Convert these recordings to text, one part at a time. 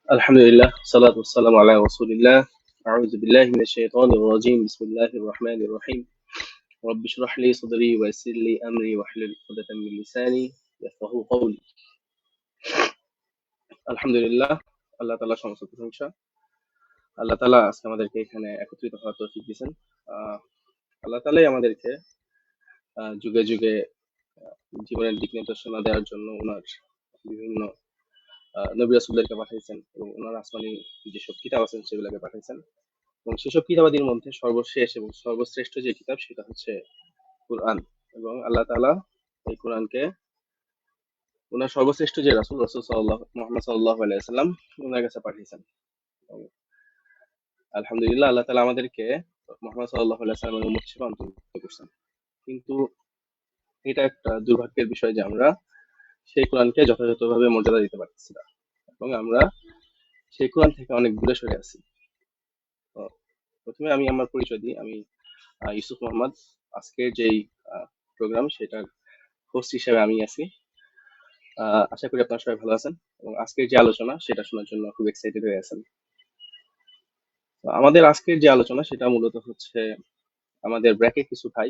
الحمد لله والصلاة والسلام على رسول الله. أعوذ بالله من الشيطان الرجيم. بسم الله الرحمن الرحيم. رب اشرح لي صدري ويسر لي أمري واحلل عقدة من لساني يفقهوا قولي. আলহামদুলিল্লাহ, আল্লাহ তাআলা সমস্ত প্রশংসা। আল্লাহ তাআলা আজকে আমাদেরকে এখানে একত্রিত হওয়ার তৌফিক দিয়েছেন। আহ, আল্লাহ তাআলাই আমাদেরকে যুগে যুগে জীবনের দিক নির্দেশনা দেওয়ার জন্য ওনার বিভিন্ন নবী রাসূলদেরকে পাঠিয়েছেন এবং ওনার আসমানি যেসব কিতাব আছেন সেগুলোকে পাঠিয়েছেন। এবং সেসব কিতাবাদির মধ্যে সর্বশেষ এবং সর্বশ্রেষ্ঠ যে কিতাব সেটা হচ্ছে কুরআন। এবং আল্লাহ তাআলা এই কোরআনকে ওনার সর্বশ্রেষ্ঠ যে রাসূল মুহাম্মদ সাল্লাল্লাহু আলাইহি ওয়াসাল্লাম ওনার কাছে পাঠিয়েছেন। এবং আলহামদুলিল্লাহ, আল্লাহ তাআলা আমাদেরকে মুহাম্মদ সাল্লাল্লাহু আলাইহি ওয়াসাল্লামের উম্মত হিসেবে অন্তর্ভুক্ত করছেন। কিন্তু এটা একটা দুর্ভাগ্যের বিষয় যে আমরা সেই কোরআনকে যথাযথভাবে মর্যাদা দিতে পারতেছি না এবং আমরা সেই কোরআন থেকে অনেক দূরে সরে আছি। তো প্রথমে আমি আমার পরিচয় দিই। আমি ইউসুফ মোহাম্মদ। আজকের যেই প্রোগ্রাম সেটার হোস্ট হিসেবে আমি আছি। আশা করি আপনারা সবাই ভালো আছেন এবং আজকের যে আলোচনা সেটা শোনার জন্য খুব এক্সাইটেড হয়ে আছেন। তো আমাদের আজকের যে আলোচনা সেটা মূলত হচ্ছে আমাদের ব্র্যাকের কিছু ভাই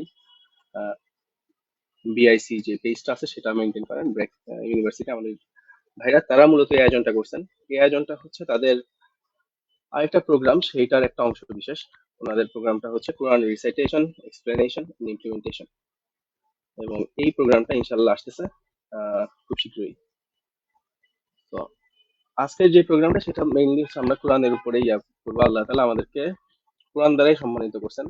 বিআইসি যে পেজটা আছে সেটা মেনটেন করেন ব্র্যাক ইউনিভার্সিটি। আমাদের ভাইরা তারা মূলত এই আয়োজনটা করছেন। এই আয়োজনটা হচ্ছে তাদের আরেকটা প্রোগ্রাম, সেইটার একটা অংশ বিশেষ। ওনাদের প্রোগ্রামটা হচ্ছে কোরআন রিসাইটেশন, এক্সপ্লেনেশন, ইমপ্লিমেন্টেশন। এবং এই প্রোগ্রামটা ইনশাল্লাহ আসতেছে খুব শীঘ্রই। তো আজকের যে প্রোগ্রামটা সেটা মেইনলি আমরা কোরআনের উপরেই করবো। আল্লাহ তাআলা আমাদেরকে কোরআন দ্বারাই সম্মানিত করছেন,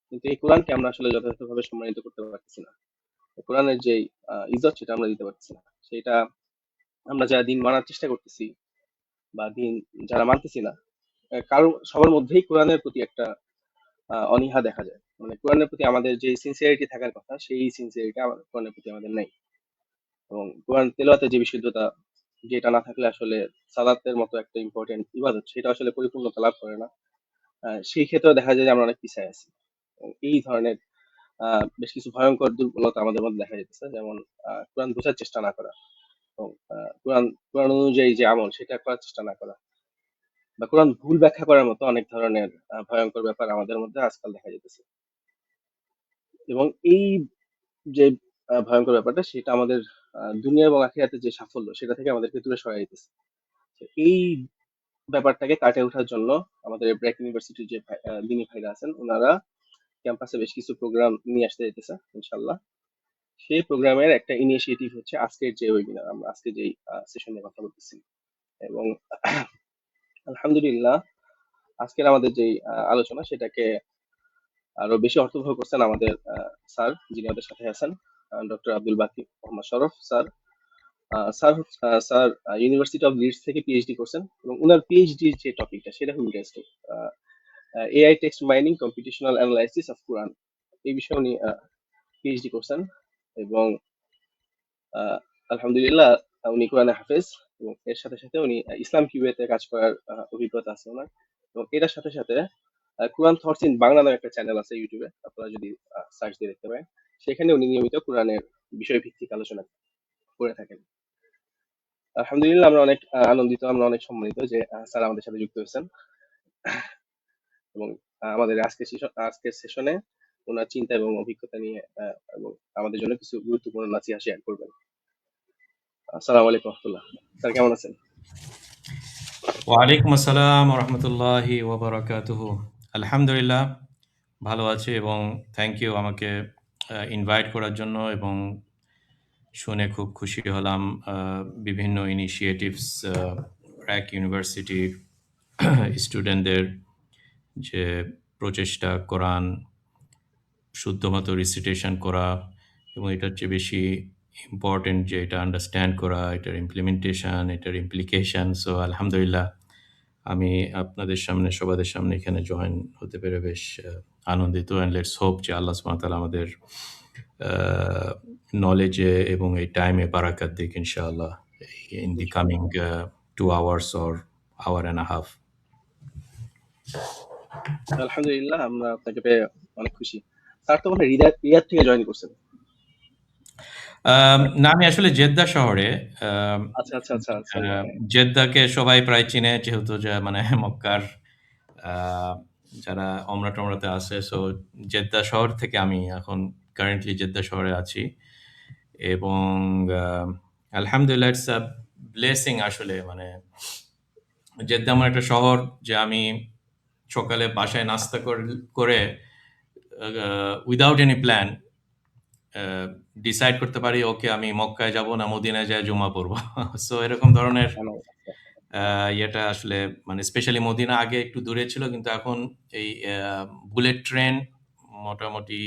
কিন্তু এই কোরআনকে আমরা আসলে যথাযথভাবে সম্মানিত করতে পারতেছি না। কোরআনের যে ইজ্জত সেটা আমরা দিতে পারতেছি না। সেটা আমরা যারা দিন মানার চেষ্টা করতেছি বা দিন যারা মানতেছি না, কারো সবার মধ্যেই কোরআনের প্রতি একটা অনীহা দেখা যায়। মানে কোরআনের প্রতি আমাদের যে সিনসিয়ারিটি থাকার কথা সেই সিনসিয়ারিটি কোরআনের প্রতি আমাদের নেই। এবং কোরআন তেলাওয়াতের যে বিশুদ্ধতা, যেটা না থাকলে আসলে সালাতের মতো একটা ইম্পর্টেন্ট ইবাদত সেটা আসলে পরিপূর্ণতা লাভ করে না। সেই ক্ষেত্রে দেখা যায় যে আমরা অনেক পিছায় আছি। এবং এই ধরনের বেশ কিছু ভয়ঙ্কর দুর্বলতা আমাদের মধ্যে দেখা যাচ্ছে, যেমন কোরআন বোঝার চেষ্টা না করা এবং কোরআন কোরআন অনুযায়ী যে আমল সেটা করার চেষ্টা না করা, বা কোরআন ভুল ব্যাখ্যা করার মতো অনেক ধরনের ভয়ঙ্কর ব্যাপার আমাদের মধ্যে আজকাল দেখা যেতেছে। এবং এই যে ভয়ঙ্কর ব্যাপারটা সেটা আমাদের দুনিয়া এবং আখিরাতের যে সাফল্য সেটা থেকে আমাদেরকে দূরে সরাই দিতেছে। তো এই ব্যাপারটাকে কাটিয়ে ওঠার জন্য আমাদের ব্র্যাক ইউনিভার্সিটির যে দিনী ভাইরা আছেন ওনারা ক্যাম্পাসে বেশ কিছু প্রোগ্রাম নিয়ে আসতে যেতেছে ইনশাল্লাহ। সেই প্রোগ্রামের একটা ইনিশিয়েটিভ হচ্ছে আজকের যে ওয়েবিনার, আমরা আজকে যেই সেশন নিয়ে কথা বলতেছি। এবং আলহামদুলিল্লাহ, আজকের আমাদের যেই আলোচনা সেটাকে আরো বেশি অর্থবহ করছেন আমাদের স্যার, যিনি আমাদের সাথে আছেন, doctor Abdul Baqi Mohammad Sharaf sir. Sir university of Leeds থেকে পিএইচডি করছেন এবং ওনার পিএইচডির যে টপিকটা সেটা খুব interesting. AI text mining, computational analysis of Quran, এই বিষয়ে উনি পিএইচডি করছেন। এবং আলহামদুলিল্লাহ উনি কোরআনে হাফেজ এবং এর সাথে সাথে উনি ইসলাম কিউএতে কাজ করার অভিজ্ঞতা আছে ওনার। এবং এটার সাথে সাথে কোরআন থটস ইন বাংলা নামে একটা চ্যানেল আছে ইউটিউবে, আপনারা যদি সার্চ দিয়ে দেখতে পারেন। সেখানে উনি নিয়মিত কোরআনের বিষয় ভিত্তিক আলোচনা করে থাকেন। আলহামদুলিল্লাহ, আমরা অনেক আনন্দিত, আমরা অনেক সম্মানিত যে স্যার আমাদের সাথে যুক্ত হয়েছেন এবং আমাদের আজকের সেশনে ওনার চিন্তা এবং অভিজ্ঞতা নিয়ে এবং আমাদের জন্য কিছু গুরুত্বপূর্ণ নাসিহা শেয়ার করবেন। আসসালামু আলাইকুম রহমতুল্লাহ। স্যার কেমন আছেন? ওয়ালাইকুম আসসালাম রহমতুল্লাহি ওয়াবারাকাতুহু। আলহামদুলিল্লাহ ভালো আছি এবং থ্যাংক ইউ আমাকে ইনভাইট করার জন্য। এবং শুনে খুব খুশি হলাম বিভিন্ন ইনিশিয়েটিভস ব্র্যাক ইউনিভার্সিটির স্টুডেন্টদের যে প্রচেষ্টা, কোরআন শুদ্ধমতো রিসিটেশন করা এবং এটার চেয়ে বেশি ইম্পর্টেন্ট যে এটা আন্ডারস্ট্যান্ড করা, এটার ইমপ্লিমেন্টেশন, এটার ইমপ্লিকেশন। সো আলহামদুলিল্লাহ আমি আপনাদের সামনে, সবাদের সামনে এখানে জয়েন হতে পেরে বেশ আনন্দিত। অ্যান্ড লেটস হোপ যে আল্লাহ সুবহানাহু ওয়া তাআলা আমাদের নলেজে এবং এই টাইমে বারাকাত দিক ইনশাআল্লাহ in the coming 2 hours or hour and a half. আলহামদুলিল্লাহ, আমরা আপনাকে পেয়ে অনেক খুশি। স্যার তো মনে হয় রিয়াদ থেকে জয়েন করছেন। না, আমি আসলে জেদ্দা শহরে। আম আচ্ছা, আচ্ছা, আচ্ছা। সো মানে জেদ্দাকে সবাই প্রায় চিনে, যেহেতু যে মানে মক্কার আ যারা ওমরা-টোমরাতে আছে। সো জেদ্দা শহর থেকে আমি এখন কারেন্টলি জেদ্দা শহরে আছি। এবং আ আলহামদুলিল্লাহ, ইটস আ ব্লেসিং আসলে। মানে জেদ্দা এমন একটা শহর যে আমি সকালে বাসায় নাস্তা করে without any plan a decide করতে পারি, ওকে আমি মক্কায় যাব না মদিনায় যেয়ে জুমা পড়ব। সো এরকম ধরনের আচ্ছা। আ ইয়েটা আসলে, মানে স্পেশালি মদিনা আগে একটু দূরে ছিল, কিন্তু এখন এই বুলেট ট্রেন মোটামুটি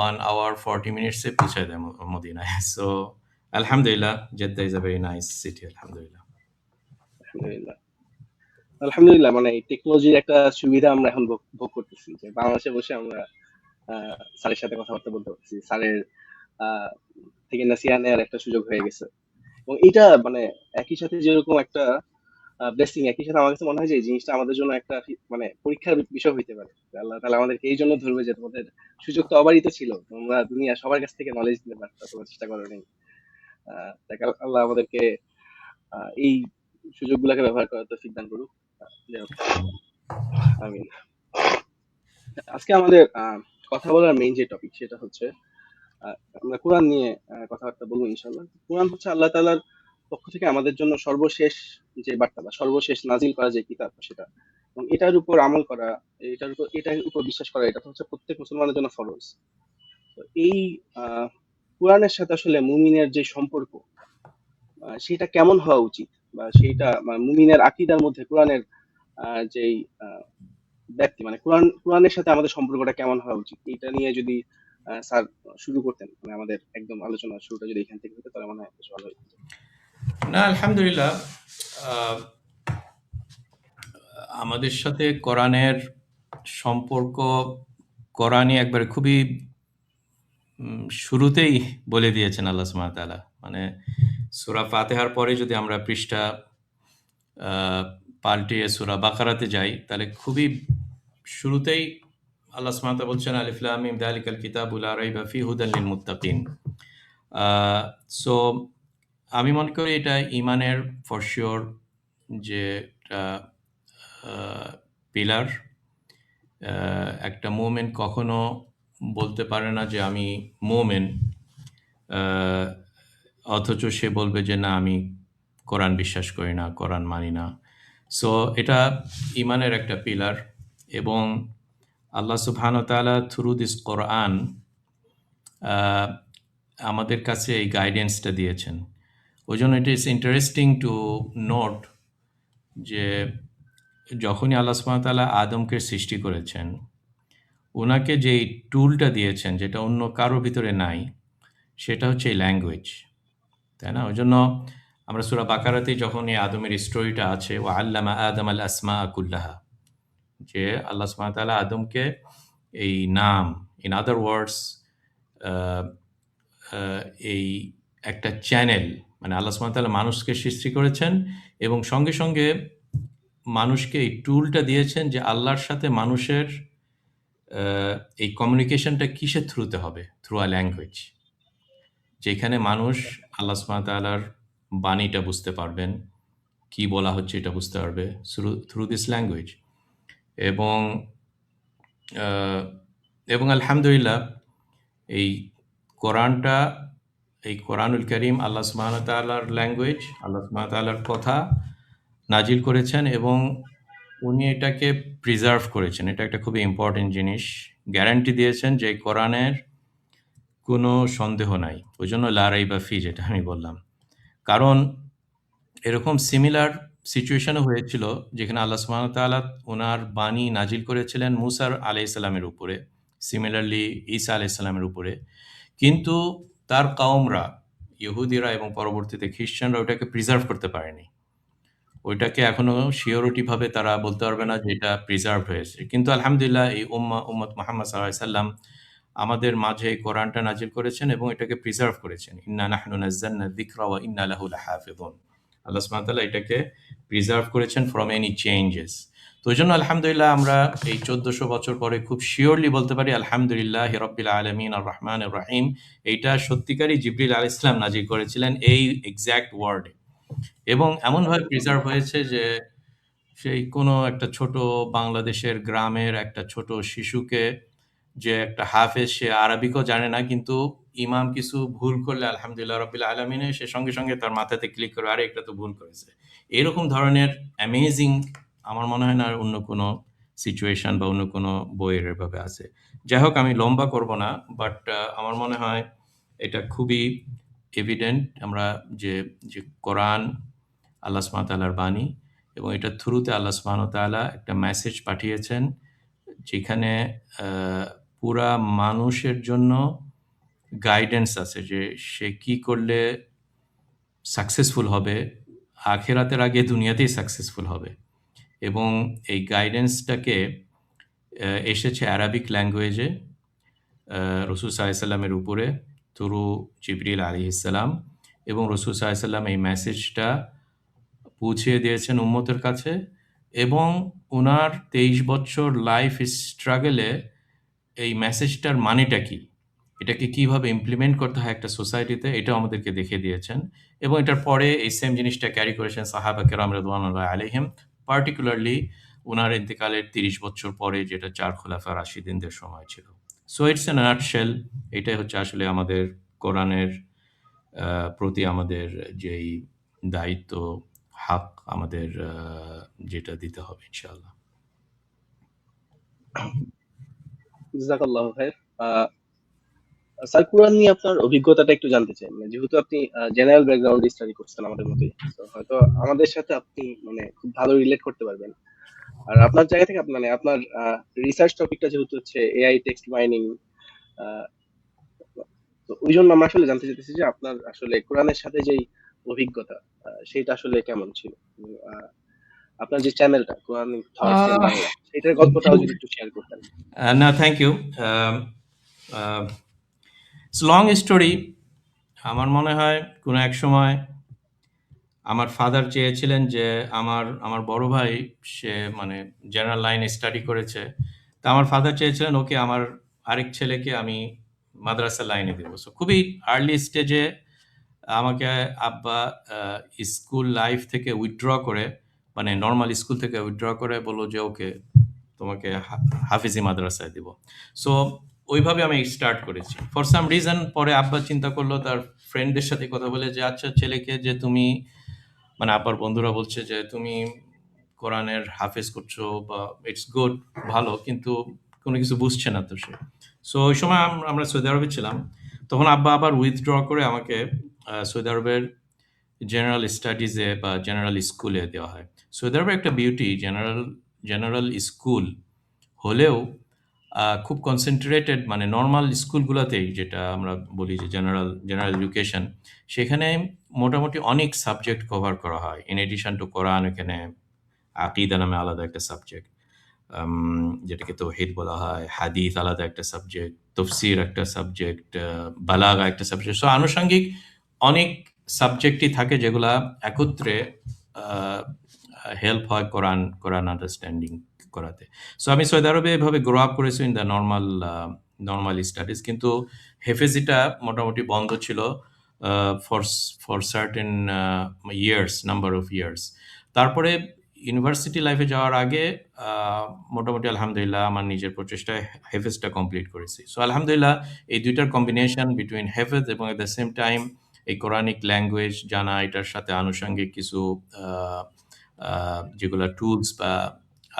1 hour 40 মিনিটস এ পৌঁছায় দেয় মদিনায়। সো আলহামদুলিল্লাহ, Jeddah is a very nice city, আলহামদুলিল্লাহ। আলহামদুলিল্লাহ। আলহামদুলিল্লাহ, মানে এই টেকনোলজির একটা সুবিধা আমরা এখন ভোগ করতেছি, যে বাংলাদেশে বসে আমরা স্যারের সাথে কথাবার্তা বলতে পারছি, স্যারের আহ, থেকে নাসিহা নেওয়ার একটা সুযোগ হয়ে গেছে। এবং এটা মানে একই সাথে যেরকম একটা ব্লেসিং, একই সাথে আমার কাছে মনে হয় যে এই জিনিসটা আমাদের জন্য একটা মানে পরীক্ষার বিষয় হইতে পারে। আল্লাহ তাহলে আমাদেরকে এই জন্য ধরবে যে তোমাদের সুযোগ তো অবারিত ছিল, তোমরা দুনিয়া সবার কাছ থেকে নলেজ নিতে পারতো, তোমরা চেষ্টা করো নি। আল্লাহ আমাদেরকে এই সুযোগগুলোকে ব্যবহার করার তৌফিক দান করুক। যাই হোক, আমিন। আজকে আমাদের কথা বলার মেইন যে টপিক সেটা হচ্ছে আমরা কোরআন নিয়ে কথাবার্তা বলবো ইনশাল্লাহ। কোরআন হচ্ছে আল্লাহ তাআলার পক্ষ থেকে আমাদের জন্য সর্বশেষ যে বার্তা বা সর্বশেষ নাজিল করা যে কিতাব সেটা, এবং এটার উপর আমল করা, এটার উপর বিশ্বাস করা, এটা তো হচ্ছে প্রত্যেক মুসলমানের জন্য ফরজ। তো এই আহ কোরআনের সাথে আসলে মুমিনের যে সম্পর্ক, সেটা কেমন হওয়া উচিত, বা সেইটা মুমিনের আকীদার মধ্যে কোরআনের যেই ব্যক্তি মানে কোরআনের সাথে আমাদের সম্পর্কটা কেমন হওয়া উচিত, এটা নিয়ে যদি স্যার শুরু করতেন, মানে আমাদের একদম আলোচনার শুরুটা যদি এখান থেকে হতো তাহলে মনে হয় বেশ ভালো হতো। না, আলহামদুলিল্লাহ। আ আমাদের সাথে কোরআনের সম্পর্ক, কোরআনই একবারে খুবই শুরুতেই বলে দিয়েছেন আল্লাহ সুবহানাহু ওয়া তাআলা। মানে সূরা ফাতিহার পরে যদি আমরা পৃষ্ঠা আ পাল্টিয়ে সূরা বাকারাতে যাই, তাহলে খুবই শুরুতেই আল্লাহ সুবহানাহু ওয়া তাআলা বলছেন, আলিফ লাম মিম যালিকাল কিতাবু লা রাইবা ফিহি হুদাল লিল মুত্তাকিন। আ সো আমি মনে করি এটা ঈমানের ফর সিউর যে একটা আ পিলার। একটা মুমিন কখনো বলতে পারে না যে আমি মুমিন, আ অথচ সে বলবে যে না, আমি কোরআন বিশ্বাস করি না, কোরআন মানি না। সো এটা ঈমানের একটা পিলার। এবং আল্লাহ সুবহানাহু ওয়া তাআলা থ্রু দিস কোরআন আ আমাদের কাছে এই গাইডেন্সটা দিয়েছেন। ওইজন্য ইট ইস ইন্টারেস্টিং টু নোট যে যখনই আল্লাহ সুবহানাহু ওয়া তাআলা আদমকে সৃষ্টি করেছেন, উনাকে যেই টুলটা দিয়েছেন যেটা অন্য কারো ভিতরে নাই, সেটা হচ্ছে এই ল্যাঙ্গুয়েজ। তাই না? ওইজন্য আমরা সূরা বাকারাতেই যখন এই আদমের স্টোরিটা আছে, ওয়া আল্লামা আদামাল আসমাআ কুল্লাহা, যে আল্লাহ সুবহানাহু ওয়া তাআলা আদমকে এই নাম, ইন আদার ওয়ার্ডস আ আ এই একটা চ্যানেল, মানে আল্লাহ সুবহানাহু ওয়া তাআলা মানুষকে সৃষ্টি করেছেন এবং সঙ্গে, সঙ্গে মানুষকে এই টুলটা দিয়েছেন যে আল্লাহর সাথে মানুষের আ এই কমিউনিকেশনটা কিসের থ্রুতে হবে? Through a language. যেখানে মানুষ আল্লাহ সুবহানাহু ওয়া তাআলার বাণীটা বুঝতে পারবেন, কি বলা হচ্ছে এটা বুঝতে পারবে থ্রু দিস ল্যাঙ্গুয়েজ। এবং আ এবং আলহামদুলিল্লাহ, এই কোরআনটা, এই কোরআনুল কারীম আল্লাহ সুবহানাহু ওয়া তাআলার ল্যাঙ্গুয়েজ, আল্লাহ সুবহানাহু ওয়া তাআলার কথা নাজিল করেছেন এবং উনি এটাকে প্রিজার্ভ করেছেন। এটা একটা খুবই ইম্পোর্টেন্ট জিনিস। গ্যারান্টি দিয়েছেন যে কোরআনের কোনো সন্দেহ নাই। ওইজন্য লা রাইবা ফি, যেটা আমি বললাম। কারণ এরকম সিমিলার সিচুয়েশন ও হয়েছিল যেখানে আল্লাহ সুবহানাহু ওয়া তাআলা উনার বাণী নাজিল করেছিলেন মূসা আলাইহিস সালামের উপরে, সিমিলারলি ঈসা আলাইহিস সালামের উপরে। কিন্তু তার কওমরা, ইহুদিরা এবং পরবর্তীতে খ্রিস্টানরা ওটাকে প্রিজার্ভ করতে পারেনি। ওইটাকে এখনো সিওরিটি ভাবে তারা বলতে পারবে না যে এটা প্রিজার্ভড হয়েছে। কিন্তু আলহামদুলিল্লাহ, এই উম্মত মুহাম্মদ সাল্লাল্লাহু আলাইহি সাল্লাম আমাদের মাঝে এই কোরআনটা নাজিল করেছেন এবং এটাকে প্রিজার্ভ করেছেন। ইন্না নাহনু নাযালনা যিকরা ওয়া ইন্না লাহু লাহাফিযুন। আল্লাহ সুবহানাহু ওয়া তাআলা এটাকে প্রিজার্ভ করেছেন ফ্রম এনি চেঞ্জেস। তো ওইজন্য আলহামদুলিল্লাহ আমরা এই 1400 বছর পরে খুব শিওরলি বলতে পারি আলহামদুলিল্লাহি রাব্বিল আলামিন আর রহমানির রহিম। এইটা সত্যিকারই জিবরিল আলাইহিস সালাম নাজিল করেছিলেন এই এক্সাক্ট ওয়ার্ডে, এবং এমনভাবে প্রিজার্ভ হয়েছে যে সেই কোনো একটা ছোট বাংলাদেশের গ্রামের একটা ছোট শিশুকে, যে একটা হাফেজ, সে আরবিকও জানে না, কিন্তু ইমাম কিছু ভুল করলে আলহামদুলিল্লাহ রাব্বিল আলামিনে সে সঙ্গে সঙ্গে তার মাথাতে ক্লিক করে, আরে এটা তো ভুল করেছে। এরকম ধরনের অ্যামেজিং আমার মনে হয় না আর অন্য কোনো সিচুয়েশন বা অন্য কোনো বইয়ের এভাবে আছে। যাই হোক, আমি লম্বা করব না, বাট আমার মনে হয় এটা খুবই এভিডেন্ট আমরা যে যে কোরআন আল্লাহ সুবহানাহু ওয়া তাআলার বাণী, এবং এটার থ্রুতে আল্লাহ সুবহানাহু ওয়া তাআলা একটা মেসেজ পাঠিয়েছেন যেখানে পুরা মানুষের জন্য গাইডেন্স আছে যে সে কি করলে সাকসেসফুল হবে, আখেরাতের আগে দুনিয়াতেই সাকসেসফুল হবে। এবং এই গাইডেন্সটাকে এসেছে আরাবিক ল্যাঙ্গুয়েজে রাসূল সাল্লাল্লাহু আলাইহি ওয়াসাল্লামের উপরে থ্রু জিবরিল আলাইহিস সালাম, এবং রাসূল সাল্লাল্লাহু আলাইহি ওয়াসাল্লাম এই মেসেজটা পৌঁছিয়ে দিয়েছেন উম্মতের কাছে, এবং উনার 23 বছর লাইফ স্ট্রাগলে এই মেসেজটার মানেটা কি, এটাকে কিভাবে ইমপ্লিমেন্ট করতে হয় একটা সোসাইটিতে, এটাও আমাদেরকে দেখিয়ে দিয়েছেন। এবং এটার পরে এই সেম জিনিসটা ক্যারি করেছেন সাহাবা কেরাম রিদওয়ানুল্লাহি আলাইহিম, পার্টিকুলারলি উনার ইন্তেকালের 30 বছর পরে, যেটা 4 খোলাফা রাশিদিনদের সময় ছিল। সো ইটস এ নাটশেল, এটাই হচ্ছে আসলে আমাদের কোরআনের প্রতি আমাদের যেই দায়িত্ব, হক আমাদের যেটা দিতে হবে ইনশাআল্লাহ। জাযাকাল্লাহু খাইর। স্যার, কোরআন নিয়ে আপনার অভিজ্ঞতাটা একটু জানতে চাই। মানে যেহেতু আপনি জেনারেল ব্যাকগ্রাউন্ড স্টাডি করছেন আমাদের মতোই, তো হয়তো আমাদের সাথে আপনি মানে খুব ভালো রিলেট করতে পারবেন। আর আপনার জায়গা থেকে মানে আপনার রিসার্চ টপিকটা যেহেতু হচ্ছে এআই টেক্সট মাইনিং, তো ওই জন্য আমরা আসলে জানতে চাইতেছি যে আপনার আসলে কোরআনের সাথে যেই অভিজ্ঞতা, সেটা আসলে কেমন ছিল। আপনার যে চ্যানেলটা কোরআন থটস ইন বাংলা, সেটার গল্পটাও যদি একটু শেয়ার করতেন। না, thank you. It's long story. আমার মনে হয় কোনো এক সময় আমার ফাদার চেয়েছিলেন যে আমার বড় ভাই, সে মানে জেনারেল লাইনে স্টাডি করেছে। তা আমার ফাদার চেয়েছিলেন ওকে, আমার আরেক ছেলেকে আমি মাদ্রাসা লাইনে দেবো। সো খুবই আর্লি স্টেজে আমাকে আব্বা স্কুল লাইফ থেকে উইথড্র করে, মানে নর্মাল স্কুল থেকে উইথড্র করে বললো যে ওকে, তোমাকে হাফিজি মাদ্রাসায় দিব। সো ওইভাবে আমি স্টার্ট করেছি। ফর সাম রিজন পরে আব্বা চিন্তা করলো, তার ফ্রেন্ডদের সাথে কথা বলে, যে আচ্ছা ছেলেকে যে তুমি, মানে আব্বার বন্ধুরা বলছে যে তুমি কোরআনের হাফেজ করছো, বা ইটস গুড, ভালো, কিন্তু কোনো কিছু বুঝছে না তো সে। সো ওই সময় আমরা সৌদি আরবে ছিলাম। তখন আব্বা আবার উইথড্র করে আমাকে সৌদি আরবের জেনারেল স্টাডিজে বা জেনারেল স্কুলে দেওয়া হয়। সৌদি আরবের একটা বিউটি, জেনারেল স্কুল হলেও খুব কনসেন্ট্রেটেড, মানে নর্মাল স্কুলগুলোতেই যেটা আমরা বলি যে জেনারেল এডুকেশন, সেখানে মোটামুটি অনেক সাবজেক্ট কভার করা হয়। ইন এডিশন টু কোরআন, এখানে আকিদা নামে আলাদা একটা সাবজেক্ট, যেটাকে তৌহিদ বলা হয়, হাদিস আলাদা একটা সাবজেক্ট, তফসির একটা সাবজেক্ট, বালাগা একটা সাবজেক্ট। সো আনুষঙ্গিক অনেক সাবজেক্টই থাকে যেগুলা একত্রে হেল্প হয় কোরআন আন্ডারস্ট্যান্ডিং করাতে। সো আমি সৌদি আরবে এভাবে গ্রো আপ করেছি ইন দ্য নর্মাল স্টাডিজ, কিন্তু হেফেজিটা মোটামুটি বন্ধ ছিল for certain number of years. তারপরে ইউনিভার্সিটি লাইফে যাওয়ার আগে মোটামুটি আলহামদুলিল্লাহ আমার নিজের প্রচেষ্টায় হেফেজটা কমপ্লিট করেছি। সো আলহামদুলিল্লাহ এই দুইটার কম্বিনেশন বিটুইন হেফেজ এবং এট দ্য সেম টাইম এই কোরআনিক ল্যাঙ্গুয়েজ জানা, এটার সাথে আনুষঙ্গিক কিছু যেগুলো টুলস বা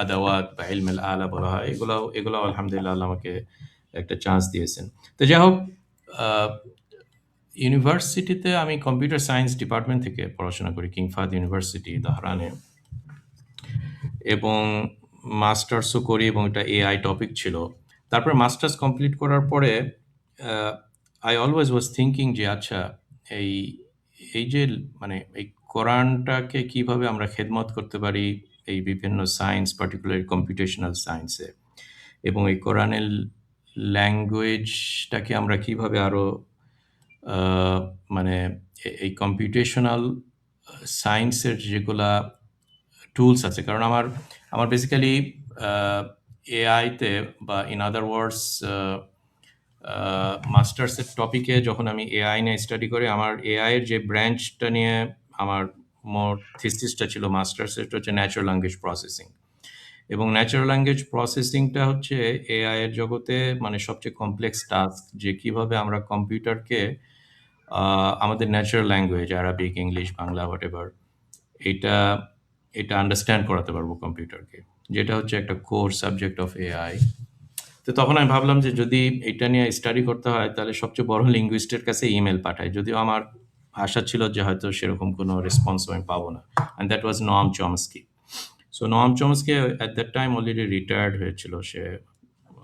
আদাওয়াত বা ইলমুল আলা বলা হয়, এগুলো আলহামদুলিল্লাহ আল্লাহ আমাকে একটা চান্স দিয়েছেন। তো যাই হোক, ইউনিভার্সিটিতে আমি কম্পিউটার সায়েন্স ডিপার্টমেন্ট থেকে পড়াশোনা করি, কিং ফাহাদ ইউনিভার্সিটি তেহরানে, এবং মাস্টার্সও করি, এবং এটা এআই টপিক ছিল। তারপরে মাস্টার্স কমপ্লিট করার পরে আই অলওয়েজ ওয়াজ থিঙ্কিং যে আচ্ছা, এই যে মানে এই কোরআনটাকে কিভাবে আমরা খেদমত করতে পারি এই বিভিন্ন সায়েন্স, পার্টিকুলারলি কম্পিউটেশনাল সায়েন্সে, এবং এই কোরআনের ল্যাঙ্গুয়েজটাকে আমরা কিভাবে আরো মানে এই কম্পিউটেশনাল সায়েন্সের যেগুলা টুলস আছে, কারণ আমার আমার বেসিক্যালি এআইতে বা ইন আদার ওয়ার্ডস মাস্টার্সের টপিকে যখন আমি এআই নিয়ে স্টাডি করি, আমার এআই এর যে ব্রাঞ্চটা নিয়ে আমার মোর থিসিসটা ছিল মাস্টার্সের, হচ্ছে ন্যাচারাল ল্যাঙ্গুয়েজ প্রসেসিং। এবং ন্যাচারাল ল্যাঙ্গুয়েজ প্রসেসিংটা হচ্ছে এআই এর জগতে মানে সবচেয়ে কমপ্লেক্স টাস্ক, যে কিভাবে আমরা কম্পিউটারকে আমাদের natural language Arabic, English, Bangla, what ever, এটা এটা আন্ডারস্ট্যান্ড করাতে পারবো কম্পিউটারকে, যেটা হচ্ছে একটা কোর সাবজেক্ট অফ এআই। তো তখন আমি ভাবলাম যে যদি এটা নিয়ে স্টাডি করতে হয় তাহলে সবচেয়ে বড় লিঙ্গুইস্টের কাছে ইমেল পাঠাই, যদিও আমার আশা ছিল যে হয়তো সেরকম কোনো রেসপন্স আমি পাবো না। And that was Noam Chomsky. So Noam Chomsky at that time already retired হয়েছিল। সে,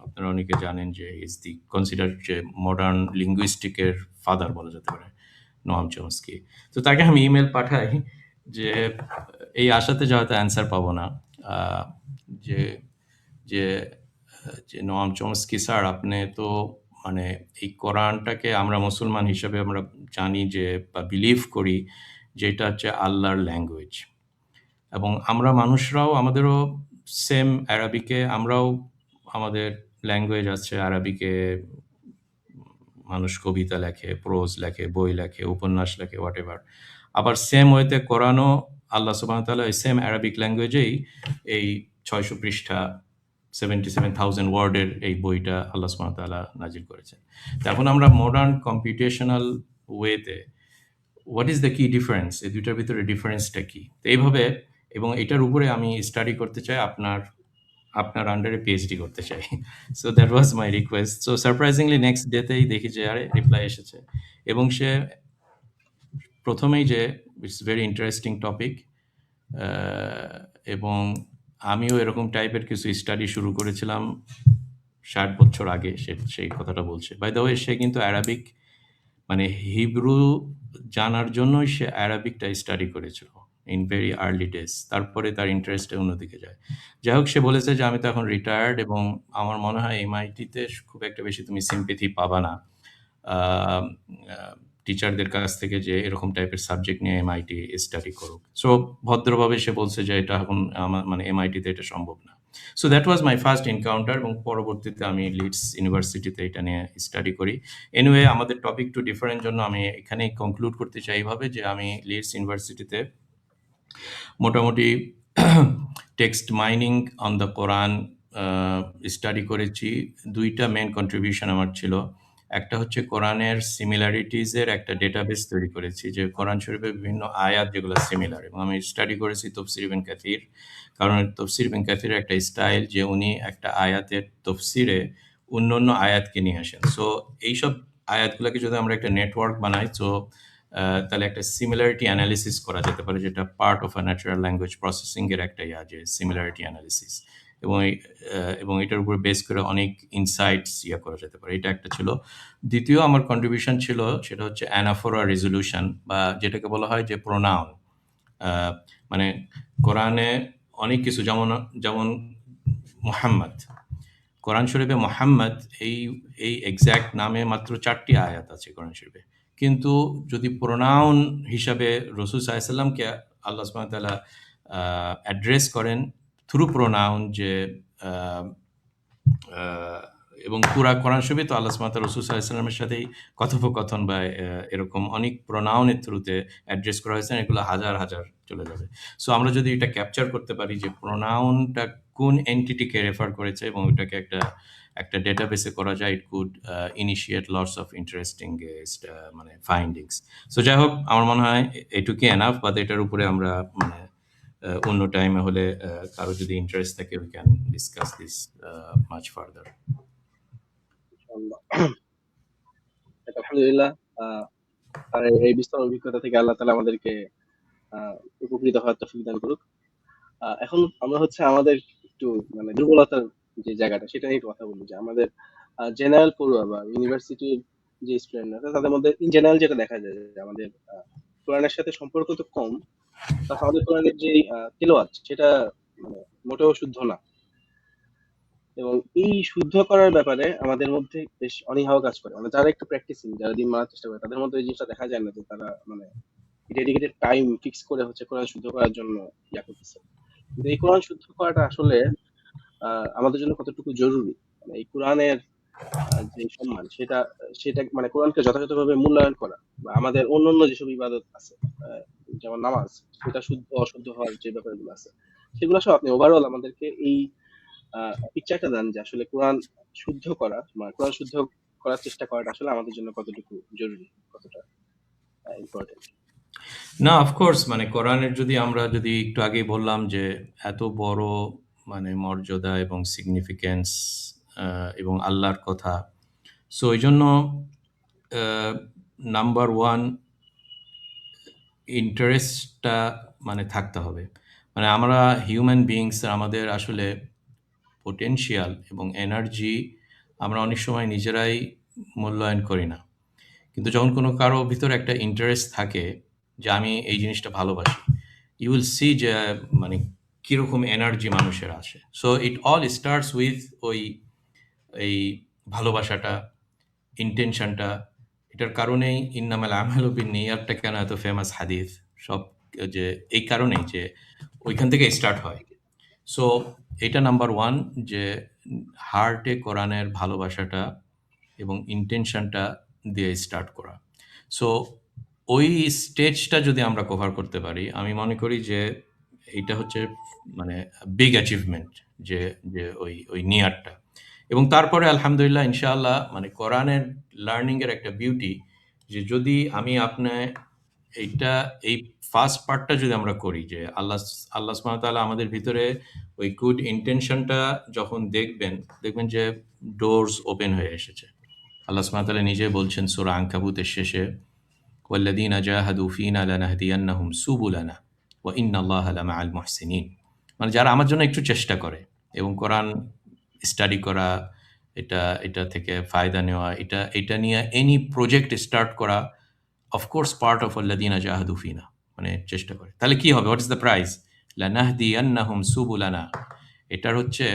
আপনারা অনেকে জানেন যে ইজ দি কনসিডার যে মডার্ন লিঙ্গুইস্টিকের ফাদার বলা যেতে পারে, নোয়াম চমস্কি। তো তাকে আমি ইমেল পাঠাই যে এই আশাতে যে হয়তো অ্যান্সার পাবো না, আহ, যে যে যে নোয়াম চমস্কি স্যার, আপনি তো মানে এই কোরআনটাকে আমরা মুসলমান হিসেবে আমরা জানি যে বা বিলিভ করি যে এটা হচ্ছে আল্লাহর ল্যাঙ্গুয়েজ, এবং আমরা মানুষরাও আমাদেরও সেম অ্যারাবিকে আমরাও আমাদের ল্যাঙ্গুয়েজ আছে আরবিকে, মানুষ কবিতা লেখে, প্রোজ লেখে, বই লেখে, উপন্যাস লেখে, হোয়াট এভার। আবার সেম ওয়েতে কোরআনও আল্লাহ সুবহানাহু ওয়া তাআলা এই সেম অ্যারাবিক ল্যাঙ্গুয়েজেই এই ৬০০ পৃষ্ঠা 77,000 ওয়ার্ডের এই বইটা আল্লাহ সুবহানাহু ওয়া তাআলা নাজিল করেছেন। তো এখন আমরা মডার্ন কম্পিউটেশনাল ওয়েতে হোয়াট ইজ দ্য কি ডিফারেন্স, এই দুইটার ভিতরে ডিফারেন্সটা কি? তো এইভাবে, এবং এটার উপরে আমি স্টাডি করতে চাই, আপনার আপনার আন্ডারে পিএইচডি করতে চাই। So that was my request. So surprisingly next ডেতেই দেখি যে আরে রিপ্লাই এসেছে, এবং সে প্রথমেই যে ইটস ভেরি ইন্টারেস্টিং টপিক, এবং আমিও এরকম টাইপের কিছু স্টাডি শুরু করেছিলাম ৬০ বছর আগে, সেই কথাটা বলছে। বাই দ্য ওয়ে, সে কিন্তু অ্যারাবিক মানে হিব্রু জানার জন্যই সে অ্যারাবিকটা স্টাডি করেছিল ইন ভেরি আর্লি ডেজ। তারপরে তার ইন্টারেস্টে অন্যদিকে যায়। যাই হোক, সে বলেছে যে আমি তো এখন রিটায়ার্ড, এবং আমার মনে হয় এমআইটিতে খুব একটা বেশি তুমি সিম্পেথি পাবা না টিচারদের কাছ থেকে যে এরকম টাইপের সাবজেক্ট নিয়ে এমআইটি স্টাডি করুক। সো ভদ্রভাবে সে বলছে যে এটা এখন আমার মানে এমআইটিতে এটা সম্ভব না। So that was my first encounter, এবং পরবর্তীতে আমি লিডস ইউনিভার্সিটিতে এটা নিয়ে স্টাডি করি। এনিওয়ে, আমাদের টপিক একটু ডিফারেন্ট জন্য আমি এখানেই কনক্লুড করতে চাই এইভাবে যে আমি লিডস ইউনিভার্সিটিতে মোটামুটি text mining on the Quran study করেছি। ২টা মেইন কন্ট্রিবিউশন আমার ছিল। একটা হচ্ছে কোরআনের সিমিলারিটিজের একটা ডেটাবেস তৈরি করেছি, যে কোরআন শরীফের বিভিন্ন আয়াত যেগুলো সিমিলার, এবং আমি স্টাডি করেছি তফসির ইবনে কাসির। কারণ তফসির ইবনে কাসিরের একটা স্টাইল যে উনি একটা আয়াতের তফসিরে অন্যান্য আয়াতকে নিয়ে আসেন। সো এইসব আয়াতগুলোকে যদি আমরা একটা নেটওয়ার্ক বানাই, তো তাহলে একটা সিমিলারিটি অ্যানালিসিস করা যেতে পারে, যেটা part of a natural language processing এর একটা যে সিমিলারিটি অ্যানালিসিস, এবং এবং এটার উপর বেস করে অনেক ইনসাইটস করা যেতে পারে। এটা একটা ছিল। দ্বিতীয় আমার কন্ট্রিবিউশন ছিল, সেটা হচ্ছে অ্যানাফোরা রেজলিউশন, বা যেটাকে বলা হয় যে প্রোনাউন। মানে কোরআনে অনেক কিছু, যেমন যেমন মুহাম্মদ, কোরআন শরীফে মোহাম্মদ এই এই এক্সাক্ট নামে মাত্র ৪টি আয়াত আছে কোরআন শরীফে। কিন্তু যদি প্রোনাউন হিসাবে রাসূল সাল্লাল্লাহু আলাইহি ওয়াসাল্লামকে আল্লাহ সুবহানাহু ওয়া তাআলা অ্যাড্রেস করেন থ্রু প্রোনাউন, যে আ আ এবং পুরা কোরআন শরীফে তো আল্লাহ সুবহানাহু ওয়া তাআলা রাসূল সাল্লাল্লাহু আলাইহি ওয়াসাল্লামের সাথেই কথোপকথন বা এরকম অনেক প্রোনাউনের থ্রুতে অ্যাড্রেস করা হয়েছে, এগুলো হাজার, হাজার চলে যাবে। সো আমরা যদি এটা ক্যাপচার করতে পারি যে প্রোনাউনটা কোন এন্টিটিকে রেফার করেছে, এবং ওটাকে একটা ডেটাবেসে করা যায়, it could initiate lots of interesting মানে ফাইন্ডিংস। সো যাই হোক, আমার মনে হয় এটুকুই এনাফ, বাট এটার উপরে আমরা মানে অন্য টাইমে হলে কারো যদি ইন্টারেস্ট থাকে, we can discuss this much further. ইনশাআল্লাহ। আলহামদুলিল্লাহ। আর এই বিস্তর অভিজ্ঞতা থেকে আল্লাহ তাআলা আমাদেরকে উপকৃত হওয়ার তৌফিক দান করুক। এখন আমরা হচ্ছে আমাদের একটু মানে দুর্বলতার যে জায়গাটা সেটা নিয়ে একটু কথা বলবো, যে আমাদের জেনারেল পড়ুয়া বা ইউনিভার্সিটির যে স্টুডেন্ট আছে তাদের মধ্যে ইন জেনারেল যেটা দেখা যায় যে আমাদের কোরআনের সাথে সম্পর্ক তো কম, তাছাড়া আমাদের কোরআনের যে তেলাওয়াত সেটা মানে মোটেও শুদ্ধ না। এবং এই শুদ্ধ করার ব্যাপারে আমাদের মধ্যে বেশ অনীহাও কাজ করে। মানে যারা একটু প্র্যাকটিসিং, যারা দিন মানার চেষ্টা করে, তাদের মধ্যে এই জিনিসটা দেখা যায় না যে তারা মানে ডেডিকেটেড টাইম ফিক্স করে হচ্ছে কোরআন শুদ্ধ করার জন্য ইয়া করতেছে। কিন্তু এই কোরআন শুদ্ধ করাটা আসলে আমাদের জন্য কতটুকু জরুরি, মানে এই কোরআনের যে সম্মান সেটা সেটা মানে কোরআনকে যথাযথভাবে মূল্যায়ন করা, বা আমাদের অন্যান্য যেসব ইবাদত আছে, আহ, যেমন নামাজ, সেটা শুদ্ধ অশুদ্ধ হওয়ার যে ব্যাপারগুলো আছে, সেগুলো সব আপনি ওভারঅল আমাদেরকে এই পিকচারটা দেন যে আসলে কোরআন শুদ্ধ করা, মানে কোরআন শুদ্ধ করার চেষ্টা করাটা আসলে আমাদের জন্য কতটুকু জরুরি, কতটা ইম্পর্টেন্ট। না, অফকোর্স মানে কোরআনের যদি আমরা যদি একটু আগেই বললাম যে এত বড় মানে মর্যাদা এবং সিগনিফিকেন্স এবং আল্লাহর কথা। সো এই জন্য নাম্বার ওয়ান ইন্টারেস্টটা মানে থাকতে হবে। মানে আমরা হিউম্যান বিইংস আমাদের আসলে পোটেনশিয়াল এবং এনার্জি আমরা অনেক সময় নিজেরাই মূল্যায়ন করি না। কিন্তু যখন কোনো কারো ভিতরে একটা ইন্টারেস্ট থাকে যে আমি এই জিনিসটা ভালোবাসি, ইউ উইল সি যে মানে কিরকম এনার্জি মানুষের আসে। So it all starts with ওই এই ভালোবাসাটা, ইন্টেনশনটা। এটার কারণেই ইন্নামাল আমালু বিন্নিয়াতটা কেন এত ফেমাস হাদিস, সব যে এই কারণেই যে ওইখান থেকে স্টার্ট হয়। সো এটা নাম্বার ওয়ান, যে হার্টে কোরআনের ভালোবাসাটা এবং ইন্টেনশনটা দিয়ে স্টার্ট করা। সো ওই স্টেজটা যদি আমরা কভার করতে পারি, আমি মনে করি যে এইটা হচ্ছে মানে বিগ অ্যাচিভমেন্ট, যে যে ওই নিয়ারটা। এবং তারপরে আলহামদুলিল্লাহ ইনশাআল্লাহ মানে কোরআনের লার্নিং এর একটা বিউটি, যে যদি আমি আপনার এইটা এই ফার্স্ট পার্টটা যদি আমরা করি, যে আল্লাহ আল্লাহ সুবহানাহু ওয়া তাআলা আমাদের ভিতরে ওই গুড ইন্টেনশনটা যখন দেখবেন, দেখবেন যে ডোরস ওপেন হয়ে এসেছে। আল্লাহ সুবহানাহু ওয়া তাআলা নিজে বলছেন সূরা আনকাবুতের শেষে, ওয়াল্লাযীনা জাহাদু ফীনা লানাহদিয়ান্নাহুম সুবুলানা ওয়া ইন্নাল্লাহা লামাআল মুহসিনিন। মানে যারা আমার জন্য একটু চেষ্টা করে এবং কোরআন স্টাডি করা, এটা থেকে ফায়দা নেওয়া, এটা নিয়ে এনি প্রজেক্ট স্টার্ট করা, অফকোর্স পার্ট অফ আল্লাযীনা জাহাদু ফীনা, মানে চেষ্টা করে। তাহলে কি হবে? What is the prize? লানাহদিয়ান্নাহুম সুবুলানা। এটার হচ্ছে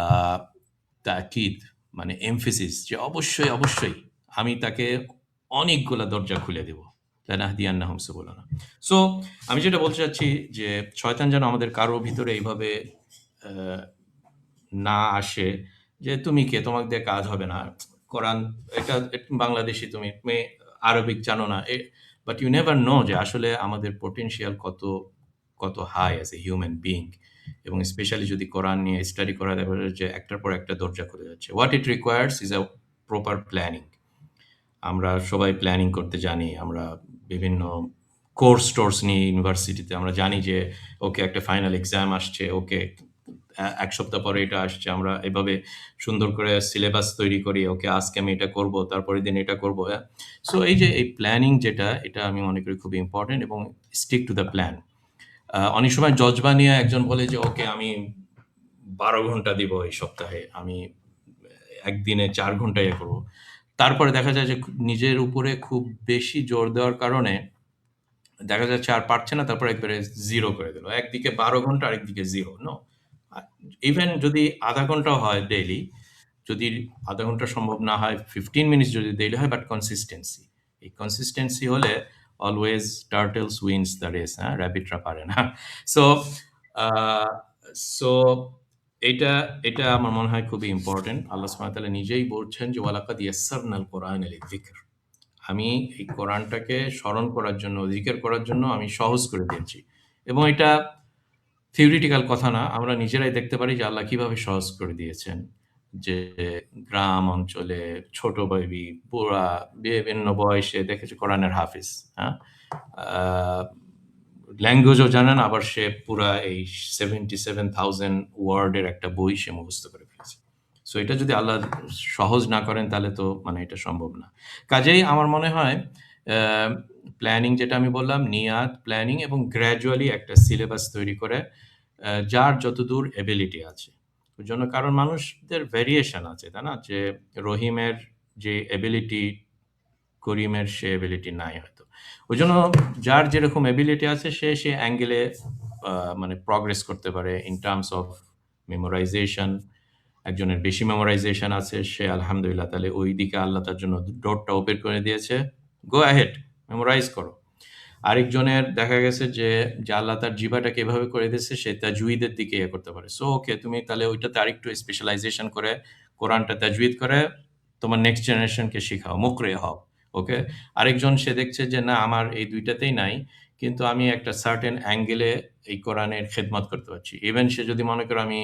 আহ তাকিদ, মানে এমফেসিস, যে অবশ্যই অবশ্যই আমি তাকে অনেকগুলা দরজা খুলে দেব। লানাহদিয়ান্নাহুম সুবুলানা। সো আমি যেটা বলতে চাচ্ছি যে শয়তান যেন আমাদের কারো ভিতরে এইভাবে আহ, না আসে যে তুমি কে, তোমাকে দিয়ে কাজ হবে না, কোরআন এটা বাংলাদেশি, তুমি আরবিক জানো না। বাট ইউ নেভার নো যে আসলে আমাদের পোটেনশিয়াল কত কত high as a human being. এবং স্পেশালি যদি কোরআন নিয়ে স্টাডি করা, দেখা যায় যে একটার পর একটা দরজা খুলে যাচ্ছে। What it requires is a proper planning. আমরা সবাই প্ল্যানিং করতে জানি। আমরা বিভিন্ন কোর্স নিয়ে ইউনিভার্সিটিতে আমরা জানি যে ওকে একটা ফাইনাল এক্সাম আসছে, ওকে এক সপ্তাহ পরে এটা আসছে, আমরা এভাবে সুন্দর করে সিলেবাস তৈরি করি, ওকে আজকে আমি এটা করব, তারপরের দিন এটা করব। সো এই যে এই প্ল্যানিং যেটা, এটা আমি মনে করি খুব ইম্পর্টেন্ট, এবং স্টিক টু দ্য প্ল্যান। অনেক সময় জজবা নিয়ে একজন বলে যে ওকে আমি 12 ঘন্টা দিব এই সপ্তাহে, আমি একদিনে 4 ঘন্টা ইয়ে করবো। তারপরে দেখা যায় যে নিজের উপরে খুব বেশি জোর দেওয়ার কারণে দেখা যাচ্ছে আর পারছে না, তারপর একবারে জিরো করে দিল, একদিকে 12 ঘন্টা আরেকদিকে জিরো। নো, ইভেন যদি আধা ঘন্টাও হয় ডেইলি, যদি আধা ঘন্টা সম্ভব না হয়, 15 মিনিটস যদি ডেইলি হয়, বাট কনসিস্টেন্সি, এই কনসিস্টেন্সি হলে অলওয়েজ টার্টেলস উইন্স দ্য রেস। হ্যাঁ, র্যাবিটরা পারে না। সো সো এটা এটা আমার মনে হয় খুবই ইম্পর্টেন্ট। আল্লাহ সুবহানাহু ওয়া তাআলা নিজেই বলছেন যে ওয়ালাকাদ ইয়াসসারনাল কোরআনা লিযিকর। আমি এই কোরআনটাকে স্মরণ করার জন্য, জিকির করার জন্য আমি সহজ করে দিয়েছি। এবং এটা থিওরিটিক্যাল কথা না, আমরা নিজেরাই দেখতে পারি যে আল্লাহ কিভাবে সহজ করে দিয়েছেন। যে গ্রাম অঞ্চলে ছোট বেবি, বুড়া, বিভিন্ন বয়সে দেখেছে কোরআনের হাফিজ। হ্যাঁ, ল্যাঙ্গুয়েজও জানেন, আবার সে পুরা এই 77,000 ওয়ার্ডের একটা বই সে মুখস্থ করে ফেলেছে। সো এটা যদি আল্লাহ সহজ না করেন তাহলে তো মানে এটা সম্ভব না। কাজেই আমার মনে হয় প্ল্যানিং, যেটা আমি বললাম, নিয়াত, প্ল্যানিং এবং গ্র্যাজুয়ালি একটা সিলেবাস তৈরি করে যার যতদূর এবিলিটি আছে। ওই জন্য কারণ মানুষদের ভেরিয়েশন আছে, তাই না? যে রহিমের যে এবিলিটি, করিমের সে এবিলিটি নাই হয়তো। ওই জন্য যার যেরকম এবিলিটি আছে সে অ্যাঙ্গেলে মানে প্রগ্রেস করতে পারে ইন টার্মস অফ মেমোরাইজেশন। একজনের বেশি মেমোরাইজেশন আছে, সে আলহামদুলিল্লাহ তাহলে ওই দিকে আল্লাহ তার জন্য ডোরটা ওপেন করে দিয়েছে, গো অ্যাহেড, মেমোরাইজ করো। আরেকজনের দেখা গেছে যে আল্লাহ তার জিহ্বাটাকে এভাবে করে দিয়েছে সে তাজউীদের দিকে ইয়ে করতে পারে। সো ওকে, তুমি তাহলে ওইটাতে আরেকটু স্পেশালাইজেশন করে কোরআনটা তাজউীদ করে তোমার নেক্সট জেনারেশনকে শিখাও, মুকরে হও। ওকে? আরেকজন সে দেখছে যে না আমার এই ২ টাতেই নাই, কিন্তু আমি একটা সার্টেন অ্যাঙ্গেলে এই কোরআনের খেদমত করতে পারছি। ইভেন সে যদি মনে করো আমি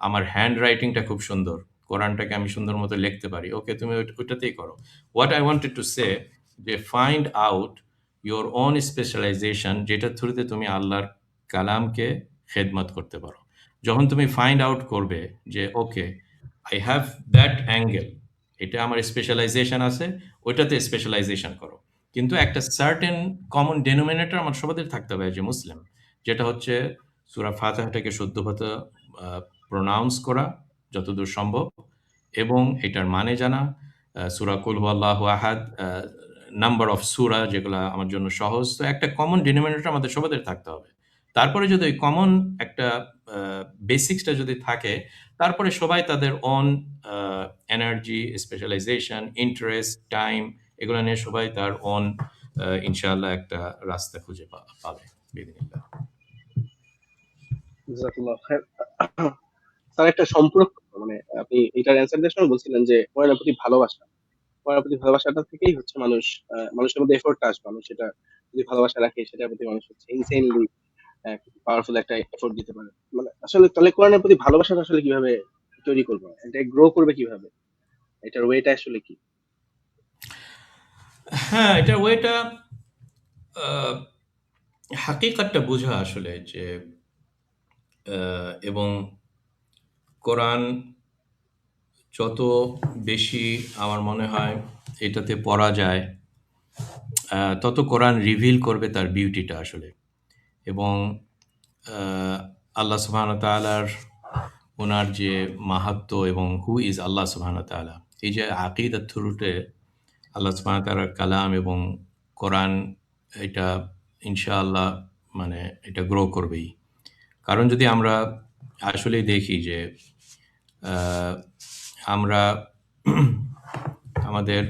আমার হ্যান্ড রাইটিংটা খুব সুন্দর, কোরআনটাকে আমি সুন্দর মতো লিখতে পারি। ওকে, তুমি ওইটাতেই করো। What I wanted to say যে find out your own specialization যেটার থ্রুতে তুমি আল্লাহর কালামকে খেদমত করতে পারো। যখন তুমি ফাইন্ড আউট করবে যে okay I have that angle, এটা আমার স্পেশালাইজেশন আছে, ওইটাতে স্পেশালাইজেশন করো। কিন্তু একটা সার্টেন কমন ডেনোমিনেটর আমার সবাদের থাকতে হবে যে মুসলিম, যেটা হচ্ছে সূরা ফাতিহাটাকে শুদ্ধভাবে প্রোনাউন্স করা যতদূর সম্ভব এবং এটার মানে জানা। সূরা কুল হুয়াল্লাহু আহাদ, নাম্বার অফ সূরা যেগুলা আমার জন্য সহজ। তো একটা কমন ডিনোমিনেটর আমাদের সবাদের থাকতে হবে। তারপরে যদি ওই কমন একটা বেসিক্সটা যদি থাকে, তারপরে সবাই তাদের own energy, specialisation, interest, time এগুলো নিয়ে সবাই তার ওন ইনশাআল্লাহ একটা রাস্তা খুঁজে পাবে বিইذنিল্লাহ। জাযাকুল্লাহ খাইর। স্যার একটা সম্পূরক প্রশ্ন, মানে আপনি এটার অ্যান্সার দেওয়ার সময় বলছিলেন যে কোরআনের প্রতি ভালোবাসা, কোরআনের প্রতি ভালোবাসাটা থেকেই হচ্ছে মানুষের মধ্যে এফোর্টটা আসবে। মানুষ সেটা যদি ভালোবাসা রাখে সেটার প্রতি মানুষ হচ্ছে ইনসেনলি পাওয়ারফুল একটা এফোর্ট দিতে পারে। মানে আসলে তাহলে কোরআনের প্রতি ভালোবাসাটা আসলে কিভাবে তৈরি করবো, এটা গ্রো করবে কিভাবে, এটার ওয়েটা আসলে কি? হ্যাঁ, এটার ওয়েটা হাকিকতটা বোঝা আসলে যে এবং কোরআন যত বেশি আমার মনে হয় এটাতে পড়া যায়, তত কোরআন রিভিল করবে তার বিউটিটা আসলে। এবং আল্লাহ সুবহানাহু ওয়া তাআলার ওনার যে মাহাত্ম্য এবং হু ইজ আল্লাহ সুবহানাহু ওয়া তাআলা, এই যে আকীদার থ্রুতে আল্লাহ সুবহানাহু ওয়া তাআলার কালাম এবং কোরআন, এটা ইনশাআল্লাহ মানে এটা গ্রো করবেই। কারণ যদি আমরা আসলেই দেখি যে আমরা আমাদের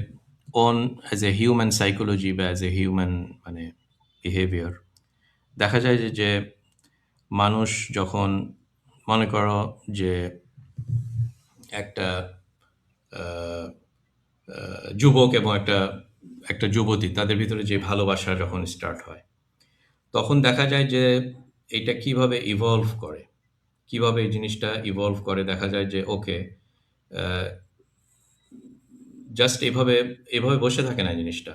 own as a human psychology বা অ্যাজ এ হিউম্যান মানে বিহেভিয়ার দেখা যায় যে মানুষ যখন মনে করো যে একটা আহ, যুবক এবং একটা যুবতী তাদের ভিতরে যে ভালোবাসা যখন স্টার্ট হয়, তখন দেখা যায় যে এটা কিভাবে ইভলভ করে, কিভাবে এই জিনিসটা ইভলভ করে। দেখা যায় যে ওকে জাস্ট এভাবে বসে থাকে না জিনিসটা।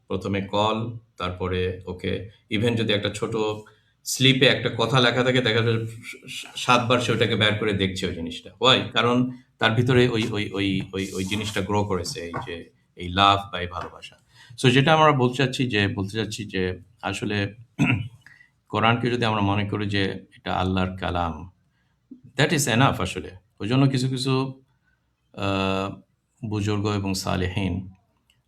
প্রথমে কল, তারপরে ওকে ইভেন যদি একটা ছোট স্লিপে একটা কথা লেখা থাকে দেখা যায় ৭ বার সে ওটাকে বের করে দেখছে ওই জিনিসটা। হোয়াই? কারণ তার ভিতরে ওই জিনিসটা গ্রো করেছে, এই যে এই লাভ বা এই ভালোবাসা। সো যেটা আমরা বলতে চাচ্ছি যে আসলে কোরআনকে যদি আমরা মনে করি যে এটা আল্লাহর কালাম, দ্যাট ইজ এনাফ আসলে। ওইজন্য কিছু আহ, বুজুর্গ এবং সালেহীন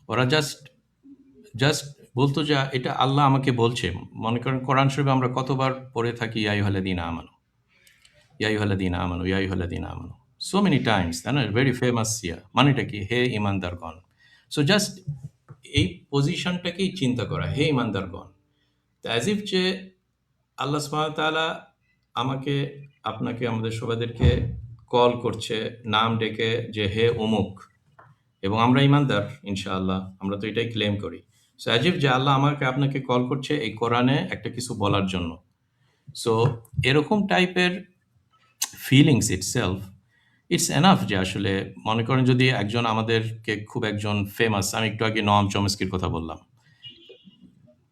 ওরা জাস্ট বলতো যে এটা আল্লাহ আমাকে বলছে। মনে করেন কোরআন শরীফে আমরা কতবার পড়ে থাকি ইয়া আইয়ুহাল্লাযীনা আমানু, ইয়া আইয়ুহাল্লাযীনা আমানু, ইয়া আইয়ুহাল্লাযীনা আমানু, সো মেনি টাইমস, তাই না? ভেরি ফেমাস ইয়া, মানেটা কি? হে ইমানদারগণ। সো জাস্ট এই পজিশনটাকেই চিন্তা করা, হে ইমানদারগণ, অ্যাজ ইফ যে আল্লাহ সুবহানাহু ওয়া তাআলা আমাকে, আপনাকে, আমাদের সবাইদেরকে কল করছে নাম ডেকে যে হে অমুক, এবং আমরা ইমানদার ইনশাআল্লাহ, আমরা তো এটাই ক্লেম করি। সো অ্যাজ ইফ যে আল্লাহ আমাকে আপনাকে কল করছে এই কোরআনে একটা কিছু বলার জন্য। সো এরকম টাইপের ফিলিংস ইটসেলফ ইটস এনাফ যে আসলে মনে করেন যদি একজন আমাদেরকে খুব একজন ফেমাস, আমি একটু আগে নম চমস্কির কথা বললাম,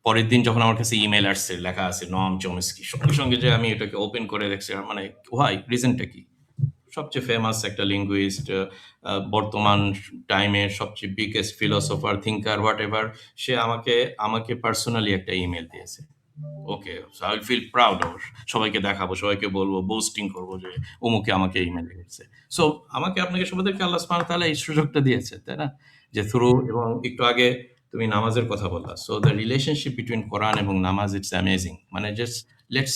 পরের দিন যখন আমার কাছে ইমেল আসছে লেখা আছে নম চমস্কি, সঙ্গে সঙ্গে যে আমি এটাকে ওপেন করে দেখছি, মানে হোয়াই, রিজনটা কি? সবচেয়ে ফেমাস একটা লিঙ্গুইস্ট, বর্তমান টাইমের সবচেয়ে biggest philosopher, thinker, whatever, সে আমাকে পার্সোনালি একটা ইমেল দিয়েছে। Okay, so I will feel proud of, সবাইকে দেখাবো, সবাইকে বলবো, বোস্টিং করবো যে অমুকে আমাকে ইমেল দিয়েছে। সো আমাকে, আপনাকে, সবাইকে আল্লাহ সুবহানাহু ওয়া তাআলা এই সুযোগটা দিয়েছে, তাই না? যে থ্রু, এবং একটু আগে তুমি নামাজের কথা বললা। সো দ্য রিলেশনশিপ বিটুইন কোরআন এবং নামাজ ইটস অ্যামেজিং। মানে জাস্ট লেটস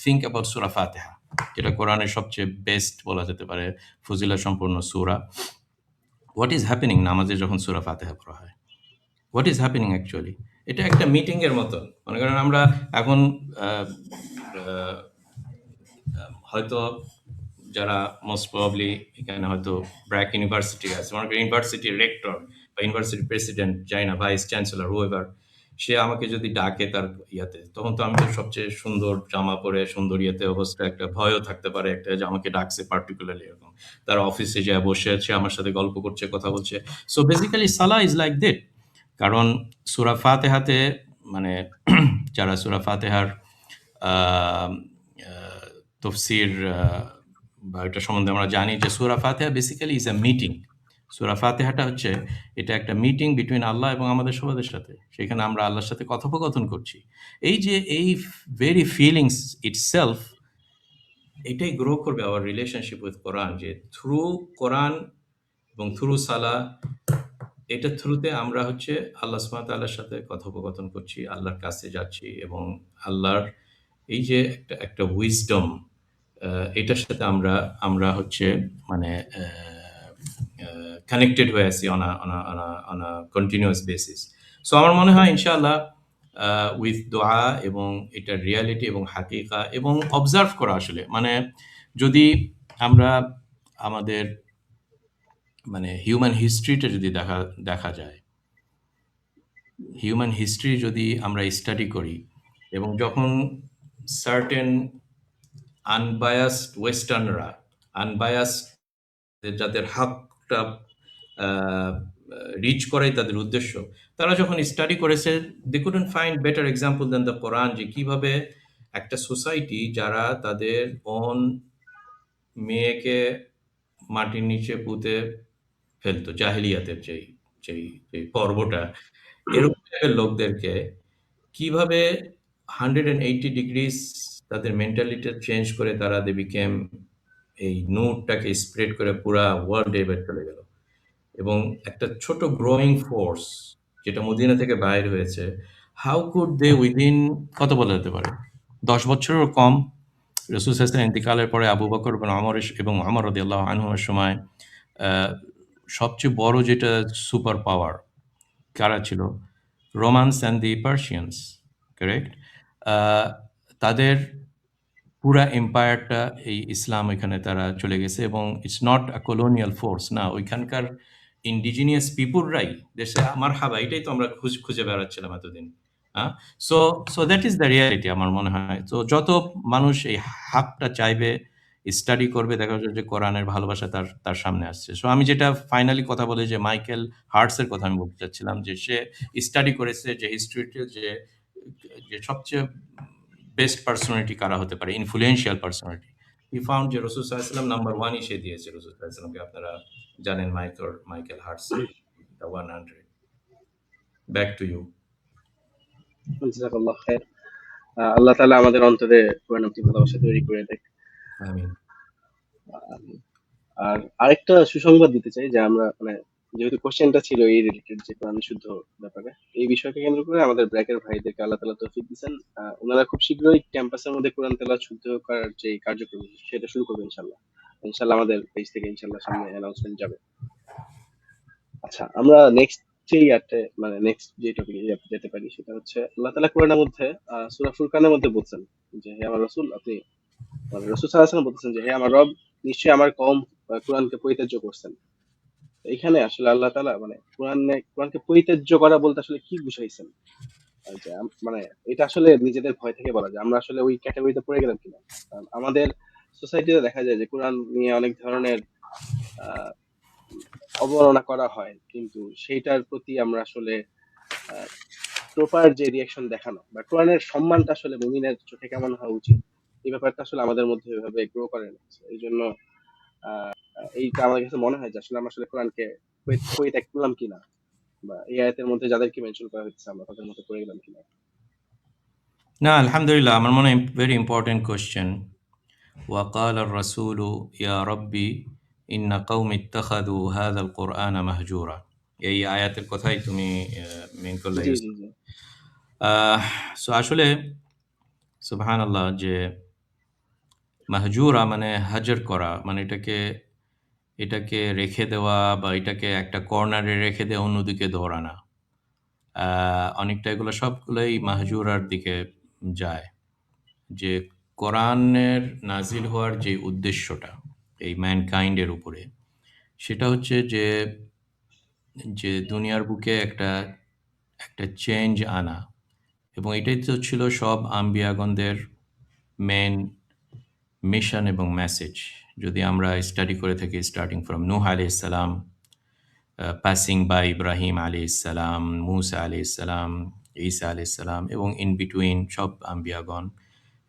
থিঙ্ক অ্যাবাউট সূরা ফাতিহা, যেটা কোরআনের সবচেয়ে বেস্ট বলা যেতে পারে ফজিলত সম্পূর্ণ সূরা। হোয়াট ইজ হ্যাপেনিং নামাজে যখন সূরা ফাতিহা পড়া হয়? What is happening actually? এটা একটা মিটিং এর মতন। মনে করেন আমরা এখন আহ, আহ, হয়তো যারা মোস্ট প্রবাবলি এখানে হয়তো ব্র্যাক ইউনিভার্সিটি আছে, মনে করেন ইউনিভার্সিটির রেক্টর বা ইউনিভার্সিটির প্রেসিডেন্ট, যাই না, ভাইস চ্যান্সেলর, হুএভার, সে আমাকে যদি ডাকে তার ইয়াতে, তখন তো আমি তো সবচেয়ে সুন্দর জামা পরে সুন্দর ইয়েতে অবস্থা, একটা ভয়ও থাকতে পারে একটা যে আমাকে ডাকছে পার্টিকুলারলি এরকম। তার অফিসে যায় বসে আছে, আমার সাথে গল্প করছে, কথা বলছে। So basically Salah is like that. কারণ সূরা ফাতিহাতে মানে যারা সূরা ফাতিহার আহ, আহ, তফসির বা এটা সম্বন্ধে আমরা জানি যে সূরা ফাতিহা বেসিক্যালি ইজ আ মিটিং। সূরা ফাতিহাটা হচ্ছে এটা একটা মিটিং বিটুইন আল্লাহ এবং আমাদের সবাদের সাথে। সেখানে আমরা আল্লাহর সাথে কথোপকথন করছি। এই যে এই ভেরি ফিলিংস ইটসেলফ, এটাই গ্রো করবে আওয়ার রিলেশনশিপ উইথ কোরআন, যে থ্রু কোরআন এবং থ্রু সালাহ, এটার থ্রুতে আমরা হচ্ছে আল্লাহ সুবহানাহু ওয়া তাআলার সাথে কথোপকথন করছি, আল্লাহর কাছে যাচ্ছি এবং আল্লাহর এই যে একটা একটা উইজডম, এটার সাথে আমরা আমরা হচ্ছে মানে কানেক্টেড হয়ে আছি on a continuous basis. So আমার মনে হয় ইনশাআল্লাহ উইথ দোয়া এবং এটার রিয়ালিটি এবং হাকিকা এবং অবজার্ভ করা, আসলে মানে যদি আমরা আমাদের মানে হিউম্যান হিস্ট্রিটা যদি দেখা দেখা যায়, হিউম্যান হিস্ট্রি যদি আমরা স্টাডি করি এবং যখন সার্টেন আনবায়াসড ওয়েস্টার্নরা, আনবায়াসড, যাদের হকটা রিচ করাই তাদের উদ্দেশ্য, তারা যখন স্টাডি করেছে, they couldn't find better example than the Quran, যে কিভাবে একটা সোসাইটি যারা তাদের ওন মেয়েকে মাটির নিচে পুঁতে ফেলতো, জাহিলিয়াতের যেই যেই যেই পর্বটা, এরকম টাইপের লোকদেরকে কিভাবে 180 ডিগ্রিস তাদের মেন্টালিটি চেঞ্জ করে তারা দে বিকেম, এই নূরটাকে স্প্রেড করে পুরা ওয়ার্ল্ড এবার চলে গেল। এবং একটা ছোট গ্রোয়িং ফোর্স যেটা মদিনা থেকে বাইর হয়েছে, হাউ কুড দে উইদিন কত বলা যেতে পারে 10 বছরেরও কম, রসুল সাল্লাল্লাহু ইন্তিকালের পরে আবু বকর এবং আমর এবং আমর রাদিয়াল্লাহু আনহুমের সময় আহ, সবচেয়ে বড় যেটা সুপার পাওয়ার কারা ছিল? Romans and the Persians, correct? তাদের পুরা এম্পায়ারটা এই ইসলাম এখানে তারা চলে গেছে এবং it's not a colonial force না, ওইখানকার ইন্ডিজিনিয়াস পিপুলরাই দেশে আমার হাবা, এটাই তো আমরা খুঁজে বেড়াচ্ছিলাম এতদিন। হ্যাঁ, so so that is the reality আমার মনে হয়। তো যত মানুষ এই হাকটা চাইবে, স্টাডি করবে, দেখা যাচ্ছে যে কোরআনের ভালোবাসা তার তার সামনে আসছে। সো আমি যেটা ফাইনালি কথা বলে যে মাইকেল হার্টসের কথা আমি বলতে চাচ্ছিলাম, যে সে স্টাডি করেছে যে হিস্ট্রিতে যে যে সবচেয়ে বেস্ট পার্সোনালিটি কারা হতে পারে, ইনফ্লুয়েন্সিয়াল পার্সোনালিটি। হি ফাউন্ড যে রসুল সাল্লাল্লাহু আলাইহি ওয়াসাল্লাম নাম্বার 1 সে দিয়েছে রসুল সাল্লাল্লাহু আলাইহি ওয়াসাল্লামকে। আপনারা জানেন মাইকেল হার্টসের দ্য 100। Back to you. জাযাকাল্লাহ খাইর। আল্লাহ তাআলা আমাদের অন্তরে কোরআনের প্রতি ভালোবাসা তৈরি করে দেয়। আমিন। আর আরেকটা সুসংবাদ দিতে চাই যে আমরা মানে যেহেতু কোশ্চেনটা ছিল এই রিলেটেড যে কোরআন শুদ্ধ ব্যাপারে, এই বিষয়কে কেন্দ্র করে আমাদের ব্র্যাকের ভাইদেরকে আল্লাহ তাআলা তৌফিক দিয়েছেন। ওনারা খুব শীঘ্রই ক্যাম্পাসের মধ্যে কোরআন তেলাওয়াত শুদ্ধ করার যে কার্যক্রম সেটা শুরু করবে ইনশাআল্লাহ। ইনশাআল্লাহ আমাদের পেজ থেকে ইনশাআল্লাহ সামনে অ্যানাউন্সমেন্ট যাবে। আচ্ছা, আমরা নেক্সট যে ইয়ারতে মানে নেক্সট যে টপিকে যেতে পারি সেটা হচ্ছে আল্লাহ তাআলা কোরআনের মধ্যে সূরা ফুরকানের মধ্যে বলছেন যে হে আমার রাসূল, আপনি মানে রাসূল সাল্লাল্লাহু আলাইহি ওয়াসাল্লাম বলতেছেন যে হে আমার রব, নিশ্চয়ই আমার কওম কোরআনকে পরিত্যাজ্য করছেন। এখানে আসলে আল্লাহ তাআলা মানে কোরআনকে পরিত্যাজ্য করা বলতে আসলে কি বুঝাইছেন? যে মানে এটা আসলে নিজেদের ভয় থেকে বলা যায়, আমরা আসলে ওই ক্যাটাগরিতে পড়ে গেলাম কিনা। কারণ আমাদের সোসাইটিতে দেখা যায় যে কোরআন নিয়ে অনেক ধরনের আহ অবমাননা করা হয়, কিন্তু সেইটার প্রতি আমরা আসলে প্রপার যে রিয়াকশন দেখানো বা কোরআনের সম্মানটা আসলে মুমিনের চোখে কেমন হওয়া উচিত, এই ব্যাপারটা আসলে আমাদের মধ্যে এভাবে গ্রো করে না। এই জন্য এইটা আমার কাছে মনে হয় যে আসলে আমরা আসলে কোরআনকে পরিত্যাগ করলাম কিনা, বা এই আয়াতের মধ্যে যাদেরকে মেনশন করা হচ্ছে আমরা তাদের মধ্যে পড়ে গেলাম কিনা। না, আলহামদুলিল্লাহ, আমার মনে হয় ভেরি ইম্পর্টেন্ট কোশ্চেন। وقال الرسول يا ربي إن قوم اتخذوا هذا القرآن مهجورا। এই আয়াতের কথাই তুমি মেন করলে জি জি ইউসুফ। জি। সো আসলে সুবহানাল্লাহ, যে মাহজুরা মানে হাজর করা, মানে এটাকে এটাকে রেখে দেওয়া বা এটাকে একটা কর্নারে রেখে দেওয়া, অন্যদিকে দৌড়ানা। অনেকটা এগুলো সবগুলোই মাহজুরার দিকে যায়। যে কোরআনের নাজিল হওয়ার যে উদ্দেশ্যটা এই ম্যানকাইন্ডের উপরে, সেটা হচ্ছে যে দুনিয়ার বুকে একটা চেঞ্জ আনা, এবং এটাই তো ছিল সব আম্বিয়াগণদের মেন মিশন এবং মেসেজ। যদি আমরা স্টাডি করে থাকি স্টার্টিং ফ্রম নূহ আলাইহিস সালাম, পাসিং বাই ইব্রাহিম আলাইহিস সালাম, মূসা আলাইহিস সালাম, ঈসা আলাইহিস সালাম, এবং ইন বিটুইন সব আম্বিয়াগণ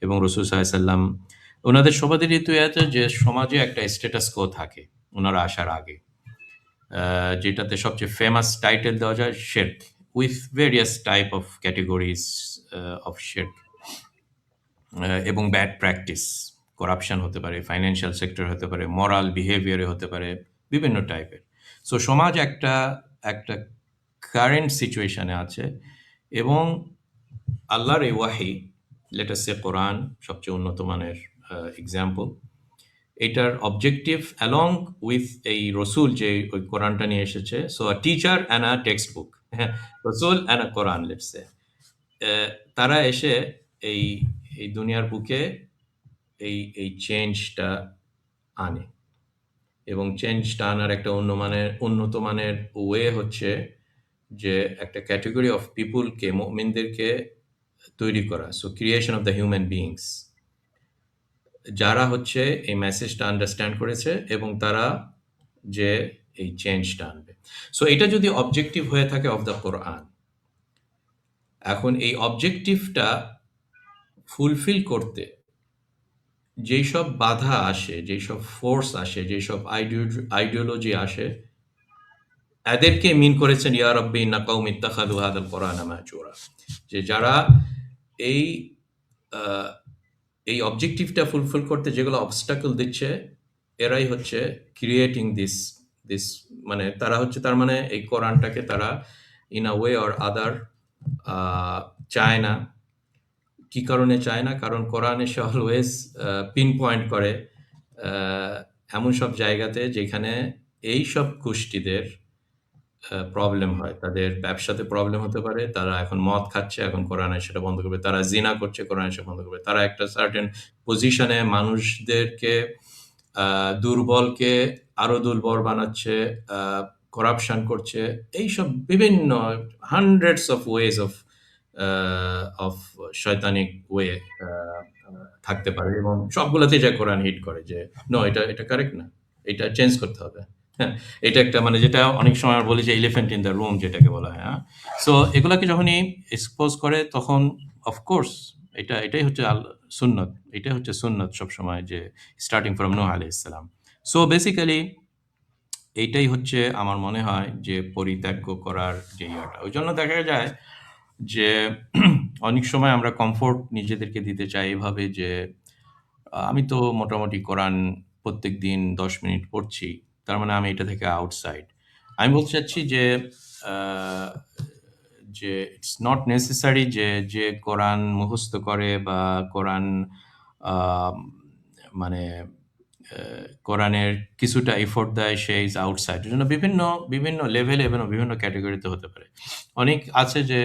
এবং রাসূল সাল্লাল্লাহু আলাইহি ওয়াসাল্লাম, ওনাদের সবাদেরই তো আছে যে সমাজে একটা স্ট্যাটাস কো থাকে ওনারা আসার আগে, যেটাতে সবচেয়ে ফেমাস টাইটেল দেওয়া যায় শিরক, with various type of categories of শিরক, এবং ব্যাড প্র্যাকটিস, করাপশন হতে পারে, ফাইন্যান্সিয়াল সেক্টর হতে পারে, মোরাল বিহেভিয়ারে হতে পারে, বিভিন্ন টাইপের। সো সমাজ একটা কারেন্ট সিচুয়েশনে আছে, এবং আল্লাহর এই ওয়াহি, লেট আস সে কোরআন সবচেয়ে উন্নত মানের এক্সাম্পল। এটার অবজেক্টিভ অ্যালং উইথ এই রসুল যে ওই কোরআনটা নিয়ে এসেছে, so a teacher and a text book, রসুল and a Quran, let's say, তারা এসে এই এই দুনিয়ার বুকে এই চেঞ্জটা আনে, এবং চেঞ্জটা আনার একটা উন্নত মানের ওয়ে হচ্ছে যে একটা ক্যাটেগরি অফ পিপুলকে, মুমিনদেরকে তৈরি করা। So creation of the human beings, যারা হচ্ছে এই মেসেজটা আন্ডারস্ট্যান্ড করেছে এবং তারা যে এই চেঞ্জটা আনবে। সো এটা যদি অবজেক্টিভ হয়ে থাকে অফ দ্য কোরআন, এখন এই অবজেক্টিভটা ফুলফিল করতে যেই সব বাধা আসে, যেই সব ফোর্স আসে, যেই সব আইডিওলজি আসে, এদেরকে মিন করেছেন ইয়া রাব্বি ইন্না কওমি ইত্তাখাযু হাযাল কুরআনা মাহজুরা, যে যারা এই আহ, এই অবজেক্টিভটা ফুলফিল করতে যেগুলো অবস্টাকল দিচ্ছে, এরাই হচ্ছে ক্রিয়েটিং দিস দিস মানে তারা হচ্ছে, তার মানে এই কোরআনটাকে তারা in a way or other চায় না। কি কারণে চায় না? কারণ কোরআনে সে অলওয়েজ পিন পয়েন্ট করে এমন সব জায়গাতে যেখানে এই সব গোষ্ঠীদের প্রবলেম হয়। তাদের ব্যবসাতে প্রবলেম হতে পারে, তারা এখন মদ খাচ্ছে, এখন কোরআন সেটা বন্ধ করবে, তারা জিনা করছে, কোরআন সেটা বন্ধ করবে, তারা একটা সার্টেন পজিশনে মানুষদেরকে, দুর্বলকে আরো দুর্বল বানাচ্ছে, করাপশন করছে, এইসব বিভিন্ন হান্ড্রেডস অফ ওয়েজ অফ শয়তানিক ওয়ে থাকতে পারে, এবং সবগুলোতে যা কোরআন হিট করে যে নো, এটা কারেক্ট না, এটা চেঞ্জ করতে হবে। হ্যাঁ, এটা একটা মানে যেটা অনেক সময় আমরা বলি যে এলিফ্যান্ট ইন দ্য রুম যেটাকে বলা হয়। হ্যাঁ, সো এগুলাকে যখনই এক্সপোজ করে তখন অফকোর্স এটাই হচ্ছে সুন্নত, এটাই হচ্ছে সুন্নত সবসময়, যে স্টার্টিং ফ্রম নূহ আলাইহিস সালাম। সো বেসিক্যালি এইটাই হচ্ছে আমার মনে হয় যে পরিত্যাগ করার যে ইয়াটা। ওই জন্য দেখা যায় যে অনেক সময় আমরা কমফোর্ট নিজেদেরকে দিতে চাই এভাবে যে আমি তো মোটামুটি কোরআন প্রত্যেকদিন ১০ মিনিট পড়ছি, তার মানে আমি এটা থেকে আউটসাইড। আমি বলতে চাচ্ছি যে আহ, যে ইটস নট নেসেসারি যে কোরআন মুখস্থ করে বা কোরআন আহ, মানে কোরআনের কিছুটা এফোর্ট দেয়, সে ইজ আউটসাইড। এর জন্য বিভিন্ন বিভিন্ন লেভেলে এবং বিভিন্ন ক্যাটাগরিতে হতে পারে। অনেক আছে যে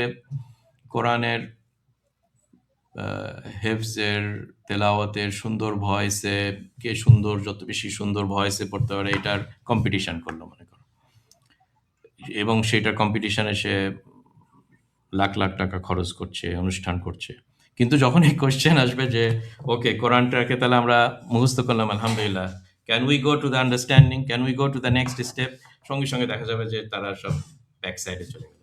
কোরআনের হেফজের, তেলাওয়াতের সুন্দর ভয়েসে, কে সুন্দর, যত বেশি সুন্দর ভয়েসে পড়তে পারে এটার কম্পিটিশন করলো মনে করো, এবং সেটার কম্পিটিশনে সে লাখ লাখ টাকা খরচ করছে, অনুষ্ঠান করছে। কিন্তু যখন এই কোয়েশ্চেন আসবে যে ওকে কোরআনটাকে তাহলে আমরা মুখস্থ করলাম আলহামদুলিল্লাহ, can we go to the understanding, can we go to the next step, সঙ্গে সঙ্গে দেখা যাবে যে তারা সব ব্যাক সাইডে চলে গেল।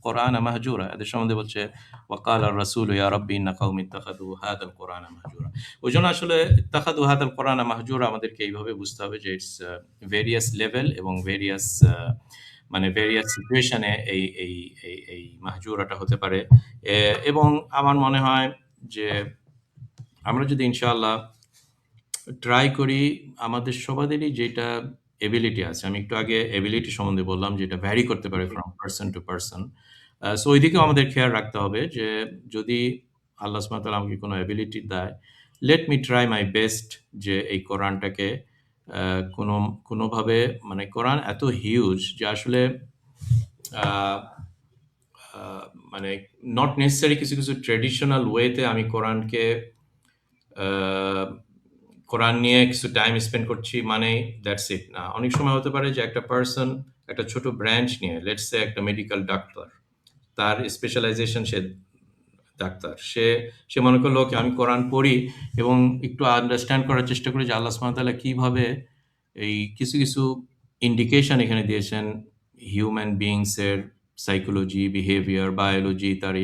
কোরআন মাহজুরা, এদের সম্বন্ধে বলছে ওয়াকাল আর রাসূল ইয়া রাব্বি ইন্না কওমি ইত্তাখাযু হাযাল কোরআন মাহজুরা। ওই জন্য আসলে ইত্তাখাযু হাযাল কোরআন মাহজুরা আমাদেরকে এইভাবে বুঝতে হবে যে ইটস ভেরিয়াস লেভেল এবং ভেরিয়াস মানে ভেরিয়াস সিচুয়েশনে এই মাহজুরাটা হতে পারে। এবং আমার মনে হয় যে আমরা যদি ইনশাআল্লাহ ট্রাই করি, আমাদের সবাদেরই যেটা এবিলিটি আছে, আমি একটু আগে এবিলিটি সম্বন্ধে বললাম, যেটা ভ্যারি করতে পারে from person to person. So ওইদিকেও আমাদের খেয়াল রাখতে হবে যে যদি আল্লাহ সুবহানাহু ওয়া তাআলা আমাকে কোনো এবিলিটি দেয়, let me try my best যে এই কোরআনটাকে কোনোভাবে, মানে কোরআন এত হিউজ যে আসলে আহ, আ মানে নট নেসেসারি কিছু, কিছু ট্র্যাডিশনাল ওয়েতে আমি কোরআনকে আ কোরআন নিয়ে কিছু টাইম স্পেন্ড করছি মানে দ্যাটস ইট না। অনেক সময় হতে পারে যে একটা পারসন একটা ছোট ব্রাঞ্চ নিয়ে লেটস সে একটা মেডিকেল ডাক্তার। তার স্পেশালাইজেশন সে ডাক্তার। সে মনে করলো ওকে আমি কোরআন পড়ি এবং একটু আন্ডারস্ট্যান্ড করার চেষ্টা করি যে আল্লাহ সুবহানাহু ওয়া তাআলা কিভাবে এই কিছু, কিছু ইন্ডিকেশন এখানে দিয়েছেন হিউম্যান বিইংস এর সাইকোলজি, বিহেভিয়ার, বায়োলজি তার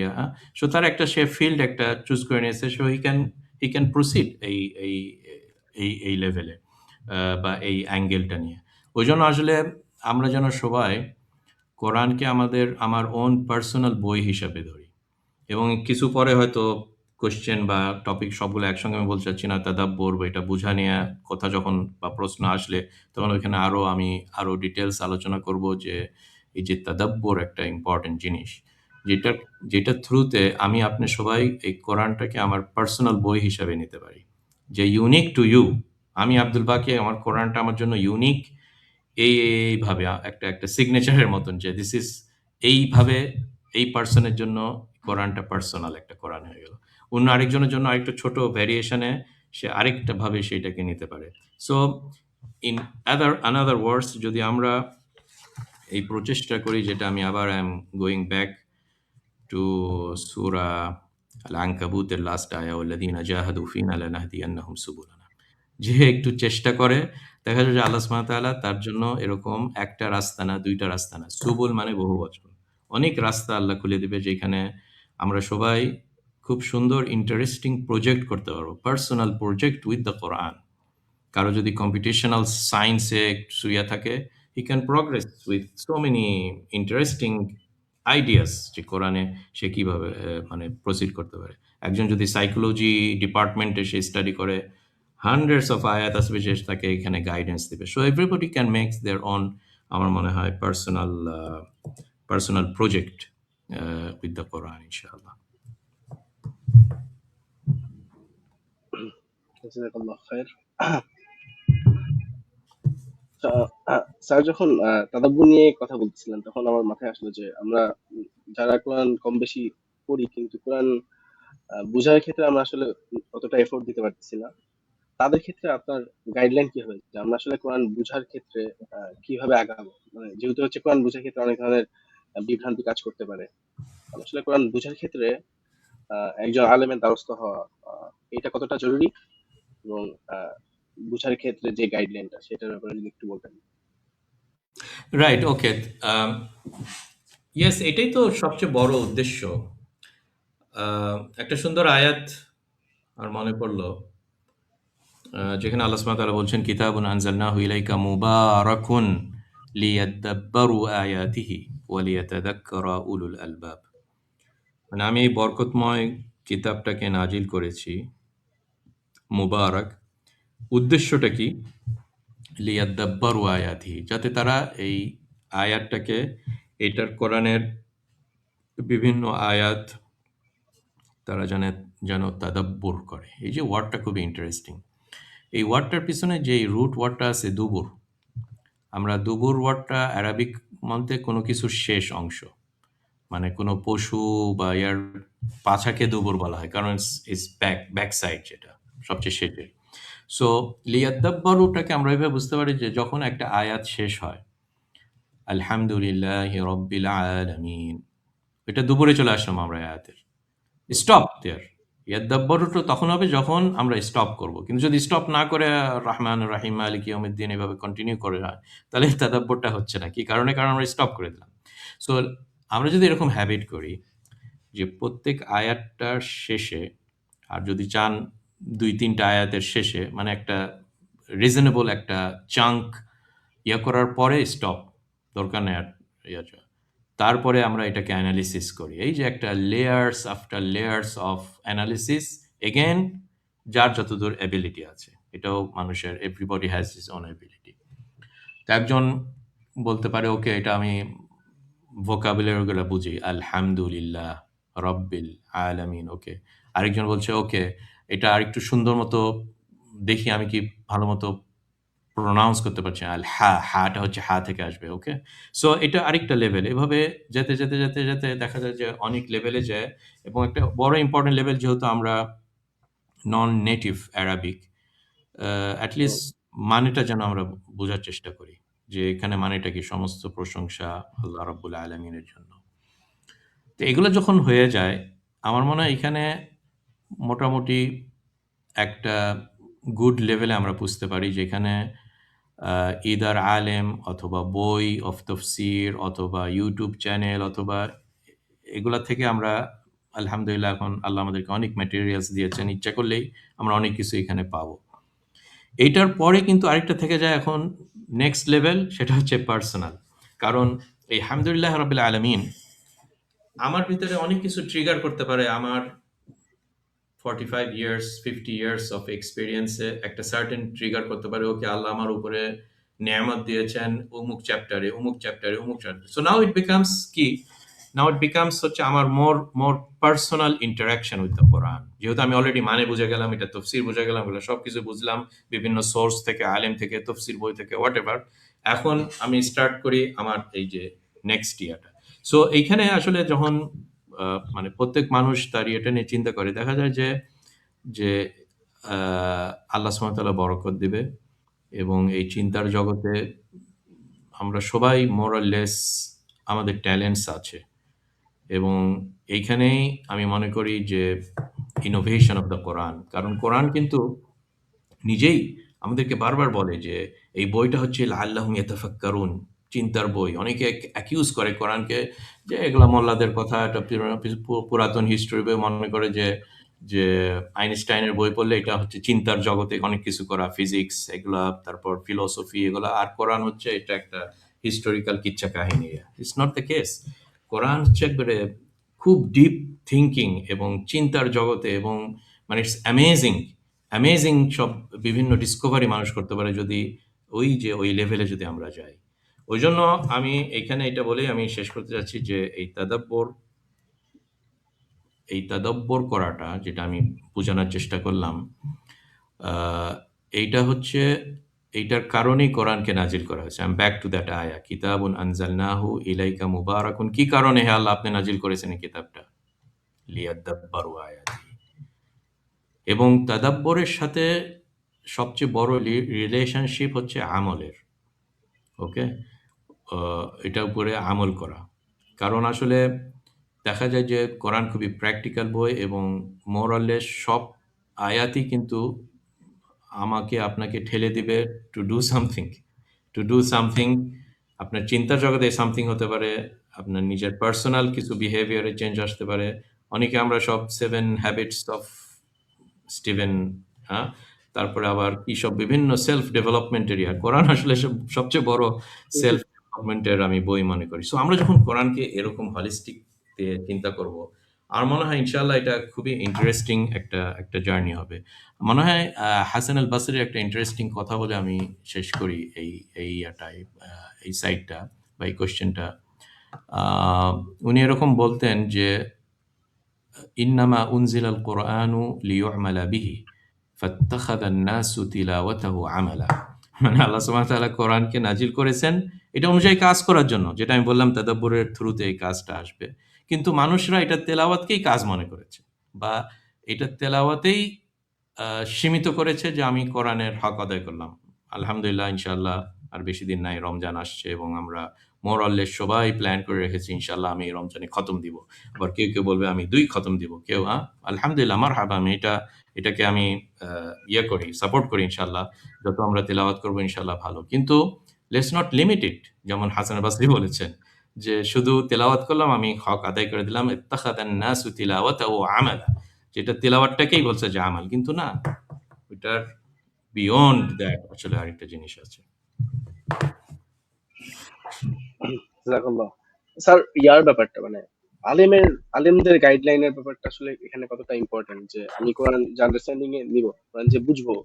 সো তার একটা সে ফিল্ড একটা চুজ করে নিয়েছে। সো হি ক্যান প্রসিড এই লেভেলে বা এই অ্যাঙ্গেলটা নিয়ে। ওইজন্য আসলে আমরা যেন সবাই কোরআনকে আমার ওন পার্সোনাল বই হিসাবে ধরি। এবং কিছু পরে হয়তো কোয়েশ্চেন বা টপিক সবগুলো একসঙ্গে আমি বলতে চাচ্ছি না। তাদাব্বর বা এটা বুঝা নিয়া কথা যখন বা প্রশ্ন আসলে তখন ওইখানে আমি আরো ডিটেইলস আলোচনা করব যে এই যে তাদাব্বর একটা ইম্পোর্টেন্ট জিনিস। যেটার যেটার থ্রুতে আপনি সবাই এই কোরআনটাকে আমার পার্সোনাল বই হিসাবে নিতে পারি। যে ইউনিক টু ইউ। আমি আব্দুল বাকি আমার কোরআনটা আমার জন্য ইউনিক এইভাবে একটা সিগনেচারের মতন যে দিস ইজ এইভাবে এই পার্সনের জন্য কোরআনটা পার্সোনাল একটা কোরআন হয়ে গেল। অন্য আরেকজনের জন্য আরেকটা ছোট ভ্যারিয়েশনে সে আরেকটা ভাবে সেটাকে নিতে পারে। সো ইন আনাদার ওয়ার্ডস যদি আমরা এই প্রচেষ্টা করি যেটা আমি আবার I am going back to সূরা আল-আনকাবুতের লাস্ট আয়া ওয়াল্লাযীনা জাহাদু ফিনা লানাহদিয়ান্নাহুম সুবুলানা। যে একটু চেষ্টা করে দেখা যায় যে আল্লাহ সুবহানাহু ওয়া তাআলা তার জন্য এরকম একটা রাস্তা না, ২ টা রাস্তা না। সুবুল মানে বহুবচন। অনেক রাস্তা আল্লাহ খুলে দিবে যেখানে আমরা সবাই খুব সুন্দর ইন্টারেস্টিং প্রজেক্ট করতে পারবো। পার্সোনাল প্রজেক্ট উইথ দ্য কোরআন। কারো যদি কম্পিটিশনাল সায়েন্সে একটু ইয়া থাকে, he can progress with so many interesting ideas যে কোরআনে সে কিভাবে মানে প্রসিড করতে পারে। একজন যদি সাইকোলজি ডিপার্টমেন্টে সে স্টাডি করে, hundreds of আয়াত আসবে যে তাকে এখানে গাইডেন্স দিবে। So everybody can make their own আমার মনে হয় personal project with the Quran ইনশাআল্লাহ। জাযাকাল্লাহ খাইর। স্যার যখন তাদাব্বুর নিয়ে কথা বলতেছিলেন তখন আমার মাথায় আসলো যে আমরা যারা কোরআন কম বেশি পড়ি কিন্তু কোরআন বোঝার ক্ষেত্রে আমরা আসলে অতটা এফোর্ট দিতে পারতেছি না। তাদের ক্ষেত্রে আপনার গাইডলাইন কি হবে যে আমরা আসলে কোরআন বোঝার ক্ষেত্রে কিভাবে আগাবো? মানে যেহেতু হচ্ছে কোরআন বোঝার ক্ষেত্রে অনেক ধরনের বিভ্রান্তি কাজ করতে পারে। আসলে কোরআন বোঝার ক্ষেত্রে একজন আলেমের দ্বারস্থ হওয়া এটা কতটা জরুরি এবং বোঝার ক্ষেত্রে যে গাইডলাইনটা সেটার ব্যাপারে যদি একটু বলতেন। রাইট, ওকে। ইয়েস, এটাই তো সবচেয়ে বড় উদ্দেশ্য। একটা সুন্দর আয়াত আমার মনে পড়ল যেখানে আল্লাহ সুবহানাহু ওয়া তাআলা বলছেন কিতাবুন আনজালনাহু ইলাইকা মুবারাকুন লিয়াদাব্বারু আয়াতিহি ওয়া লিয়াতাযাক্কারা উলুল আলবাব। মানে আমি এই বরকতময় কিতাবটাকে নাজিল করেছি মুবারাক। উদ্দেশ্যটা কি? লিয়াদাব্বারু আয়াতিহি, যাতে তারা এই আয়াতটাকে এটার কোরআনের বিভিন্ন আয়াত তারা যেন তাদাব্বুর করে। এই যে ওয়ার্ডটা খুবই ইন্টারেস্টিং। এই ওয়ার্ডটার পিছনে যে রুট ওয়ার্ডটা আছে দুবুর। আমরা দুবুর ওয়ার্ডটা অ্যারাবিক মধ্যে কোনো কিছুর শেষ অংশ। মানে কোনো পশু বা ইয়ার পাছাকে দুবুর বলা হয়। কারণ ইটস ব্যাক সাইড যেটা সবচেয়ে শেষে। সো লিয়াদাব্বারুটাকে আমরা এভাবে বুঝতে পারি যে যখন একটা আয়াত শেষ হয়, আলহামদুলিল্লাহি রাব্বিল আলামিন, এটা দুপুরে চলে আসলাম আমরা আয়াতের। স্টপ দেয়ার। ইয়াদ্দাব্বারুটা তখন হবে যখন আমরা স্টপ করব। কিন্তু যদি স্টপ না করে রহমান রাহিম মালিক ইয়াউমিদ্দিন এভাবে কন্টিনিউ করে হয়, তাহলে তাদাব্বুরটা হচ্ছে না। কি কারণে? কারণ আমরা স্টপ করে দিলাম। সো আমরা যদি এরকম হ্যাবিট করি যে প্রত্যেক আয়াতটার শেষে, আর যদি চান ২-৩ টা আয়াতের শেষে মানে একটা রিজনেবল একটা চাঙ্ক করার পরে স্টপ, দরকার নেই আর ইয়াটা। তারপরে আমরা এটাকে অ্যানালিসিস করি। এই যে একটা layers after layers of analysis, again যার যতদূর এবিলিটি আছে। এটাও মানুষের everybody has his own ability. তো একজন বলতে পারে ওকে এটা আমি ভোকাবুলারি গুলো বুঝি। আলহামদুলিল্লাহ রব্বিল আলামিন, ওকে। আরেকজন বলছে ওকে এটা আরেকটু সুন্দর মতো দেখি আমি কি ভালো মতো প্রোনাউন্স করতে পারছি না। হাটা হচ্ছে হা থেকে আসবে। ওকে? সো এটা আরেকটা লেভেল। এভাবে যেতে দেখা যায় যে অনেক লেভেলে যায় এবং একটা বড় ইম্পোর্টেন্ট লেভেল যেহেতু আমরা নন নেটিভ অ্যারাবিক, এট হুম, লিস্ট মানেটা যেন আমরা বোঝার চেষ্টা করি। যে এখানে মানেটা কি? সমস্ত প্রশংসা আল্লাহ রাব্বুল আলামিনের জন্য। তো এগুলো যখন হয়ে যায়, আমার মনে হয় এখানে মোটামুটি একটা গুড লেভেলে আমরা বুঝতে পারি যেখানে ইদার আলেম অথবা বই অফ তফসির অথবা ইউটিউব চ্যানেল অথবা এগুলা থেকে আমরা আলহামদুলিল্লাহ এখন আল্লাহ আমাদেরকে অনেক ম্যাটেরিয়ালস দিয়েছেন। ইচ্ছা করলেই আমরা অনেক কিছু এখানে পাবো। এইটার পরে কিন্তু আরেকটা থেকে যায় এখন নেক্সট লেভেল, সেটা হচ্ছে পার্সোনাল। কারণ এই হামদুলিল্লাহ রাব্বিল আলামিন আমার ভিতরে অনেক কিছু ট্রিগার করতে পারে। আমার 45 ইয়ার্স 50 ইয়ার্স অফ এক্সপিরিয়েন্সে একটা সার্টেন ট্রিগার করতে পারে, ওকে আল্লাহ আমার উপরে নেয়ামত দিয়েছেন অমুক চ্যাপ্টারে অমুক চ্যাপ্টারে অমুক চ্যাপ্টারে। সো নাও ইট বিকামস কি, নাও ইট বিকামস হচ্ছে আমার more more personal interaction with the Quran. যেহেতু আমি অলরেডি মানে বুঝে গেলাম, এটা তফসির বুঝে গেলাম, এগুলো সব কিছু বুঝলাম বিভিন্ন সোর্স থেকে, আলেম থেকে, তফসির বই থেকে, হোয়াট এভার। এখন আমি স্টার্ট করি আমার এই যে নেক্সট ইয়ারটা। সো এইখানে আসলে যখন মানে প্রত্যেক মানুষ তার এটা নিয়ে চিন্তা করে, দেখা যায় যে যে আল্লাহ সুবহানাহু ওয়া তাআলা বরকত দিবে এবং এই চিন্তার জগতে আমরা সবাই মোর অর লেস আমাদের ট্যালেন্টস আছে এবং এইখানেই আমি মনে করি যে ইনোভেশন অফ দ্য কোরআন। কারণ কোরআন কিন্তু নিজেই আমাদেরকে বারবার বলে যে এই বইটা হচ্ছে লাআল্লাহুম ইয়াতাফাক্কারুন, চিন্তার বই। অনেকে অ্যাকিউজ করে কোরআনকে যে এগুলা মোল্লাদের কথা, এটা পুরাতন হিস্ট্রি বই, মনে করে যে যে আইনস্টাইনের বই পড়লে এটা হচ্ছে চিন্তার জগতে অনেক কিছু করা, ফিজিক্স এগুলা, তারপর ফিলোসফি এগুলা, আর কোরআন হচ্ছে এটা একটা হিস্টোরিক্যাল কিচ্ছা কাহিনী। It's not the case. Quran হচ্ছে একবারে খুব ডিপ থিংকিং এবং চিন্তার জগতে এবং মানে ইটস অ্যামেজিং অ্যামেজিং সব বিভিন্ন ডিসকভারি মানুষ করতে পারে যদি ওই লেভেলে যদি আমরা যাই। ওই জন্য আমি এখানে এটা বলেই আমি শেষ করতে চাচ্ছি যে এই তাদাব্বর করাটা যেটা আমি বোঝানোর চেষ্টা করলাম, এইটা হচ্ছে এইটার কারণেই কোরআনকে নাজিল করা হয়েছে। I am back to that আয়া, কিতাবুন আনজালনাহু ইলাইকা মুবারাকুন। কি কারণে হে আল্লাহ আপনি নাজিল করেছেন এই কিতাবটা? লিয়াদাব্বারু আয়াতি। এবং তাদাব্বরের সাথে সবচেয়ে বড় রিলেশনশিপ হচ্ছে আমলের। ওকে? এটার উপরে আমল করা। কারণ আসলে দেখা যায় যে কোরআন খুবই প্র্যাকটিক্যাল বই এবং মোর অর লেস সব আয়াতই কিন্তু আমাকে আপনাকে ঠেলে দিবে to do something. To do something আপনার চিন্তার জগতে সামথিং হতে পারে, আপনার নিজের পার্সোনাল কিছু বিহেভিয়ারে চেঞ্জ আসতে পারে। অনেকে আমরা সব 7 হ্যাবিটস অফ স্টিভেন, হ্যাঁ? তারপরে আবার কি সব বিভিন্ন সেলফ ডেভেলপমেন্ট এরিয়া। কোরআন আসলে সবচেয়ে বড় সেলফ ডেভেলপমেন্টের আমি বই মনে করি। সো আমরা যখন কোরআনকে এরকম হলিস্টিক দিয়ে চিন্তা করব, আমার মনে হয় ইনশাআল্লাহ এটা খুবই ইন্টারেস্টিং একটা জার্নি হবে। মনে হয় হাসান আল বাসরির একটা ইন্টারেস্টিং কথা বলে আমি শেষ করি এই ইয়াটায়, এই সাইডটা বা এই কোয়েশ্চেনটা। উনি এরকম বলতেন যে ইন্নামা উনজিলাল কোরআনু লিয়ু'মালা বিহি ফাত্তাখাযান নাসু তিলাওয়াতাহু আমালা। মানে আল্লাহ সুবহানাহু ওয়া তাআলা কোরআনকে নাজিল করেছেন এটা অনুযায়ী কাজ করার জন্য, যেটা আমি বললাম তাদাব্বুরের থ্রুতে এই কাজটা আসবে। কিন্তু মানুষরা এটা তেলাওয়াতকেই কাজ মনে করেছে বা এটা তেলাওয়াতেই সীমিত করেছে যে আমি কোরআনের হক আদায় করলাম। আলহামদুলিল্লাহ, ইনশাআল্লাহ আর বেশি দিন নাই, রমজান আসছে এবং আমরা মোর অর লেস সবাই প্ল্যান করে রেখেছি ইনশাআল্লাহ আমি এই রমজানে খতম দিব। আবার কেউ বলবে আমি ২ খতম দিব। কেউ আলহামদুলিল্লাহ, মারহাবা। আমি এটাকে আমি ইয়ে করি, সাপোর্ট করি ইনশাআল্লাহ। যত আমরা তিলাওয়াত করব ইনশাআল্লাহ ভালো। কিন্তু লেটস নট লিমিট ইট। যেমন হাসান আল বাসরি বলেছেন যে শুধু তিলাওয়াত করলাম, আমি হক আদায় করে দিলাম। ইত্তাখাযান নাসু তিলাওয়াতাহু আমালা। যেটা তিলাওয়াতটাকেই বলছে যে আমাল, কিন্তু না, ওইটার বিয়ন্ড দ্যাট আসলে আরেকটা জিনিস আছে। জাযাকাল্লাহ। স্যার, ইয়ার ব্যাপারটা মানে আলেমদের গাইডলাইনের ব্যাপারটা আসলে এখানে কতটা ইম্পর্টেন্ট, যে আমি কোরআন যে আন্ডারস্ট্যান্ডিং এ নিব, কোরআন যে বুঝবো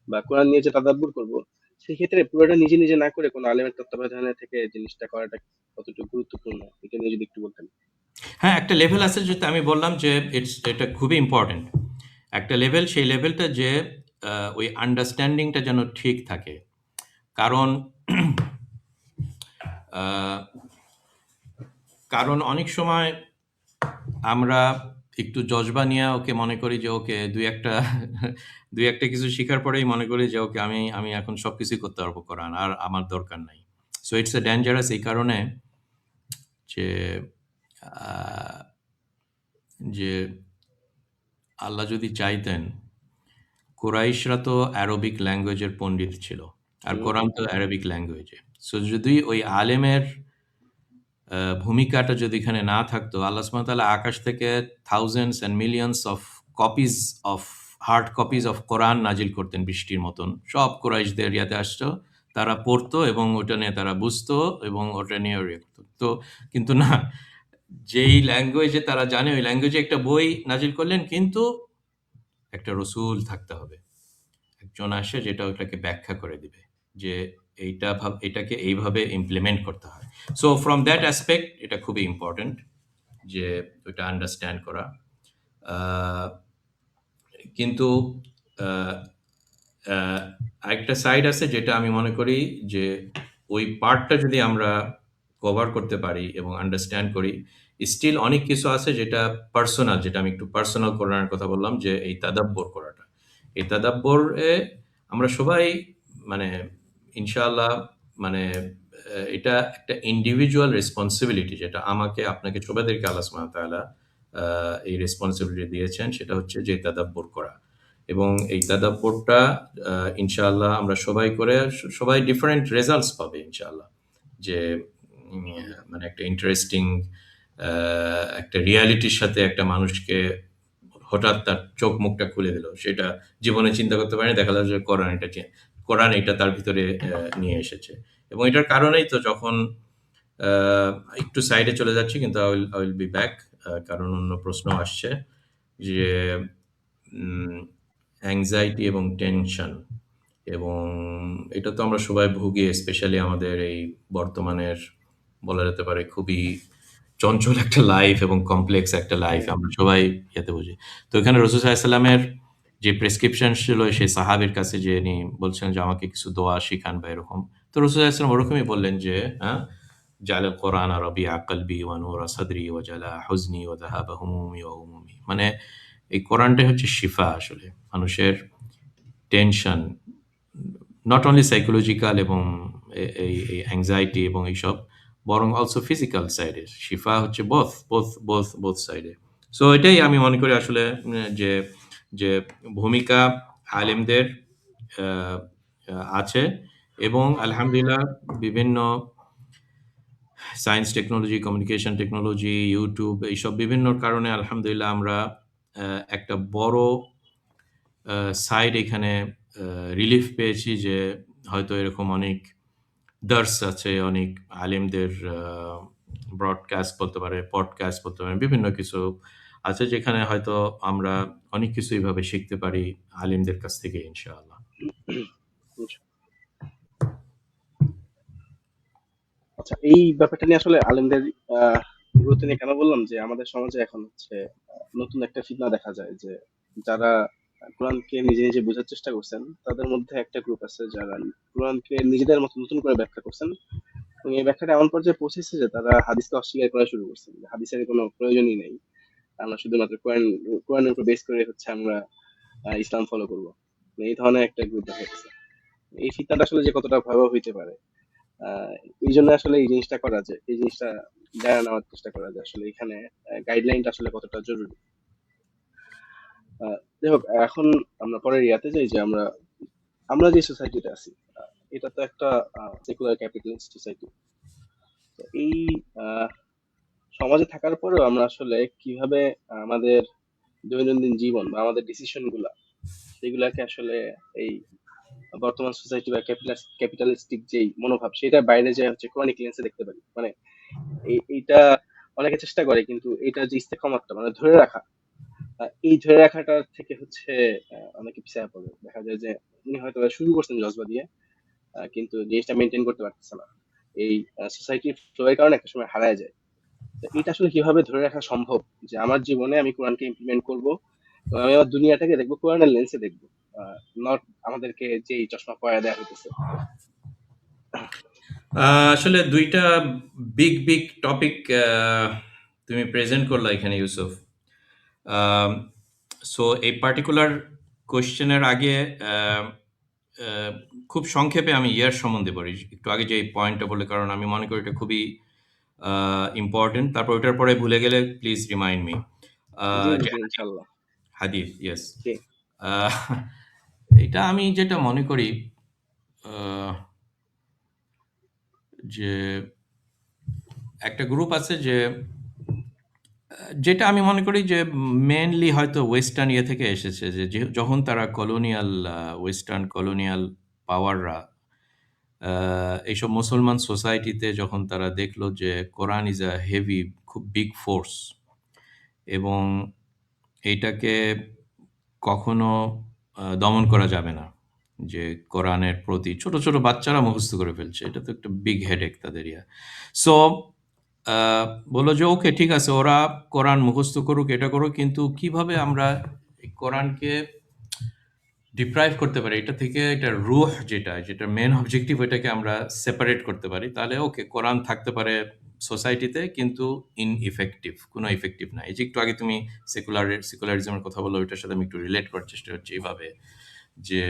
বা কোরআন নিয়ে যে তাদাব্বুর করব, সেক্ষেত্রে পুরোটা নিজে নিজে না করে কোনো আলেমের তত্ত্বাবধানে থেকে জিনিসটা করাটা কতটুকু গুরুত্বপূর্ণ, এটা নিয়ে যদি একটু বলতেন। হ্যাঁ, একটা লেভেল আছে যেটা আমি বললাম যে এটা খুবই ইম্পর্টেন্ট। একটা লেভেল, সেই লেভেলটা যে ওই আন্ডারস্ট্যান্ডিংটা যেন ঠিক থাকে। কারণ আহ, কারণ অনেক সময় আমরা একটু জজবা নিয়ে ওকে মনে করি যে ওকে দুই একটা কিছু শিখার পরেই মনে করি যে ওকে আমি আমি এখন সবকিছুই করতে পারবো কোরআন, আর আমার দরকার নাই। সো ইটস এ ডেঞ্জারাস এই কারণে যে আহ, যে আল্লাহ যদি চাইতেন, কুরাইশরা তো অ্যারবিক ল্যাঙ্গুয়েজের পণ্ডিত ছিল, আর হুম, কোরআন তো অ্যারবিক ল্যাঙ্গুয়েজে। সো যদি ওই আলেমের ভূমিকাটা যদি এখানে না থাকতো, আল্লাহ সুবহানাহু ওয়া তাআলা আকাশ থেকে thousands and millions of copies of hard copies of Quran নাজিল করতেন বৃষ্টির মতন। সব কুরাইশদের ইয়াতে আসতো, তারা পড়তো এবং ওটা নিয়ে তারা বুঝতো এবং ওটা নিয়ে ইয়ে করতো। তো কিন্তু না, যেই ল্যাঙ্গুয়েজে তারা জানে ওই ল্যাঙ্গুয়েজে একটা বই নাজিল করলেন, কিন্তু একটা রসুল থাকতে হবে, একজন আসে যেটা ওটাকে ব্যাখ্যা করে দিবে যে এটাকে এইভাবে ইমপ্লিমেন্ট করতে হয়। সো ফ্রম দ্যাট অ্যাসপেক্ট এটা খুবই ইম্পর্টেন্ট যে ওটা আন্ডারস্ট্যান্ড করা। আহ, কিন্তু আহ, আহ, আরেকটা সাইড আছে যেটা আমি মনে করি যে ওই পার্টটা যদি আমরা কভার করতে পারি এবং আন্ডারস্ট্যান্ড করি, স্টিল অনেক কিছু আছে যেটা পার্সোনাল, যেটা আমি একটু পার্সোনাল করার কথা বললাম, যে এই তাদাব্বর করাটা, এই তাদাব্বরে আমরা সবাই মানে ইনশাআল্লাহ মানে এটা একটা ইন্ডিভিজুয়াল রেসপন্সিবিলিটি, যেটা আমাকে আপনাকে সবাইদেরকে আল্লাহ সুবহানাহু ওয়া তাআলা এই রেসপন্সিবিলিটি দিয়েছেন, সেটা হচ্ছে যে তাদাব্বর করা। এবং এই তাদাব্বরটা ইনশাআল্লাহ আমরা সবাই করে সবাই ডিফারেন্ট রেজাল্টস পাবে ইনশাআল্লাহ। যে মানে একটা ইন্টারেস্টিং একটা রিয়ালিটির সাথে একটা মানুষকে হঠাৎ তার চোখ মুখটা খুলে দিল, সেটা জীবনে চিন্তা করতে পারেনি, দেখা গেল যে কোরআন এটা তার ভিতরে নিয়ে এসেছে। এবং এটার কারণেই তো যখন আহ, একটু সাইডে চলে যাচ্ছি, কিন্তু আই উইল বি ব্যাক, কারণ অন্য প্রশ্ন আসছে যে অ্যাংজাইটি এবং টেনশন, এবং এটা তো আমরা সবাই ভুগি, স্পেশালি আমাদের এই বর্তমানের বলা যেতে পারে খুবই চঞ্চল একটা লাইফ এবং কমপ্লেক্স একটা লাইফ, হ্যাঁ, আমরা সবাই ইয়েতে বুঝি। তো এখানে রসুল সাল্লামের যে প্রেসক্রিপশন ছিল সেই সাহাবীর কাছে, যে উনি বলছেন যে আমাকে কিছু দোয়া শিখান বা এরকম, তো রসুল সাল্লাম ওরকমই বললেন যে হ্যাঁ, জালাল কোরআন রবিআ কলবি ওয়া নূরা সাদরি ওয়া জালা হুজনি ওয়া যাহাবা হুমুমি ওয়া হুমুমি, মানে এই কোরআনটাই হচ্ছে শিফা আসলে মানুষের টেনশন, নট অনলি সাইকোলজিক্যাল এবং এই অ্যাংজাইটি এবং এইসব, বরং অলসো ফিজিক্যাল সাইডে শিফা হচ্ছে বোথ সাইডে। সো এটাই আমি মনে করি আসলে যে যে ভূমিকা আলেমদের আহ, আছে। এবং আলহামদুলিল্লাহ বিভিন্ন science technology, communication technology, YouTube, এইসব বিভিন্ন কারণে আলহামদুলিল্লাহ আমরা একটা বড় সাইড এখানে রিলিফ পেয়েছি, যে হয়তো এরকম অনেক দার্স আছে, অনেক আলেমদের ব্রডকাস্ট বলতে পারে, পডকাস্ট বলতে পারে, বিভিন্ন কিছু আছে যেখানে হয়তো আমরা অনেক কিছু এইভাবে শিখতে পারি আলেমদের কাছ থেকে ইনশাআল্লাহ। আচ্ছা, এই ব্যাপারটা নিয়ে আসলে আলেমদের আহ গুরুত্ব নিয়ে কেন বললাম, যে আমাদের সমাজে এখন হচ্ছে নতুন একটা ফিতনা দেখা যায়, যে যারা কোরআনকে নিজে নিজে বোঝার চেষ্টা করছেন, তাদের মধ্যে একটা গ্রুপ আছে যারা কোরআনকে নিজেদের মতো নতুন করে ব্যাখ্যা করছেন, এবং এই ব্যাখ্যাটা এমন পর্যায়ে পৌঁছেছে যে তারা হাদিসকে অস্বীকার করা শুরু করছেন, যে হাদিসের কোনো প্রয়োজনই নেই, আমরা শুধুমাত্র কোরআনের উপর বেস করে হচ্ছে আমরা ইসলাম ফলো করবো। এই ধরনের একটা গ্রুপ দেখা যাচ্ছে। এই ফিতনাটা আসলে যে কতটা ভয়াবহ হইতে পারে, আহ এই জন্য আসলে এই জিনিসটা করা যায়, এই জিনিসটা জানা নেওয়ার চেষ্টা করা যায় আসলে এখানে গাইডলাইনটা আসলে কতটা জরুরি। যাই হোক, এখন আমরা পরের ইয়াতে যাই, যে আমরা আমরা যে সোসাইটিতে আছি, এটা তো একটা সেকুলার ক্যাপিটালিস্ট সোসাইটি। তো এই আহ, সমাজে থাকার পরেও আমরা আসলে কিভাবে আমাদের দৈনন্দিন জীবন বা আমাদের ডিসিশন গুলা, সেগুলাকে আসলে এই বর্তমান সোসাইটি বা ক্যাপিটালিস্টিক যেই মনোভাব, সেটা বাইরে যে হচ্ছে ক্রনিক লেন্সে দেখতে পারি, মানে এইটা অনেকে চেষ্টা করে, কিন্তু এটা যে ইস্তেকামতটা মানে ধরে রাখা, এই ধরে রাখাটা থেকে হচ্ছে অনেকে পিছিয়ে পড়ে। দেখা যায় যে উনি হয়তো বা শুরু করছেন জজবা দিয়ে, কিন্তু জিনিসটা মেনটেন করতে পারতেছে না, এই সোসাইটির ফ্লো এর কারণে একটা সময় হারায় যায়। তো এটা আসলে কিভাবে ধরে রাখা সম্ভব, যে আমার জীবনে আমি কোরআনকে ইমপ্লিমেন্ট করব এবং আমি আমার দুনিয়াটাকে দেখবো কোরআনের লেন্সে দেখবো, নট আমাদেরকে যেই চশমা পরে দেওয়া হইতেছে। আসলে ২ টা বিগ টপিক তুমি প্রেজেন্ট করলা এখানে ইউসুফ। আম সো এই পার্টিকুলার কোয়েশ্চেন এর আগে আ আ খুব সংক্ষেপে আমি ইয়ার সম্বন্ধে বলি। একটু আগে যে এই পয়েন্টটা বললে, কারণ আমি মনে করি এটা খুবই আ ইম্পোর্টেন্ট। তারপর ওটার পরে ভুলে গেলে প্লিজ রিমাইন্ড মি। জি, যে জি, ইনশাআল্লাহ। হাদিস, ইয়েস। জি, আ এটা আমি যেটা মনে করি আ যে একটা গ্রুপ আছে যে যেটা আমি মনে করি যে মেইনলি হয়তো ওয়েস্টার্ন ইয়ে থেকে এসেছে, যখন তারা কলোনিয়াল ওয়েস্টার্ন কলোনিয়াল পাওয়াররা এইসব মুসলমান সোসাইটিতে যখন তারা দেখলো যে কোরআন ইজ আ হেভি, খুব বিগ ফোর্স, এবং এইটাকে কখনো দমন করা যাবে না। যে কোরআনের প্রতি ছোট বাচ্চারা মুখস্থ করে ফেলছে। এটা তো একটা বিগ হেডেক তাদের ইয়া। সো আ বলল যে, "ওকে, ঠিক আছে, ওরা কোরআন মুখস্থ করুক, এটা করুক, কিন্তু কিভাবে আমরা এই কোরআনকে ডিপ্রাইভ করতে পারি? এটা থেকে এটার রূহ যেটা মেইন অবজেক্টিভ, ওইটাকে আমরা সেপারেট করতে পারি। তাহলে ওকে, কোরআন থাকতে পারে সোসাইটিতে, কিন্তু ইনইফেক্টিভ, কোনো ইফেক্টিভ না।" এই যে একটু আগে তুমি সেকুলারিজমের কথা বললে, ওইটার সাথে আমি একটু রিলেট করার চেষ্টা করছি এইভাবে যে,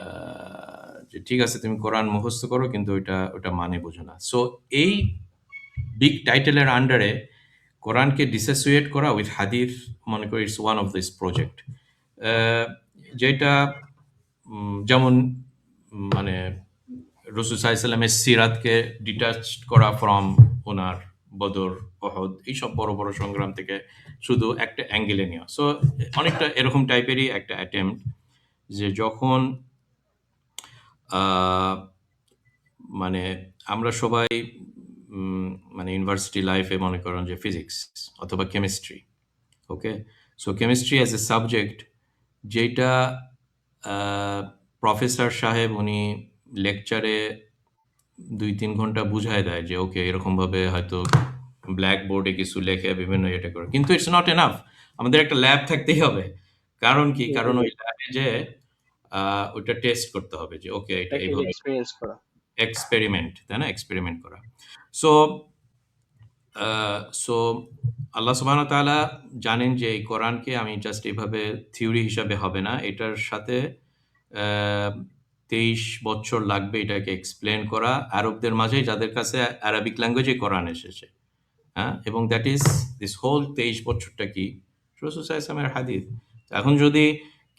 আ যে ঠিক আছে, তুমি কোরআন মুখস্থ করো, কিন্তু ওটা মানে বোঝো না। সো এই বিগ টাইটেলের আন্ডারে কোরআনকে ডিসোসিয়েট করা উইথ হাদিস, মনে করি it's one of this project. যেটা যেমন মানে রসুল সাল্লাল্লাহু আলাইহি ওয়াসাল্লামের সিরাতকে ডিটাচ করা ফ্রম ওনার বদর, উহুদ, এইসব বড় সংগ্রাম থেকে শুধু একটা অ্যাঙ্গেলে নেওয়া। সো অনেকটা এরকম টাইপেরই একটা অ্যাটেম্প্ট, যে যখন আ মানে আমরা সবাই মানে ইউনিভার্সিটি লাইফে মনে করেন যে ফিজিক্স অথবা chemistry, okay? So chemistry as a subject, যেটা আ প্রফেসর সাহেব উনি লেকচারে ২-৩ ঘন্টা বুঝায় দেয় যে ওকে, এরকমভাবে হয়তো ব্ল্যাক বোর্ডে কিছু লেখে বিভিন্ন এটা করে। কিন্তু ইটস নট এনাফ। আমাদের একটা ল্যাব থাকতেই হবে। কারণ কি? জি, জি, কারণ জি। ওই ল্যাবে যেয়ে আ ওইটা টেস্ট করতে হবে যে ওকে, এটা প্র্যাকটিক্যালি এইভাবে এক্সপেরিয়েন্স করা। এক্সপেরিমেন্ট, তাই না? এক্সপেরিমেন্ট করা। সো আ সো আল্লাহ সুবহানাহু ওয়া তাআলা জানেন যে এই কোরআনকে আমি জাস্ট এভাবে থিওরি হিসাবে হবে না। এটার সাথে অ্যা ২৩ বছর লাগবে এটাকে এক্সপ্লেইন করা আরবদের মাঝে, যাদের কাছে আরাবিক ল্যাঙ্গুয়েজে কোরআন এসেছে। হ্যাঁ? এবং দ্যাট ইস দিস হোল ২৩ বছরটা কি? রাসূল সাল্লাল্লাহু আলাইহি ওয়াসাল্লামের হাদিস। এখন যদি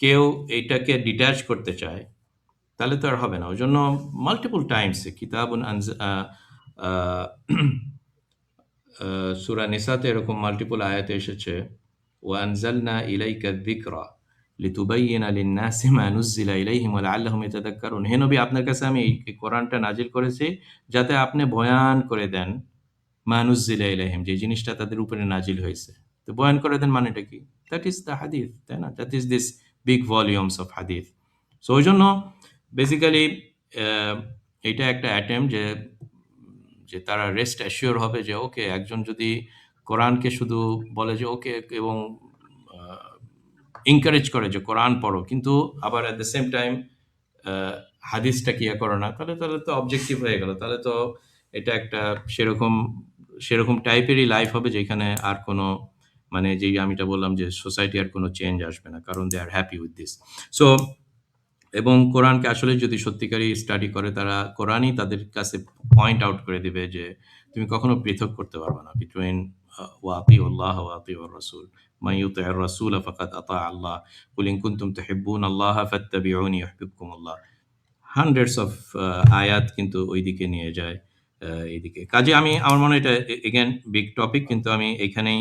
কেউ এইটাকে ডিটাচ করতে চায়, তাহলে তো আর হবে না। ওইজন্য মাল্টিপল টাইমস কিতাবুন আ আ সূরা নিসাতে এরকম মাল্টিপল আয়াতে এসেছে, "ওয়া আনজালনা ইলাইকা যিকরা লিতুবাইয়িনা লিন-নাসি মা নুজ্জিলা ইলাইহিম ওয়া লাআল্লাহুম ইয়াতাযাক্কারুন।" হে নবী, আপনার কাছে আমি এই কোরআনটা নাজিল করেছি যাতে আপনি বয়ান করে দেন মা নুজ্জিলা ইলাইহিম, যে জিনিসটা তাদের উপরে নাজিল হয়েছে। তো বয়ান করে দেন মানেটা কি? দ্যাট ইস দ্য হাদিস, তাই না? That is this big volumes of হাদিস। সো ওইজন্য বেসিক্যালি অ্যা এইটা একটা অ্যাটেম্প্ট যে তারা রেস্ট অ্যাসিওর হবে যে ওকে, একজন যদি কোরআনকে শুধু বলে যে ওকে, এবং আ এনকারেজ করে যে কোরআন পড়ো, কিন্তু আবার এট দ্য সেম টাইম আ হাদিসটাকে ইয়ে করো না, তাহলে তো অবজেক্টিভ হয়ে গেল। তাহলে তো এটা একটা সেরকম সেরকম টাইপেরই লাইফ হবে, যেখানে আর কোনো মানে যেই আমিটা বললাম যে সোসাইটি আর কোনো চেঞ্জ আসবে না। কারণ দে আর হ্যাপি উইথ দিস। সো এবং কোরআনকে আসলে যদি সত্যিকারই স্টাডি করে, তারা কোরআনই তাদের কাছে পয়েন্ট আউট করে দিবে যে তুমি কখনো পৃথক করতে পারবে না বিটুইন ওয়া আতিউল্লাহ ওয়া আতিউর রাসূল। মান ইউতি'র রাসূলা ফাকাদ আতা আল্লাহ। কুল ইন কুনতুম তুহিব্বুনাল্লাহা ফাত্তাবিউনি ইউহিব্বুকুমুল্লাহ। হান্ড্রেডস অফ আয়াত কিন্তু ওইদিকে নিয়ে যায়, এইদিকে। কাজে আমার মনে হয় এটা এগেইন বিগ টপিক, কিন্তু আমি এখানেই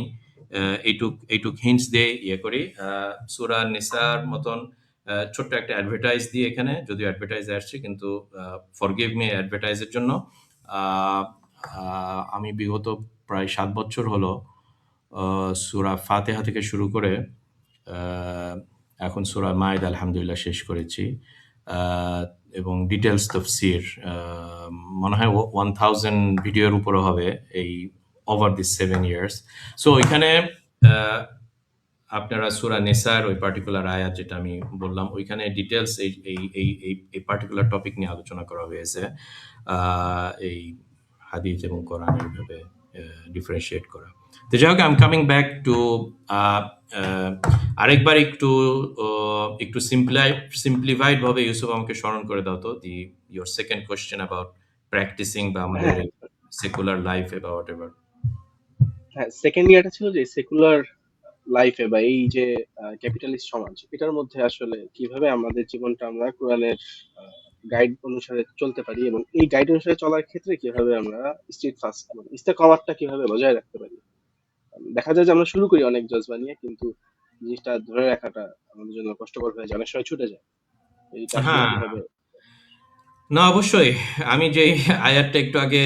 এইটুক হিন্টস দিয়ে ইয়ে করি। সূরা নিসার মতন ছোট্ট একটা অ্যাডভার্টাইজ দিই এখানে, যদিও অ্যাডভার্টাইজ আসছে, কিন্তু ফরগিভ মি অ্যাডভার্টাইজের জন্য। আ আ আমি বিগত প্রায় ৭ বছর হলো সূরা ফাতিহা থেকে শুরু করে আ এখন সূরা মাইদা আলহামদুলিল্লাহ শেষ করেছি। আ এবং ডিটেইলস তাফসীর মনে হয় 1000 ভিডিওর উপরে হবে এই ওভার দিস 7 ইয়ার্স। সো এখানে আ আপনারা সূরা নিসার ওই পার্টিকুলার আয়াত যেটা আমি বললাম ওইখানে ডিটেইলস এই পার্টিকুলার টপিক নিয়ে আলোচনা করা হয়েছে। এই হাদিস এবং কোরআন এইভাবে ডিফারেনশিয়েট করা। তো যাই হোক, I am coming back to আরেকবার একটু সিম্পলিফাইড ভাবে ইউসুফ আমাকে স্মরণ করে দাও তো your second question about practising বা আমাদের হ্যাঁ, সেকুলার লাইফে বা হোয়াট এভার। হ্যাঁ, সেকেন্ড ইয়ারটা ছিল যে সেকুলার লাইফে বা এই যে ক্যাপিটালিস্ট সমাজ, এটার মধ্যে আসলে কিভাবে আমাদের জীবনটা আমরা কোরআনের গাইড অনুসারে চলতে পারি, এবং এই গাইড অনুসারে চলার ক্ষেত্রে কিভাবে আমরা স্ট্রিট ফাস্ট মানে ইস্তেকামাতটা কিভাবে বজায় রাখতে পারি। দেখা যায় যে আমরা শুরু করি অনেক জজবা নিয়ে, কিন্তু জিনিসটা ধরে রাখাটা আমাদের জন্য কষ্টকর হয়ে যায়, অনেক সময় ছুটে যায়। এইটা আসলে হ্যাঁ, কিভাবে। না অবশ্যই। আমি যেই আয়াতটা একটু আগে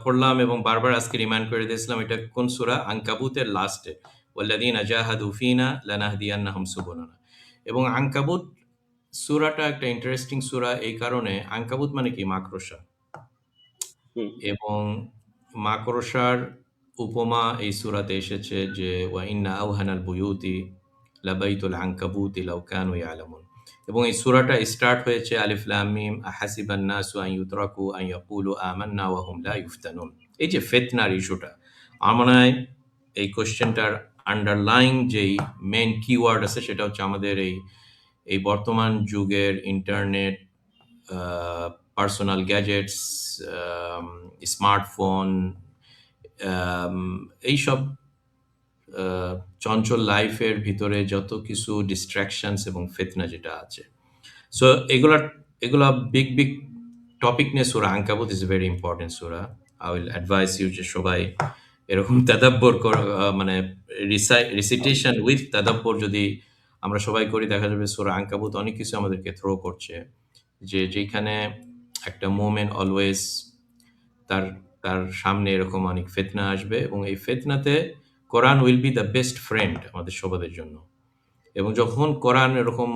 পড়লাম এবং বারবার আজকে রিমাইন্ড করে দিয়েছিলাম, এটা কোন সূরা? আনকাবুতের লাস্টে, ওয়াল্লাযীনা জাহাদু ফীনা লানাহদিয়ান্নাহুম সুবুলানা। এবং আনকাবুত সূরাটা একটা ইন্টারেস্টিং সূরা এই কারণে, আনকাবুত মানে কি? মাকড়সা। হুম। এবং মাকড়সার উপমা এই সূরাতে এসেছে যে, ওয়া ইন্না আওহানাল বুয়ুতি লাবাইতুল আনকাবুতি লাউ কানু ইয়ালামুন। এবং এই সূরাটা স্টার্ট হয়েছে আলিফ লাম মিম আহাসিবান নাসু আন ইউতরাকু আন ইয়াকুলু আমান্না ওয়া হুম লা ইফতানুন। এই যে ফিতনার ইস্যুটা, আমার মনে হয় এই কোয়েশ্চেনটার আন্ডারলাইং যেই মেইন কিওয়ার্ড আছে সেটা হচ্ছে আমাদের এই বর্তমান যুগের ইন্টারনেট, পার্সোনাল গ্যাজেটস, স্মার্টফোন, আম এইসব আ চঞ্চল লাইফের ভিতরে যত কিছু distractions এবং ফিতনা যেটা আছে। সো এগুলা বিগ টপিক নিয়ে সূরা আনকাবুত ইজ a very important সূরা। I will advise you যে সবাই এরকম তাদাব্বর মানে রিসাইটেশন উইথ তাদাব্বর যদি আমরা সবাই করি, দেখা যাবে সূরা আনকাবুত অনেক কিছু আমাদেরকে থ্রো করছে। যেখানে একটা মোমেন্ট অলওয়েজ তার তার সামনে এরকম অনেক ফিতনা আসবে এবং এই ফিতনাতে Quran will be the best friend আমাদের সবাদের জন্য। এবং যখন কোরআন এরকম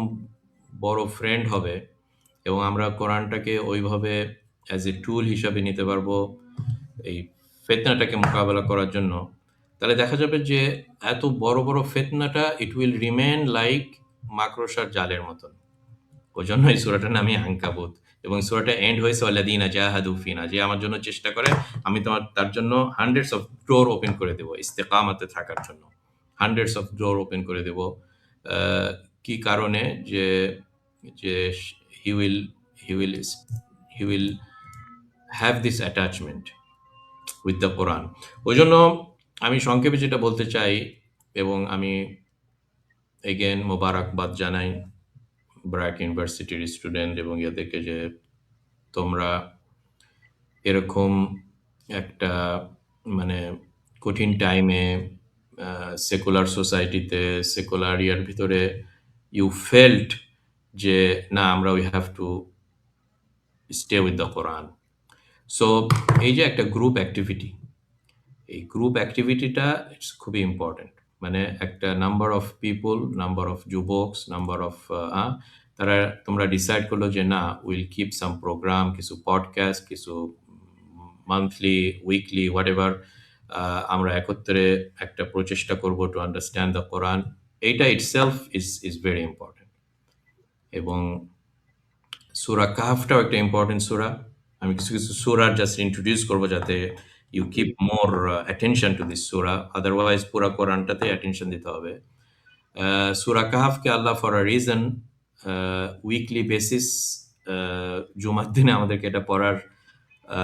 বড় ফ্রেন্ড হবে এবং আমরা কোরআনটাকে ওইভাবে অ্যাজ এ টুল হিসাবে নিতে পারবো এই ফিতনাটাকে মোকাবেলা করার জন্য, তাহলে দেখা যাবে যে এত বড় ফিতনাটা ইট উইল রিমেইন লাইক মাকড়সার জালের মতন। ওজন্য এই সূরাটার নামই আনকাবুত। এবং সূরাটা এন্ড হয়েছে ওয়াল্লাযীনা জাহাদু ফিনা, যে আমার জন্য চেষ্টা করে আমি তার জন্য হান্ড্রেডস অফ ডোর ওপেন করে দেব ইস্তেকামাতে থাকার জন্য। হান্ড্রেডস অফ ডোর ওপেন করে দেব। কি কারণে? যে যে he will he will he will have this attachment with the Quran. ওইজন্য আমি সংক্ষেপে যেটা বলতে চাই, এবং আমি এগেইন মোবারকবাদ জানাই ব্র্যাক ইউনিভার্সিটির স্টুডেন্ট এবং ইয়াদেরকে যে তোমরা এরকম একটা মানে কঠিন টাইমে সেকুলার সোসাইটিতে, সেকুলার ইয়ার ভিতরে ইউ ফেল্ট যে না, আমরা we have to stay with the Quran. So এই যে একটা গ্রুপ অ্যাক্টিভিটি, এই গ্রুপ অ্যাক্টিভিটিটা ইটস খুবই ইম্পর্টেন্ট। মানে একটা number of people, number of যুবকস, নাম্বার অফ তারা তোমরা ডিসাইড করলো যে না, উইল কিপ সাম প্রোগ্রাম, কিছু পডকাস্ট, কিছু মান্থলি, উইকলি, হোয়াট এভার, আমরা একত্রে একটা প্রচেষ্টা করব টু আন্ডারস্ট্যান্ড দ্য কোরআন। এইটা ইটসেলফ ইজ ভেরি ইম্পর্টেন্ট। এবং সূরা কাহফটাও একটা ইম্পর্টেন্ট সূরা। আমি কিছু সূরা জাস্ট ইন্ট্রোডিউস করব যাতে you keep more attention to this সূরা। আদারওয়াইজ পুরা কোরআনটাতে অ্যাটেনশন দিতে হবে। সূরা কাহফকে আল্লাহ for a reason weekly basis, জুমার দিনে আমাদেরকে এটা পড়ার আ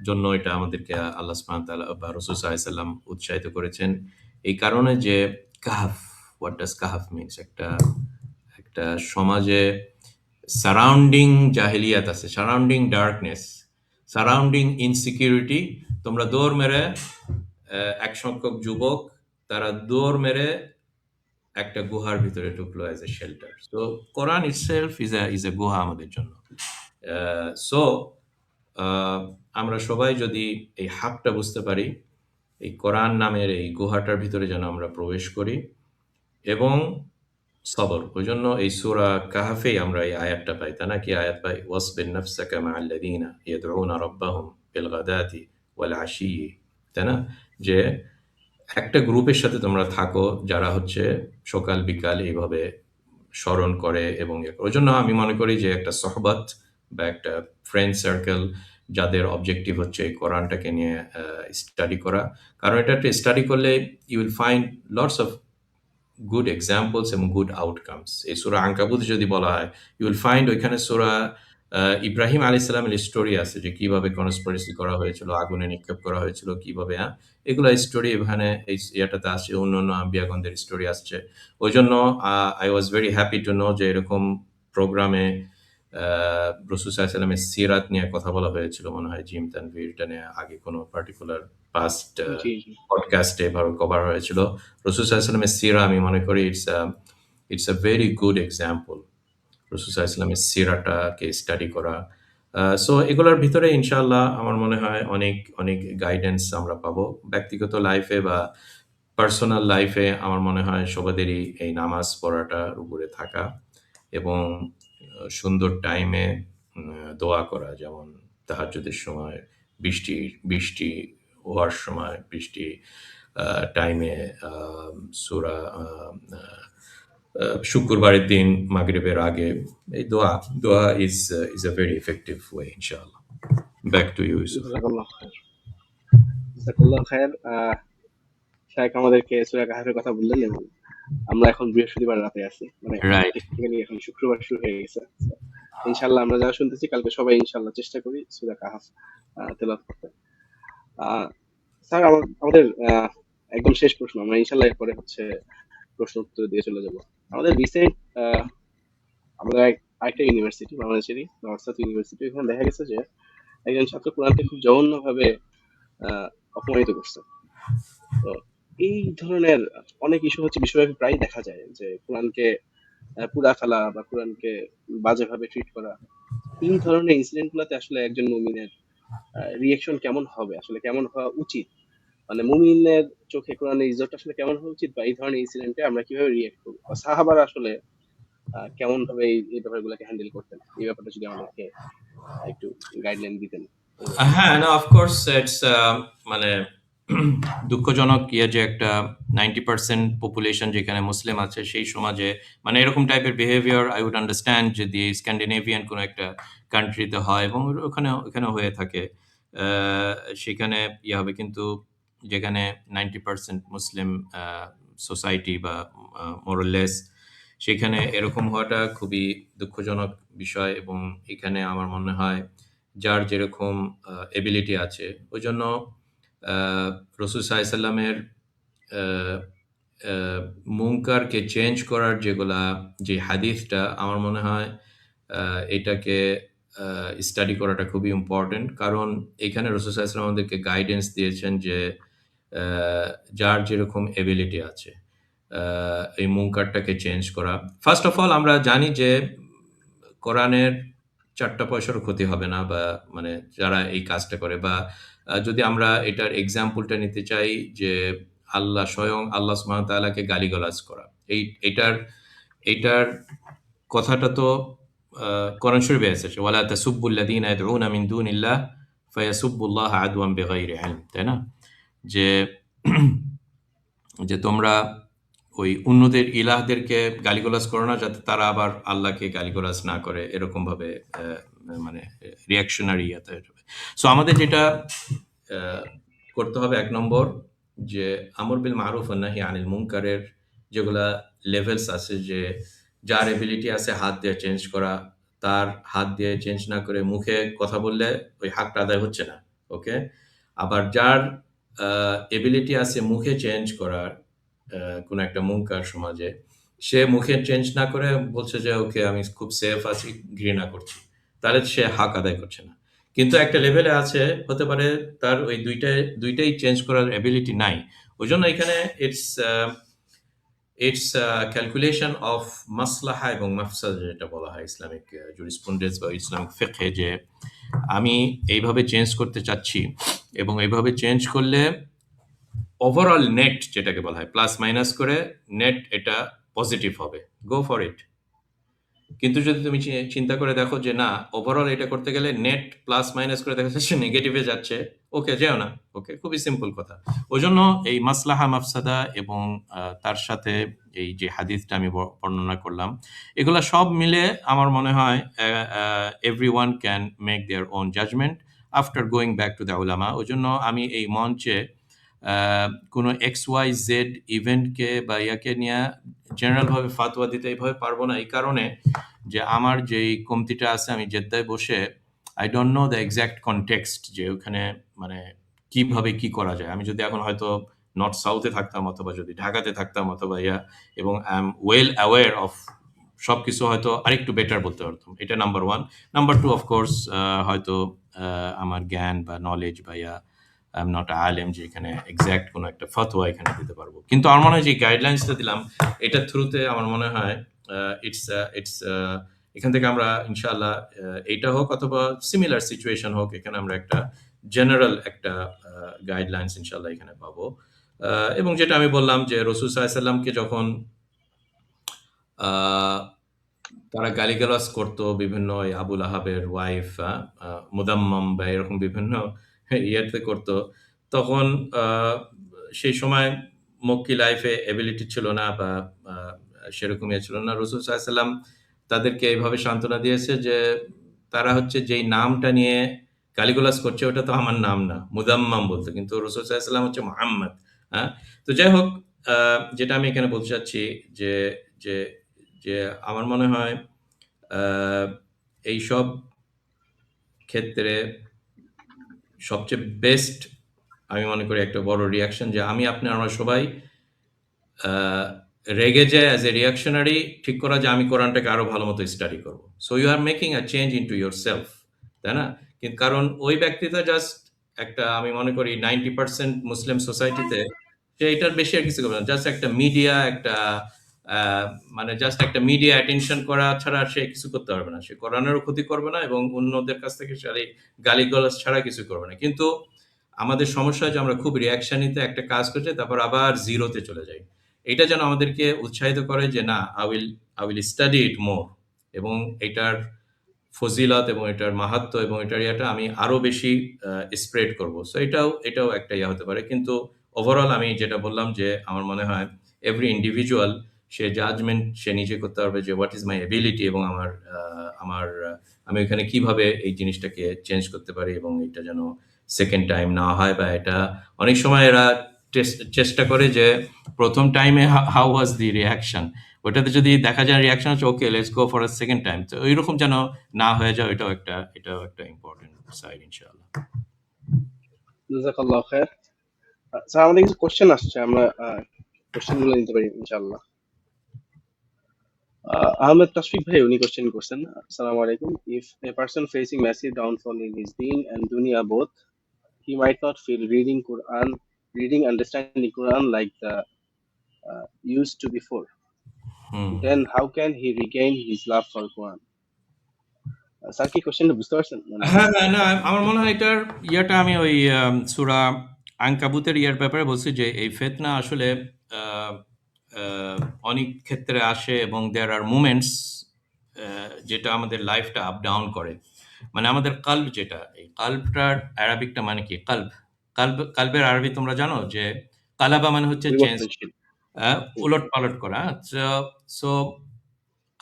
জন্য এটা আমাদেরকে আল্লাহ সুবহানাহু ওয়া তাআলা বা রাসূল সাল্লাল্লাহু আলাইহি ওয়াসাল্লাম উৎসাহিত করেছেন। এই কারণে যে কাহফ, হোয়াট ডাজ কাহফ মিনস? একটা একটা সমাজে সারাউন্ডিং জাহেলিয়াত আছে, সারাউন্ডিং ডার্কনেস, সারাউন্ডিং ইনসিকিউরিটি। তোমরা দৌড় মেরে এক সংখ্যক যুবক তারা দৌড় মেরে একটা গুহার ভিতরে ঢুকলো as a shelter. So Quran itself is a গুহা আমাদের জন্য। সো আমরা সবাই যদি এই হাবটা বুঝতে পারি, এই কোরআন নামের এই গুহাটার ভিতরে যেন আমরা প্রবেশ করি এবং সবর। ওইজন্য এই সূরা কাহফেই আমরা এই আয়াতটা পাই, তাই না? কি আয়াত পাই? ওয়াসবির নাফসাকা মা'আল্লাযীনা ইয়াদউনা রাব্বাহুম বিল গাদাতি ওয়াল আশিয়্যি, তাই না? যে একটা গ্রুপের সাথে তোমরা থাকো যারা হচ্ছে সকাল বিকাল এইভাবে স্মরণ করে এবং ইয়ে করে। ওই জন্য আমি মনে করি যে একটা সহবত বা একটা ফ্রেন্ড সার্কেল যাদের অবজেক্টিভ হচ্ছে এই কোরআনটাকে নিয়ে স্টাডি করা, কারণ এটা একটা স্টাডি করলে you will find lots of good examples এবং গুড আউটকামস। এই সূরা আনকাবুত যদি বলা হয়, ইউ উইল ফাইন্ড ওইখানে সূরা ইব্রাহিম আলাইহিস সালামের স্টোরি আছে যে কিভাবে কনস্পিরেসি করা হয়েছিল, আগুনে নিক্ষেপ করা হয়েছিল কিভাবে, হ্যাঁ? এগুলা স্টোরি এখানে এই ইয়াটাতে আসছে, অন্যান্য আম্বিয়াগণদের স্টোরি আসছে। ওইজন্য I was very happy to know যে এরকম প্রোগ্রামে রাসূল সাল্লাল্লাহু আলাইহি ওয়াসাল্লামের সিরাত নিয়ে কথা বলা হয়েছিল মনে হয় জিম তানভীর। এটা নিয়ে আগে কোনো পার্টিকুলার পাস্ট জি জি। পডকাস্টে এভাবে কভার হয়েছিল। রাসূল সাল্লাল্লাহু আলাইহি ওয়াসাল্লামের সিরা আমি মনে করি it's a very good example. রাসূল সাল্লাল্লাহু আলাইহি ওয়াসাল্লামের সিরাটাকে স্টাডি করা। সো এগুলোর ভিতরে ইনশাআল্লাহ আমার মনে হয় অনেক, অনেক গাইডেন্স আমরা পাবো। ব্যক্তিগত লাইফে বা পার্সোনাল লাইফে আমার মনে হয় সবাদেরই এই নামাজ পড়াটার উপরে থাকা এবং সুন্দর টাইমে দোয়া করা, যেমন তাহাজ্জুদের সময়, বৃষ্টি বৃষ্টি হওয়ার সময়, বৃষ্টি টাইমে সূরা শুক্রবারের দিন মাগরিবের আগে এই দোয়া is a very effective way ইনশাআল্লাহ। Back to you Yusuf. জাযাকাল্লাহ খায়ের। জাযাকাল্লাহ খায়ের। শায়েখ আমাদেরকে সূরা কাহফের কথা বললেন এবং আমরা এখন বৃহস্পতিবার রাতে আছি, মানে রাইট। টেকনিক্যালি এখন শুক্রবার শুরু হয়ে গেছে। ইনশাআল্লাহ আমরা যারা শুনতেছি কালকে সবাই ইনশাআল্লাহ চেষ্টা করি সূরা কাহফ তেলাওয়াত করতে। স্যার আমাদের একদম শেষ প্রশ্ন, আমরা ইনশাআল্লাহ এরপরে হচ্ছে প্রশ্ন উত্তর দিয়ে চলে যাব। আমাদের রিসেন্ট আমাদের আরেকটা ইউনিভার্সিটি, বাংলাদেশেরই নর্থ ইউনিভার্সিটি, এখানে দেখা গেছে যে একজন ছাত্র কোরআনকে খুব জঘন্যভাবে অপমানিত করছে। তো এই ধরনের অনেক ইস্যু হচ্ছে বিশ্বব্যাপী প্রায় দেখা যায় যে কোরআনকে পুড়া ফেলা বা কোরআনকে বাজেভাবে ট্রিট করা। এই ধরনের ইনসিডেন্ট গুলাতে আসলে একজন মুমিনের রিয়াকশন কেমন হবে, আসলে কেমন হওয়া উচিত, মানে মুমিনের চোখে কোরআনের ইজ্জত আসলে কেমন হওয়া উচিত, বা এই ধরনের ইনসিডেন্টে আমরা কিভাবে রিয়াক্ট করবো, বা সাহাবারা আসলে কেমন ভাবে এই ব্যাপারগুলোকে হ্যান্ডেল করতেন, এই ব্যাপারটা যদি আমাদেরকে একটু গাইডলাইন দিতেন। হ্যাঁ, না অফকোর্স ইটস মানে দুঃখজনক যে একটা 90% পপুলেশন যেখানে মুসলিম আছে সেই সমাজে মানে এরকম টাইপের বিহেভিয়ার আই উড আন্ডারস্ট্যান্ড যদি স্ক্যান্ডিনেভিয়ান কোনো একটা কান্ট্রিতে হয় এবং ওখানে হয়ে থাকে। সেখানে হবে, কিন্তু যেখানে 90% মুসলিম সোসাইটি বা মোরলেস, সেখানে এরকম হওয়াটা খুবই দুঃখজনক বিষয়। এবং এখানে আমার মনে হয় যার যেরকম এবিলিটি আছে, ওই জন্য রাসূল সাল্লাল্লাহু আলাইহি ওয়াসাল্লামের মুনকারকে চেঞ্জ করার যে হাদিসটা আমার মনে হয় এটাকে স্টাডি করাটা খুবই ইম্পর্টেন্ট। কারণ এখানে রাসূল সাল্লাল্লাহু আলাইহি ওয়াসাল্লাম আমাদেরকে গাইডেন্স দিয়েছেন যে যার যেরকম এবিলিটি আছে এই মুনকারটাকে চেঞ্জ করা। ফার্স্ট অফ অল আমরা জানি যে কোরআনের ৪ টা পয়সারও ক্ষতি হবে না, বা মানে যারা এই কাজটা করে, বা যদি আমরা এটার এক্সাম্পলটা নিতে চাই যে স্বয়ং আল্লাহ সুবহানাহু ওয়া তাআলাকে গালিগালাজ করা। এইটার কথাটা তো কোরআন শরীফে এসেছে, ওয়ালা তাসুব্বুল্লাযীনা ইয়াদউনা মিন দুনিল্লাহ ফায়াসুব্বুল্লাহা আদওয়ান বিগাইরি ইলম, তাই না? যে তোমরা ওই অন্যদের ইলাহদেরকে গালিগালাজ করো না, যাতে তারা আবার আল্লাহকে গালিগালাজ না করে, এরকম ভাবে মানে রিঅ্যাকশনারি ইয়াতে। সো আমাদের যেটা করতে হবে, ১ নম্বর যে আমর বিল মারুফ ওয়া নাহি আনিল মুনকারের যেগুলা লেভেলস আছে, যে যার এবিলিটি আছে হাত দিয়ে চেঞ্জ করা, তার হাত দিয়ে চেঞ্জ না করে মুখে কথা বললে ওই হাকটা আদায় হচ্ছে না, ওকে? আবার যার এবিলিটি আছে মুখে চেঞ্জ করার, কোনো একটা মুনকার সমাজে, সে মুখে চেঞ্জ না করে বলছে যে ওকে আমি খুব সেফ আছি, ঘৃণা করছি, তাহলে সে হাক আদায় করছে না। কিন্তু একটা লেভেলে আছে, হতে পারে তার ওই দুইটাই চেঞ্জ করার এবিলিটি নাই। ওই জন্য এখানে ইটস ক্যালকুলেশন অফ মাসলাহা এবং মাফসাদা, যেটা বলা হয় ইসলামিক জুরিসপ্রুডেন্স বা ইসলামিক ফিকহে, যে আমি এইভাবে চেঞ্জ করতে চাচ্ছি এবং এইভাবে চেঞ্জ করলে ওভারঅল নেট যেটাকে বলা হয় প্লাস মাইনাস করে নেট এটা পজিটিভ হবে, গো ফর ইট। কিন্তু যদি তুমি চিন্তা করে দেখো যে না, ওভারঅল এটা করতে গেলে নেট প্লাস মাইনাস করে দেখা যাচ্ছে নেগেটিভে যাচ্ছে, ওকে যেও না। ওকে, খুবই সিম্পল কথা। ওই জন্য এই মাসলাহা মাফসাদা এবং তার সাথে এই যে হাদিসটা আমি বর্ণনা করলাম, এগুলা সব মিলে আমার মনে হয় everyone can make their own judgement after going back to the উলামা। ওই জন্য আমি এই মঞ্চে কোনো XYZ ইভেন্টকে বা ইয়াকে নিয়ে জেনারেলভাবে ফাতোয়া দিতে এইভাবে পারবো না, এই কারণে যে আমার যেই কমতিটা আছে, আমি জেদ্দায় বসে I don't know the exact context যে ওখানে মানে কিভাবে কি করা যায়। আমি যদি এখন হয়তো নর্থ সাউথে থাকতাম অথবা যদি ঢাকাতে থাকতাম অথবা ইয়া, এবং I am well aware of সবকিছু, হয়তো আরেকটু বেটার বলতে পারতাম। এটা number one. Number two, of course হয়তো আমার জ্ঞান বা নলেজ বা ইয়া, আই এম নট আলেম যে এখানে এক্সাক্ট কোনো একটা ফতোয়া এখানে দিতে পারবো। কিন্তু আমার মনে হয় যে গাইডলাইন্সটা দিলাম, এটার থ্রুতে আমার মনে হয় ইটস এখান থেকে আমরা ইনশাআল্লাহ এইটা হোক অথবা সিমিলার সিচুয়েশন হোক, এখানে আমরা একটা জেনারেল একটা গাইডলাইন্স ইনশাআল্লাহ এখানে পাবো। এবং যেটা আমি বললাম যে রাসূল সাল্লাল্লাহু আলাইহি ওয়াসাল্লামকে যখন আহ, তারা গালিগালাজ করতো, বিভিন্ন ওই আবুল আহাবের ওয়াইফ মুদাম্মাম বা এরকম বিভিন্ন ইয়েতে করতো, তখন সেই সময় মক্কি লাইফে এবিলিটি ছিল না বা আহ, সেরকম ইয়ে ছিল না। রসুল সাল্লাম তাদেরকে এইভাবে সান্ত্বনা দিয়েছে যে তারা হচ্ছে যেই নামটা নিয়ে গালিগালাজ করছে ওটা তো আমার নাম না, মুদাম্মাম বলতো, কিন্তু রসুল সাল্লাম হচ্ছে মোহাম্মদ। হ্যাঁ, তো যাই হোক, যেটা আমি এখানে বলতে চাচ্ছি যে যে যে আমার মনে হয় আহ, এইসব ক্ষেত্রে সবচেয়ে বেস্ট আমি মনে করি একটা বড় রিয়াকশন, যে আমরা সবাই আহ, রেগে যায় অ্যাজ এ রিয়াকশনারি ঠিক করা যে আমি কোরআনটাকে আরো ভালো মতো স্টাডি করবো। So you are making a change into yourself, তাই না? কিন্তু কারণ ওই ব্যক্তিটা জাস্ট একটা, আমি মনে করি 90% মুসলিম সোসাইটিতে সে এটার বেশি আর কিছু করবে না, জাস্ট একটা মিডিয়া, একটা আহ, মানে জাস্ট একটা মিডিয়া অ্যাটেনশন করা ছাড়া সে কিছু করতে পারবে না। সে কোরআনেরও ক্ষতি করবে না এবং অন্যদের কাছ থেকে সে গালিগালাজ ছাড়া কিছু করবে না। কিন্তু আমাদের সমস্যা হয় যে আমরা খুব রিয়াকশন নিতে একটা কাজ করছি, তারপর আবার জিরোতে চলে যাই। এটা যেন আমাদেরকে উৎসাহিত করে যে না, আই উইল স্টাডি ইট মোর, এবং এটার ফজিলত এবং এটার মাহাত্ম্য এবং এটার ইয়েটা আমি আরো বেশি স্প্রেড করব। সো এটাও একটা ইয়ে হতে পারে। কিন্তু ওভারঅল আমি যেটা বললাম যে আমার মনে হয় এভরি ইন্ডিভিজুয়াল সে জাজমেন্ট সে নিজে করতে পারবে যে হোয়াট ইজ মাই এবিলিটি, এবং আমি ওখানে কিভাবে এই জিনিসটাকে চেঞ্জ করতে পারি, এবং এটা যেন সেকেন্ড টাইম না হয়। বা এটা অনেক সময় এরা চেষ্টা করে যে প্রথম টাইমে হাউ ওয়াজ দি রিয়াকশন, ওটাতে যদি দেখা যায় রিয়াকশন হচ্ছে okay let's go for a second time, তো ওইরকম যেন না হয়ে যায়। এটাও একটা ইম্পর্টেন্ট সাইড ইনশাআল্লাহ। জাযাকাল্লাহু খাইর। স্যার, আমাদের কিছু কোশ্চেন আসছে, আমরা কোশ্চেন গুলো নিতে পারি ইনশাআল্লাহ। আহমেদ তাশফিক ভাই উনি কোশ্চেন করছেন, আসসালামু আলাইকুম। If a person facing massive downfall in his deen and dunya both, he might not feel reading understanding Quran like the used to before, hmm. then how can he regain his love for Quran? Sir কি কোশ্চেনটা বুঝতে পারছেন? মানে হ্যাঁ, হ্যাঁ, না, আমার মনে হয় এটার ইয়াটা আমি ওই সূরা আনকাবুতের ইয়ার ব্যাপারে বলছি যে এই ফিতনা আসলে আ আ অনেক ক্ষেত্রে আসে এবং there are moments যেটা আমাদের লাইফটা আপ ডাউন করে। মানে আমাদের কাল্ব যেটা, এই কাল্বটার অ্যারাবিকটা মানে কি? কাল্বের আরবি তোমরা জানো যে কালাবা মানে হচ্ছে চেঞ্জ, পরিবর্তনশীল। আ জি। উলট-পালট করা। সো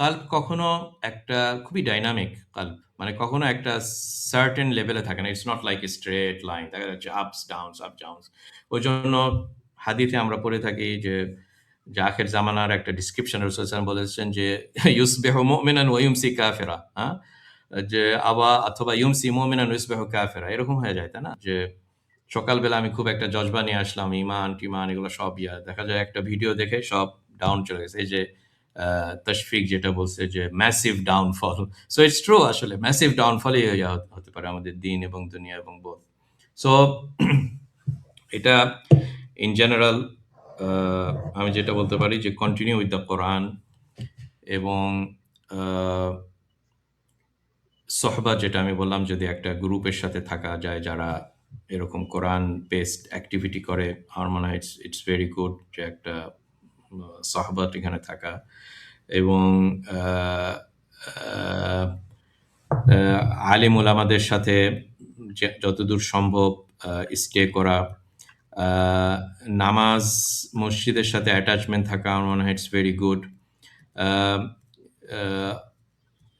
কাল্ব কখনো একটা খুবই ডাইনামিক কাল্ব। মানে কখনো একটা সার্টেন লেভেলে থাকে না। It's not like a straight line. দেখা যাচ্ছে আপস ডাউনস, আপ ডাউনস। ওইজন্য হাদিসে আমরা পড়ে থাকি যে আখের জামানার একটা ডেসক্রিপশন রাসূল সাল্লাল্লাহু আলাইহি ওয়াসাল্লাম বলেছেন যে ইউসবিহু মুমিনান ওয়া ইউমসি কাফিরা। হ্যাঁ? যে অথবা ইউমসি মুমিনান ওয়া ইউসবিহু কাফিরা। এরকম হয়ে যায়, তাই না? যে সকালবেলা আমি খুব একটা জজবা নিয়ে আসলাম, ঈমান-টিমান এগুলো সব দেখা যায় একটা ভিডিও দেখে সব ডাউন চলে গেছে। এই যে তাশফিক যেটা বলছে যে massive downfall. So it's true, আসলে ম্যাসিভ ডাউনফলই হতে পারে আমাদের দ্বীন এবং দুনিয়া এবং বোথ। সো এটা ইন জেনারেল আমি যেটা বলতে পারি যে কন্টিনিউ উইথ দ্য কোরআন, এবং আ সোহবা যেটা আমি বললাম, যদি একটা গ্রুপের সাথে থাকা যায় যারা এরকম কোরআন বেসড অ্যাক্টিভিটি করে, আমার মনে হয় ইটস ভেরি গুড যে একটা সোহবত এখানে থাকা। এবং আহ, আলিম ওলামাদের সাথে যতদূর সম্ভব স্টে করা, আহ, নামাজ মসজিদের সাথে অ্যাটাচমেন্ট থাকা আমার মনে হয় ইটস ভেরি গুড।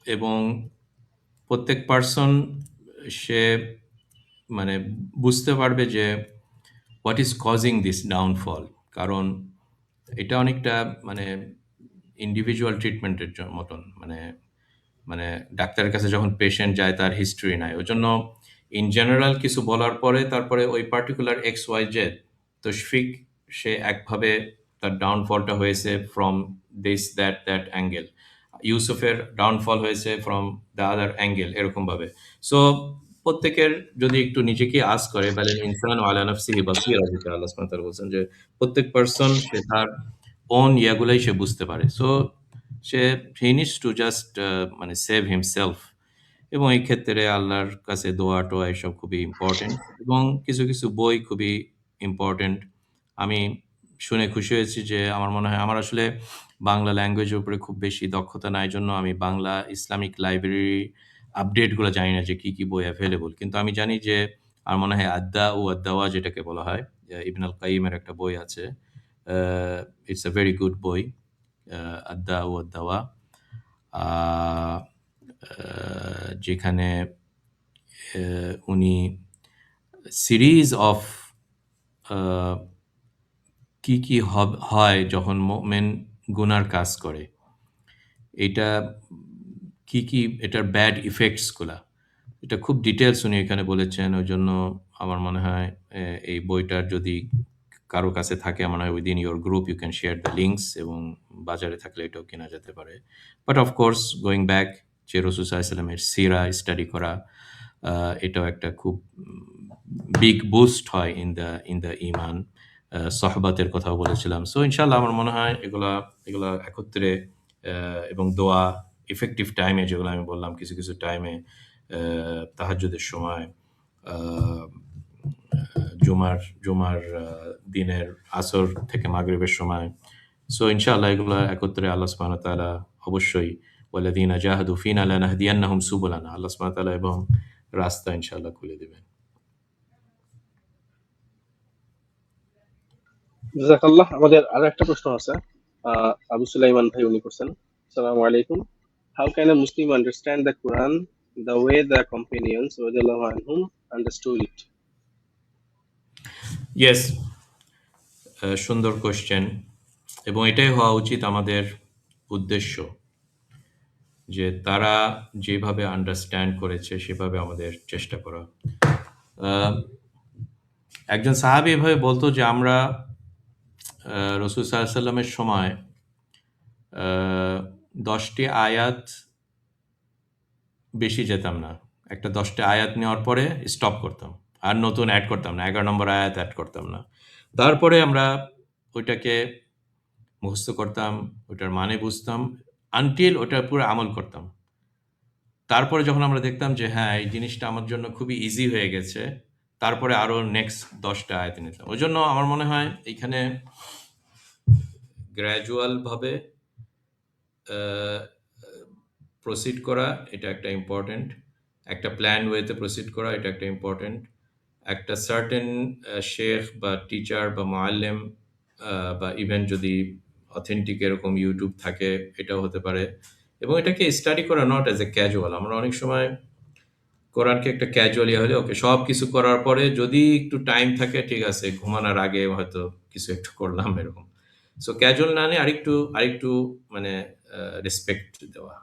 এবং প্রত্যেক পার্সন সে মানে বুঝতে পারবে যে what is causing this downfall. কারণ এটা অনেকটা মানে ইন্ডিভিজুয়াল ট্রিটমেন্টের মতন, মানে মানে ডাক্তারের কাছে যখন পেশেন্ট যায় তার হিস্ট্রি নাই, ওই জন্য ইন জেনারেল কিছু বলার পরে তারপরে ওই পার্টিকুলার এক্স ওয়াই জেড তশফিক সে একভাবে তার ডাউনফলটা হয়েছে from this that that angle, ইউসুফের ডাউনফল হয়েছে ফ্রম দ্য আদার অ্যাঙ্গেল, এরকম ভাবে। সো প্রত্যেকের যদি একটু নিজেকে আস করে, বলেন ইনসান আলা নাফসিহি বাসীরা, যেটা আল্লাহ সুবহানাহু ওয়া তাআলা বলছেন যে প্রত্যেক পার্সন সে তার ওন ইয়াগুলাই সে বুঝতে পারে। So say he needs to just মানে সেভ হিমসেলফ। এবং এই ক্ষেত্রে আল্লাহর কাছে দোয়া টোয়া এসব খুবই ইম্পর্টেন্ট, এবং কিছু কিছু বই খুবই ইম্পর্টেন্ট। আমি শুনে খুশি হয়েছি যে আমার মনে হয় আমার আসলে বাংলা ল্যাঙ্গুয়েজের উপরে খুব বেশি দক্ষতা নাই, জন্য আমি বাংলা ইসলামিক লাইব্রেরি আপডেটগুলো জানি না যে কি কি বই অ্যাভেলেবল। কিন্তু আমি জানি যে আমার মনে হয় আদ্দা ও আদ্দাওয়া যেটাকে বলা হয়, ইবন আল কাইমের একটা বই আছে, ইটস আ ভেরি গুড বই, আদ্দা ও আদ্দাওয়া। আহ, যেখানে উনি সিরিজ অফ কি কি হয় যখন মোমেন গুনার কাজ করে, এটা কি কি এটার ব্যাড ইফেক্টস গুলা, এটা খুব ডিটেলস উনি এখানে বলেছেন। ওই জন্য আমার মনে হয় এই বইটার যদি কারো কাছে থাকে, আমার মনে হয় within your group you can share the links, এবং বাজারে থাকলে এটাও কেনা যেতে পারে। বাট অফকোর্স গোয়িং ব্যাক, যে রসুল সাল্লাল্লাহু আলাইহি ওয়াসাল্লামের সিরা স্টাডি করা, এটাও একটা খুব বিগ বুস্ট হয় ইন দ্য ইমান। সহবাতের কথাও বলেছিলাম। সো ইনশাল্লাহ আমার মনে হয় এগুলা এগুলা একত্রে, এবং দোয়া ইফেক্টিভ টাইমে, যেগুলো আমি বললাম কিছু কিছু টাইমে, তাহাজ্জুদের সময়, আহ, জুমার জুমার দিনের আসর থেকে মাগরিবের সময়। সো ইনশাআল্লাহ এগুলো একত্রে আল্লাহ সুবহানাহু ওয়া তাআলা অবশ্যই ওয়াল্লাযীনা জাহাদু ফীনা লানাহদিয়ান্নাহুম সুবুলানা, আল্লাহ সুবহানাহু ওয়া তাআলা এবং রাস্তা ইনশাআল্লাহ খুলে দিবেন। জাযাকাল্লাহ। আমাদের আরো একটা প্রশ্ন আছে, আবু সুলাইমান ভাই উনি করছেন। আসসালামু আলাইকুম। How can a Muslim understand the Quran the way the companions radhiyallahu anhum understood it? Yes, সুন্দর কোশ্চেন, এবং এটাই হওয়া উচিত আমাদের উদ্দেশ্য, যে তারা যেভাবে আন্ডারস্ট্যান্ড করেছে সেভাবে আমাদের চেষ্টা করা। আহ, একজন সাহাবী এভাবে বলতো যে আমরা রসুল সাল্লাল্লাহু আলাইহি সাল্লামের সময় 10টি আয়াত বেশি যেতাম না। একটা 10টা আয়াত নেওয়ার পরে স্টপ করতাম। আর নতুন অ্যাড করতাম না। 11 নম্বর আয়াত অ্যাড করতাম না। তারপরে আমরা ওইটাকে মুখস্থ করতাম, ওটার মানে বুঝতাম, আনটিল ওটার পুরো আমল করতাম। তারপরে যখন আমরা দেখতাম যে হ্যাঁ, এই জিনিসটা আমার জন্য খুবই ইজি হয়ে গেছে, তারপরে আরো নেক্সট 10টা আয়াত নিতাম। ওইজন্য আমার মনে হয় এইখানে গ্র্যাজুয়াল ভাবে প্রসিড করা এটা একটা ইম্পর্টেন্ট, একটা প্ল্যান ওয়েতে প্রসিড করা এটা একটা ইম্পর্টেন্ট, একটা সার্টেন শেখ বা টিচার বা মুআল্লিম বা ইভেন যদি অথেন্টিক এরকম ইউটিউব থাকে এটাও হতে পারে, এবং এটাকে স্টাডি করা নট অ্যাজ এ ক্যাজুয়াল। আমরা অনেক সময় কোরআনকে একটা ক্যাজুয়ালি হলে ওকে সব কিছু করার পরে যদি একটু টাইম থাকে ঠিক আছে, ঘুমানোর আগে হয়তো কিছু একটু করলাম এরকম। সো ক্যাজুয়াল না নিয়ে আরেকটু মানে রেসপেক্ট দেওয়া।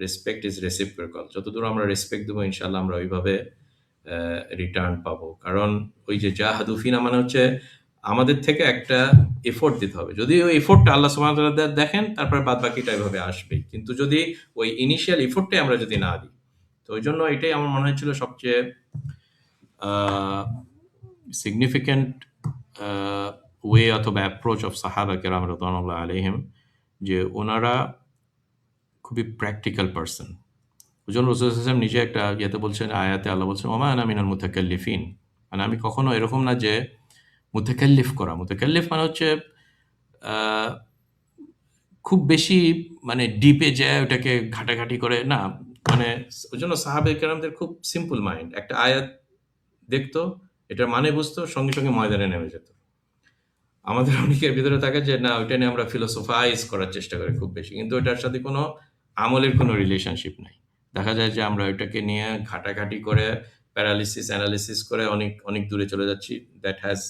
Respect is reciprocal. যতদূর আমরা রেসপেক্ট দেবো ইনশাল্লাহ আমরা ওইভাবে রিটার্ন পাবো। কারণ ওই যে জাহাদু ফিনা মানে হচ্ছে আমাদের থেকে একটা এফোর্ট দিতে হবে। যদি ওই এফোর্টটা আল্লাহ সুবহানাহু ওয়া তাআলা দেখেন, তারপরে বাদ বাকিটা এভাবে আসবেই। কিন্তু যদি ওই ইনিশিয়াল এফোর্টটাই আমরা যদি না দিই, তো ওই জন্য এটাই আমার মনে হয়েছিল সবচেয়ে সিগনিফিক্যান্ট ওয়ে অথবা অ্যাপ্রোচ অফ সাহাবা কেরাম রাদিয়াল্লাহু আলাইহিম, যে ওনারা খুবই প্র্যাকটিক্যাল পারসন। ওই জন্য রাসূল সাল্লাল্লাহু আলাইহি ওয়াসাল্লাম নিজে একটা ইয়েতে বলছেন, আয়াতে আল্লাহ বলছেন ওমা আনা মিনাল মুতাকাল্লিফিন, মানে আমি কখনো এরকম না যে মুতাকাল্লিফ করা। মুতাকাল্লিফ মানে হচ্ছে খুব বেশি মানে ডিপে যায় ওটাকে ঘাটাঘাটি করে না, মানে ওই জন্য সাহাবে কেরামদের খুব সিম্পল মাইন্ড, একটা আয়াত দেখতো, এটার মানে বুঝতো, সঙ্গে সঙ্গে ময়দানে নেমে যেত। আমাদের অনেকের ভিতরে থাকে যে না ওইটা নিয়ে আমরা ফিলোসোফাইজ করার চেষ্টা করি খুব বেশি, কিন্তু ওটার সাথে কোনো আমলের কোনো রিলেশনশিপ নাই। দেখা যায় যে আমরা ওইটাকে নিয়ে ঘাটাঘাটি করে প্যারালিসিস অ্যানালিসিস করে অনেক অনেক দূরে চলে যাচ্ছি, that has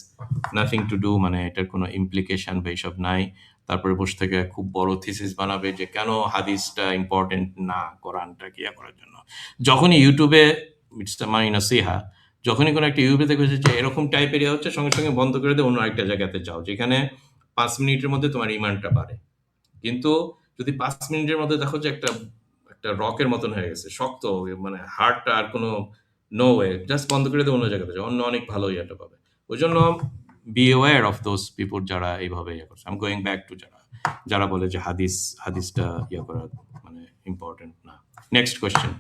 nothing to do, মানে এটার কোনো ইমপ্লিকেশন বা এইসব নাই। তারপরে বসে থেকে খুব বড় থিসিস বানাবে যে কেন হাদিসটা ইম্পর্টেন্ট না কোরআনটা কিয়া করার জন্য। যখনই ইউটিউবে ইটস মাই নসিহা, যখনই কোনো একটা ইউটিউবে দেখবে যে এরকম টাইপের ইয়ে হচ্ছে, সঙ্গে সঙ্গে বন্ধ করে দিয়ে অন্য আরেকটা জায়গাতে যাও যেখানে 5 মিনিটের মধ্যে তোমার ইমানটা বাড়ে। কিন্তু যদি 5 মিনিটের মধ্যে দেখো যে একটা একটা রকের মতন হয়ে গেছে শক্ত, মানে হার্টটা আর কোনো নো ওয়ে, জাস্ট বন্ধ করে দিয়ে অন্য জায়গাতে যাও, অন্য অনেক ভালো ইয়েটা পাবে। ওই জন্য be aware of those people যারা এইভাবে ইয়ে করছে। আমি গোয়িং ব্যাক টু যারা যারা বলে যে হাদিসটা ইয়ে করা মানে ইম্পর্টেন্ট না। নেক্সট কোয়েশ্চেন,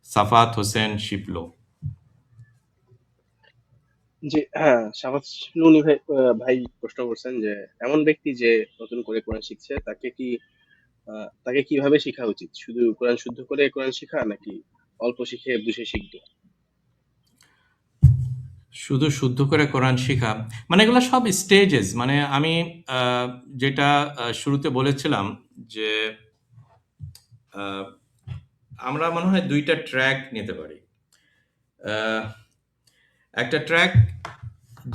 সাফাত হোসেন শিপলো। জি হ্যাঁ, শাবাশ লুনি ভাই ভাই প্রশ্ন করছেন যে এমন ব্যক্তি যে নতুন করে কোরআন শিখছে তাকে কিভাবে শেখা উচিত? শুধু কোরআন শুদ্ধ করে কোরআন শেখা নাকি অল্প শিখে বুঝে শিখবে? শুধু শুদ্ধ করে কোরআন শিখা, মানে এগুলো সব স্টেজেস। মানে আমি যেটা শুরুতে বলেছিলাম যে আহ, আমরা মনে হয় 2টা ট্র্যাক নিতে পারি। আহ, একটা ট্র্যাক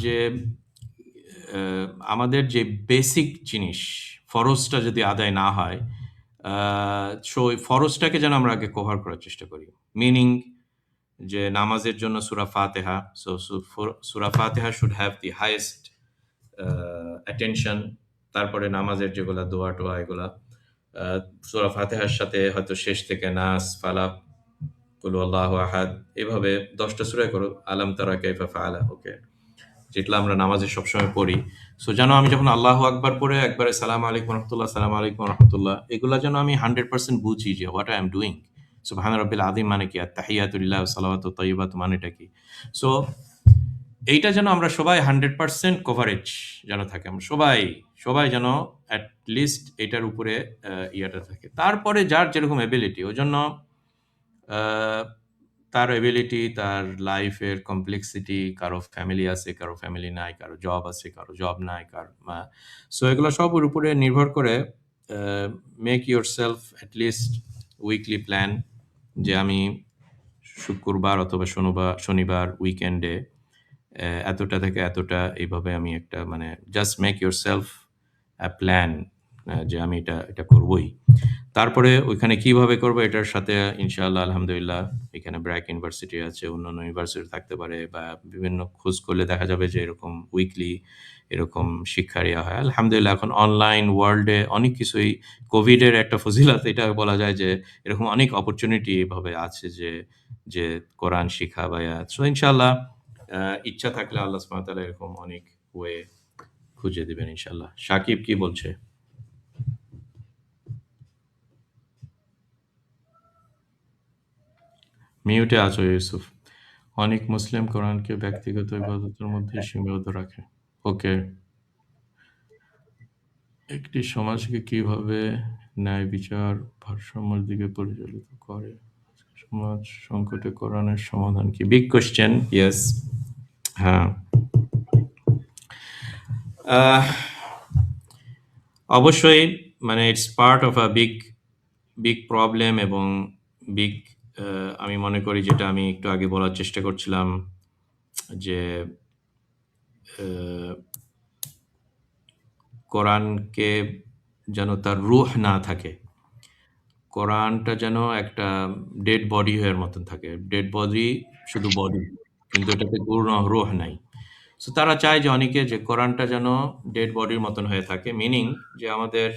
যে আহ, আমাদের যে বেসিক জিনিস ফরজটা যদি আদায় না হয়, সো ওই ফরজটাকে যেন আমরা আগে কভার করার চেষ্টা করি। মিনিং যে নামাজের জন্য সূরা ফাতিহা, সো সূরা ফাতিহা should have the highest attention. তারপরে নামাজের যেগুলা দোয়া টোয়া এগুলা সূরা ফাতিহার সাথে হয়তো শেষ থেকে নাস, ফালাক, কুল আল্লাহু আহাদ, এভাবে 10টা সূরা করো, আলাম তারা কাইফা ফাআলা, ওকে, যেগুলো আমরা নামাজে সবসময় পড়ি। সো যেন আমি যখন আল্লাহু আকবার পড়ে একবারে সালাম আলাইকুম রহমতুল্লাহ, সালাম আলাইকুম রহমতুল্লাহ, এগুলা যেন আমি 100% বুঝি যে হোয়াট আই এম ডুইং। সুবহান রাব্বিল আযীম মানে কি, আত-তাহিয়াতু লিল্লাহ সালাওয়াতু তাইয়্যিবাতু মানেটা কি। সো এইটা যেন আমরা সবাই 100% কভারেজ যেন থাকে, আমরা সবাই সবাই যেন অ্যাট লিস্ট এটার উপরে ইয়াটা থাকে। তারপরে যার যেরকম এবিলিটি, ওই জন্য আহ, তার এবিলিটি, তার লাইফের কমপ্লেক্সিটি, কারো ফ্যামিলি আছে, কারো ফ্যামিলি নাই, কারো জব আছে, কারো জব নাই, সো এগুলো সবের উপরে নির্ভর করে make your self at least weekly plan, যে আমি শুক্রবার অথবা শনিবার উইকেন্ডে এতটা থেকে এতটা এইভাবে আমি একটা মানে just make your self plan যে আমি এটা এটা করবই। তারপরে ওইখানে কিভাবে করবো এটার সাথে ইনশাআল্লাহ আলহামদুলিল্লাহ এখানে ব্র্যাক ইউনিভার্সিটি আছে, অন্যান্য ইউনিভার্সিটি থাকতে পারে, বা বিভিন্ন খোঁজ করলে দেখা যাবে যে এরকম উইকলি এরকম শিক্ষার ইয়া হয়। আলহামদুলিল্লাহ এখন অনলাইন ওয়ার্ল্ডে অনেক কিছুই, কোভিডের একটা ফজিলত এটা বলা যায় যে এরকম অনেক অপরচুনিটি এভাবে আছে যে যে কোরআন শিখা বা ইয়া। সো ইনশাআল্লাহ ইচ্ছা থাকলে আল্লাহ সুবহানাহু ওয়া তাআলা এরকম অনেক ওয়ে খুঁজে দিবেন ইনশাআল্লাহ। সাকিব কি বলছে? মিউটে আছো ইউসুফ। অনেক মুসলিম কোরআনকে ব্যক্তিগত ইবাদতের মধ্যে সীমাবদ্ধ রাখে। ওকে, একটি সমাজকে কিভাবে ন্যায় বিচার ভারসাম্যের দিকে পরিচালিত করে? সমাজ সংকটে কোরআনের সমাধান কি? Big question, yes. হ্যাঁ, আহ, অবশ্যই, মানে it's part of a big big problem এবং বিগ, আমি মনে করি যেটা আমি একটু আগে বলার চেষ্টা করছিলাম যে আহ, কোরআনকে যেন তার রূহ না থাকে, কোরআনটা যেন একটা ডেড বডি এর মতন থাকে। ডেড বডি শুধু বডি, কিন্তু এটাতে পূর্ণ রূহ নাই। সো তারা চায় যে অনেকে যে কোরআনটা যেন ডেড বডির মতন হয়ে থাকে, মিনিং যে আমাদের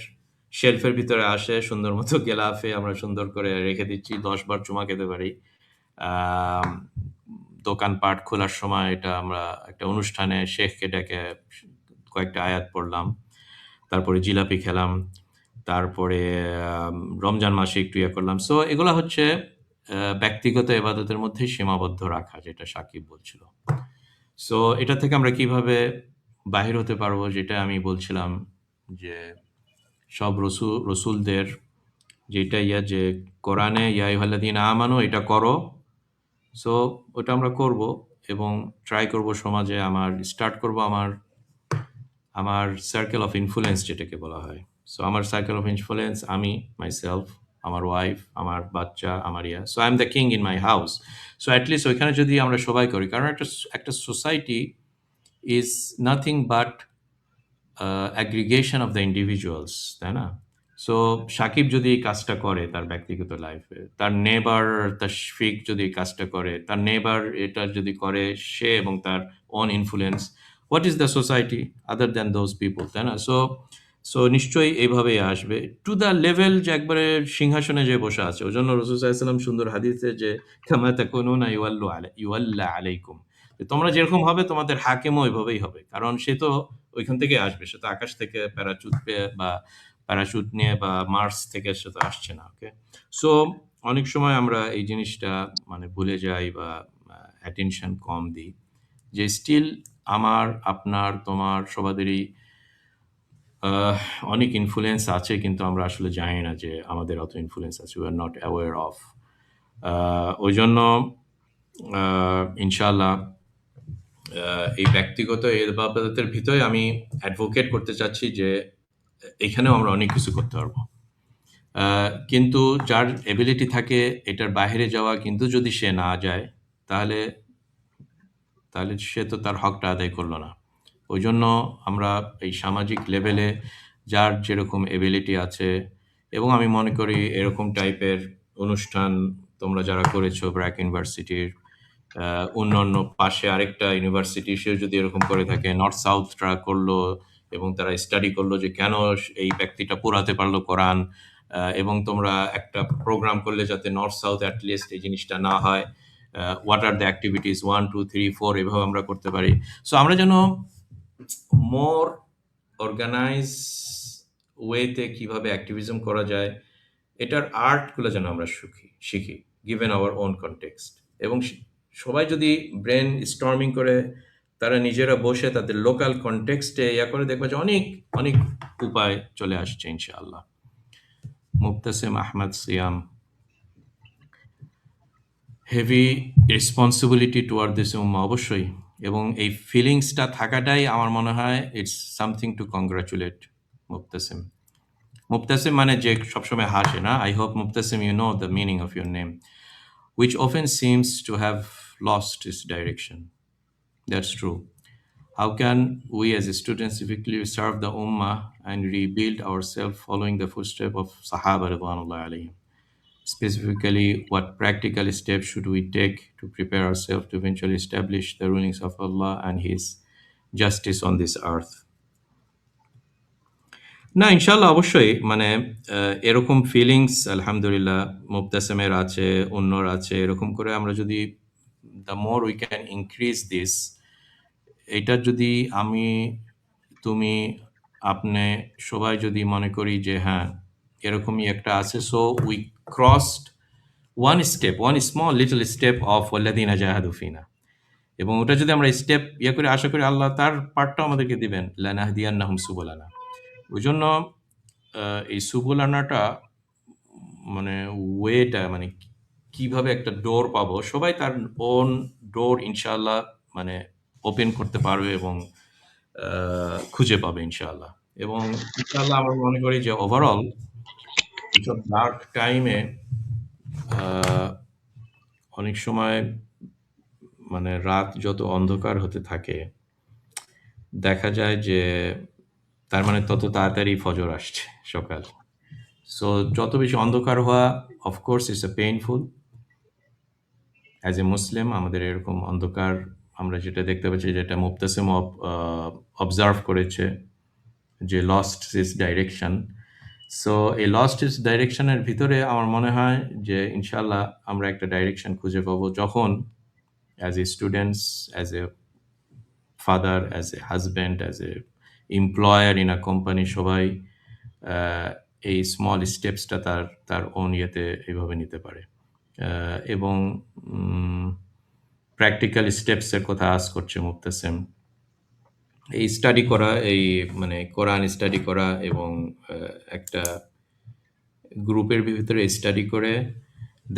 শেলফের ভিতরে আসে সুন্দর মতো গেলাফে, আমরা সুন্দর করে রেখে দিচ্ছি, 10 বার চুমা খেতে পারি। আম, দোকানপাট খোলার সময় এটা আমরা একটা অনুষ্ঠানে শেখকে ডেকে কয়েকটা আয়াত পড়লাম, তারপরে জিলাপি খেলাম, তারপরে রমজান মাসে একটু ইয়ে করলাম। সো এগুলা হচ্ছে ব্যক্তিগত ইবাদতের মধ্যে সীমাবদ্ধ রাখা, যেটা সাকিব বলছিল। সো এটা থেকে আমরা কিভাবে বাহির হতে পারবো, যেটা আমি বলছিলাম যে সব রসুলদের যেটা যে কোরআনে ইয়া আইয়ুহাল্লাযীনা আমানু এটা করো। সো ওটা আমরা করব এবং ট্রাই করব সমাজে স্টার্ট করব আমার সার্কেল অফ ইনফ্লুয়েন্স যেটাকে বলা হয়। সো আমার সার্কেল অফ ইনফ্লুয়েন্স আমি, মাইসেলফ, আমার ওয়াইফ, আমার বাচ্চা, আমার ইয়া। So I am the king in my house. So at least ওইখানে যদি আমরা সবাই করি, কারণ একটা society is nothing but aggregation of the individuals, তাই না? সো সাকিব যদি এই কাজটা করে তার ব্যক্তিগত লাইফে, তার নেবার তাশফিক যদি এই কাজটা করে, তার নেবার এটা যদি করে সে এবং তার own influence, what is the society other than those people, তাই না? সো সো নিশ্চয়ই এইভাবেই আসবে টু দ্য লেভেল যে একবারে সিংহাসনে যে বসে আছে। ওই জন্য রসুল সাল্লাম সুন্দর হাদিসে যে কামা তাকুনুনা ইউয়াল্লা আলাইকুম, যে তোমরা যেরকম হবে তোমাদের হাকিমও ওইভাবেই হবে, কারণ সে তো ওইখান থেকে আসবে, সে তো আকাশ থেকে প্যারাচুট পেয়ে বা প্যারাশুট নিয়ে বা মার্স থেকে সে তো আসছে না। ওকে, সো অনেক সময় আমরা এই জিনিসটা মানে ভুলে যাই বা অ্যাটেনশন কম দিই, যে স্টিল আমার, আপনার, তোমার সবাদেরই আহ, অনেক ইনফ্লুয়েন্স আছে, কিন্তু আমরা আসলে জানি না যে আমাদের অত ইনফ্লুয়েন্স আছে, we are not aware of. ওই জন্য ইনশাল্লাহ এই ব্যক্তিগত ইবাদতের ভিতরে আমি অ্যাডভোকেট করতে চাচ্ছি যে এখানেও আমরা অনেক কিছু করতে পারবো। কিন্তু যার এবিলিটি থাকে এটার বাইরে যাওয়া, কিন্তু যদি সে না যায় তাহলে তাহলে সে তো তার হকটা আদায় করলো না। ওই জন্য আমরা এই সামাজিক লেভেলে যার যেরকম এবিলিটি আছে, এবং আমি মনে করি এরকম টাইপের অনুষ্ঠান তোমরা যারা করেছো ব্র্যাক ইউনিভার্সিটির, অন্যান্য পাশে আরেকটা ইউনিভার্সিটি সে যদি এরকম করে থাকে, নর্থ সাউথরা করলো এবং তারা স্টাডি করলো যে কেন এই ব্যক্তিটা পড়াতে পারলো কোরআন, এবং তোমরা একটা প্রোগ্রাম করলে যাতে নর্থ সাউথ অ্যাটলিস্ট এই জিনিসটা না হয়, হোয়াট আর দ্য অ্যাক্টিভিটিস 1 2 3 4 এভাবে আমরা করতে পারি। সো আমরা যেন মোর অর্গানাইজ ওয়েতে কিভাবে অ্যাক্টিভিজম করা যায়, এটার আর্টগুলো যেন আমরা শিখি গিভেন আওয়ার ওন কনটেক্সট। এবং সবাই যদি ব্রেন স্টর্মিং করে, তারা নিজেরা বসে তাদের লোকাল কনটেক্সটে ইয়া করে, দেখবে যে অনেক অনেক উপায় চলে আসছে ইনশাআল্লাহ। Mubtasim Ahmed Siyam, heavy responsibility toward this উম্মাহ, অবশ্যই। এবং এই ফিলিংসটা থাকাটাই আমার মনে হয় it's something to congratulate Mubtasim. Mubtasim মানে যে সবসময় হাসে না। I hope Mubtasim you know the meaning of your name, which often seems to have lost its direction. That's true. How can we as students effectively serve the Ummah and rebuild ourselves following the footsteps of Sahaba Ridwanullah alayhim? Specifically, what practical steps should we take to prepare ourselves to eventually establish the rulings of Allah and His justice on this earth? না, ইনশাআল্লাহ অবশ্যই। মানে এরকম feelings আলহামদুলিল্লাহ মুবতাসিমের আছে, অন্যর আছে। এরকম করে আমরা যদি the more we can increase this, এটা যদি আমি, তুমি, আপনি সবাই যদি মনে করি যে হ্যাঁ, এরকমই একটা আছে, so we crossed one small little step of ওয়াল্লাযীনা জাহাদু ফিনা। এবং ওটা যদি আমরা স্টেপ করে, আশা করি আল্লাহ তার পার্টটাও আমাদেরকে দিবেন, লানাহদিয়ান্নাহুম সুবুলানা। ওই জন্য এই সুবুলানাটা মানে ওয়েটা মানে কিভাবে একটা ডোর পাবো, সবাই তার ওন ডোর ইনশাআল্লাহ মানে ওপেন করতে পারবে এবং খুঁজে পাবে ইনশাআল্লাহ। এবং ইনশাআল্লাহ আমরা মনে করি যে ওভারঅল এইসব ডার্ক টাইমে অনেক সময় মানে রাত যত অন্ধকার হতে থাকে, দেখা যায় যে তার মানে তত তাড়াতাড়ি ফজর আসছে, সকাল। সো যত বেশি অন্ধকার হওয়া, of course it's a painful. As a Muslim আমাদের এরকম অন্ধকার আমরা যেটা দেখতে পাচ্ছি, যেটা মুবতাসিম অবজার্ভ করেছে, যে লস্ট হিজ ডাইরেকশন। সো এই লস্ট হিজ ডাইরেকশনের ভিতরে আমার মনে হয় যে ইনশাল্লাহ আমরা একটা ডাইরেকশন খুঁজে পাবো, যখন as a students, as a father, as a husband, as a employer in a company, সবাই এই স্মল স্টেপসটা তার তার ওন ইয়েতে এইভাবে নিতে পারে। এবং প্র্যাকটিক্যাল স্টেপসের কথা আজ করছে মুবতাসিম। এই স্টাডি করা, এই মানে কোরআন স্টাডি করা এবং একটা গ্রুপের ভিতরে স্টাডি করে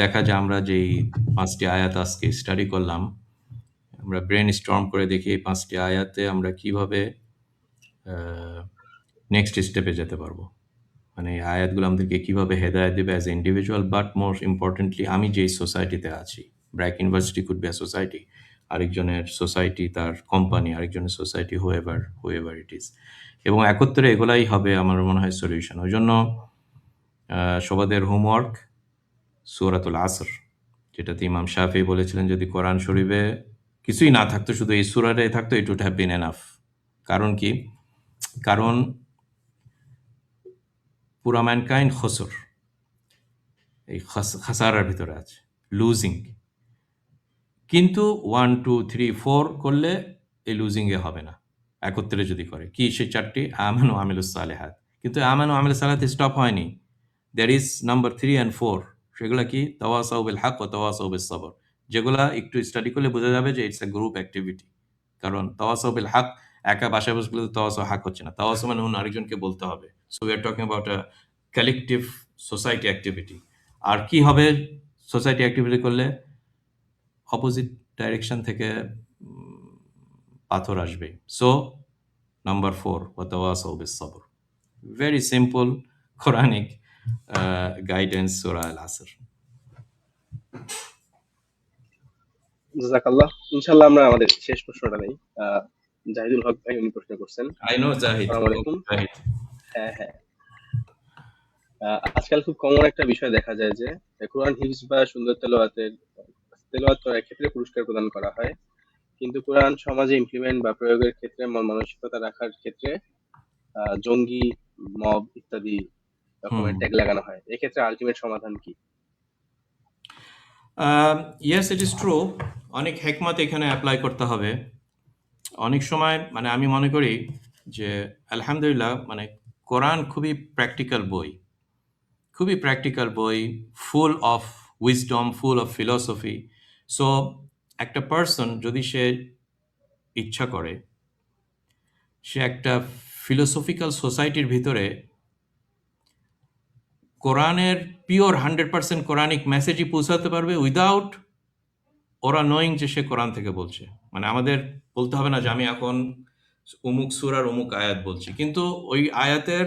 দেখা যায় আমরা যেই 5টি আয়াত আজকে স্টাডি করলাম, আমরা ব্রেন স্টর্ম করে দেখি এই 5টি আয়াতে আমরা কিভাবে নেক্সট স্টেপে যেতে পারবো। মানে এই আয়াতগুলো আমাদেরকে কিভাবে হেদায়েত দেবে as a individual, but more importantly আমি যেই সোসাইটিতে আছি, BRAC university could be a society, আরেকজনের সোসাইটি তার কোম্পানি, আরেকজনের সোসাইটি হুএভার ইট ইজ, এবং একত্রে এগুলাই হবে আমার মনে হয় সলিউশন। ওই জন্য সবাদের হোমওয়ার্ক সূরাতুল আসর, যেটাতে ইমাম শাফি বলেছিলেন যদি কোরআন শরীফে কিছুই না থাকতো, শুধু এই সূরাটাই থাকতো, it would have been enough. কারণ কি? কারণ পুরা ম্যানকাইন্ড খসর, এই খাসারার ভিতরে আছে, লুজিং। কিন্তু 1 2 3 4 করলে এই লুজিং এ হবে না, একত্রে যদি করে। কি সেই 4টি? আমানু আমিলুস সালিহাত। কিন্তু আমানু আমিলুস সালিহাত স্টপ হয়নি, দ্যার ইজ নাম্বার 3 and 4। সেগুলা কি? তাওয়াসাউ বিল হক ওয়া তাওয়াসাউ বিস সবর, যেগুলা একটু স্টাডি করলে বোঝা যাবে যে ইটস আ গ্রুপ অ্যাক্টিভিটি। কারণ তাওয়াসাউ বিল হক একা বাসায় বসে বললে তো তাওয়াসাউ হক হচ্ছে না। তাওয়াসাউ মানে অন্য আরেকজনকে বলতে হবে। So we are talking about a collective society activity. আর কি হবে সোসাইটি অ্যাক্টিভিটি করলে? অপোজিট ডাইরেকশন থেকে পাথর আসবে। সো নাম্বার 4 ওয়া তাওয়াসাউ বিস সবর, ভেরি সিম্পল কোরআনিক গাইডেন্স সূরা আল আসর। জাযাকাল্লাহ। ইনশাআল্লাহ আমরা আমাদের শেষ প্রশ্নটা নেই। জাহিদুল হক ভাই উনি প্রশ্ন করছেন। I know Zahid. আসসালামু আলাইকুম। জাহিদ। হ্যাঁ হ্যাঁ, আজকাল খুব কমন একটা বিষয় দেখা যায় যে কোরআন হিফজ বা সুন্দর তেলাওয়াত করার ক্ষেত্রে পুরস্কার প্রদান করা হয়, কিন্তু কোরআন সমাজে ইমপ্লিমেন্ট বা প্রয়োগের ক্ষেত্রে মন মানসিকতা রাখার ক্ষেত্রে জঙ্গি, মব ইত্যাদি রকমের ট্যাগ লাগানো হয়। এক্ষেত্রে আলটিমেট সমাধান কি? Yes, it is true. অনেক হেকমত এখানে অ্যাপ্লাই করতে হবে। অনেক সময় মানে আমি মনে করি যে আলহামদুলিল্লাহ মানে কোরআন খুবই প্র্যাকটিক্যাল বই, খুবই প্র্যাকটিক্যাল বই, full of wisdom, full of philosophy. So একটা পার্সন যদি সে ইচ্ছা করে, সে একটা ফিলোসফিক্যাল সোসাইটির ভিতরে কোরআনের পিওর 100% কোরআনিক মেসেজই পৌঁছাতে পারবে উইদাউট ওরা নোয়িং যে সে কোরআন থেকে বলছে। মানে আমাদের বলতে হবে না যে আমি এখন অমুক সূরার অমুক আয়াত বলছি, কিন্তু ওই আয়াতের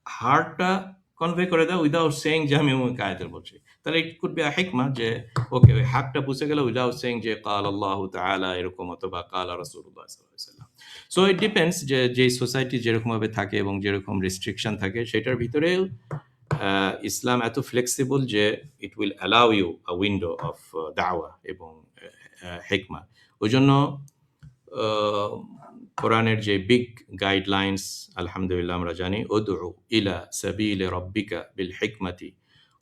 হার্টটা কনভে করে দেয় উইদাউট সেইং যে আমি অমুক আয়াতের বলছি। তাহলে ইট কুড বি আ হিকমা যে ওকে ওই হার্টটা বুঝে গেল উইদাউট সেইং যে কাল আল্লাহু তাআলা এরকম অথবা কাল রাসূলুল্লাহ সাল্লাল্লাহু আলাইহি ওয়াসাল্লাম। সো ইট ডিপেন্ডস যে যেই সোসাইটি যেরকম ভাবে থাকে এবং যেরকম রেস্ট্রিকশন থাকে সেটার ভিতরে ইসলাম এত ফ্লেক্সিবল যে it will allow you a window of দাওয়া এবং হিকমা। ওই জন্য কোরআনের যে বিগ গাইডলাইন্স আলহামদুলিল্লাহ আমরা জানি, উদউ ইলা সাবিলি রাব্বিকা বিল হিকমাতি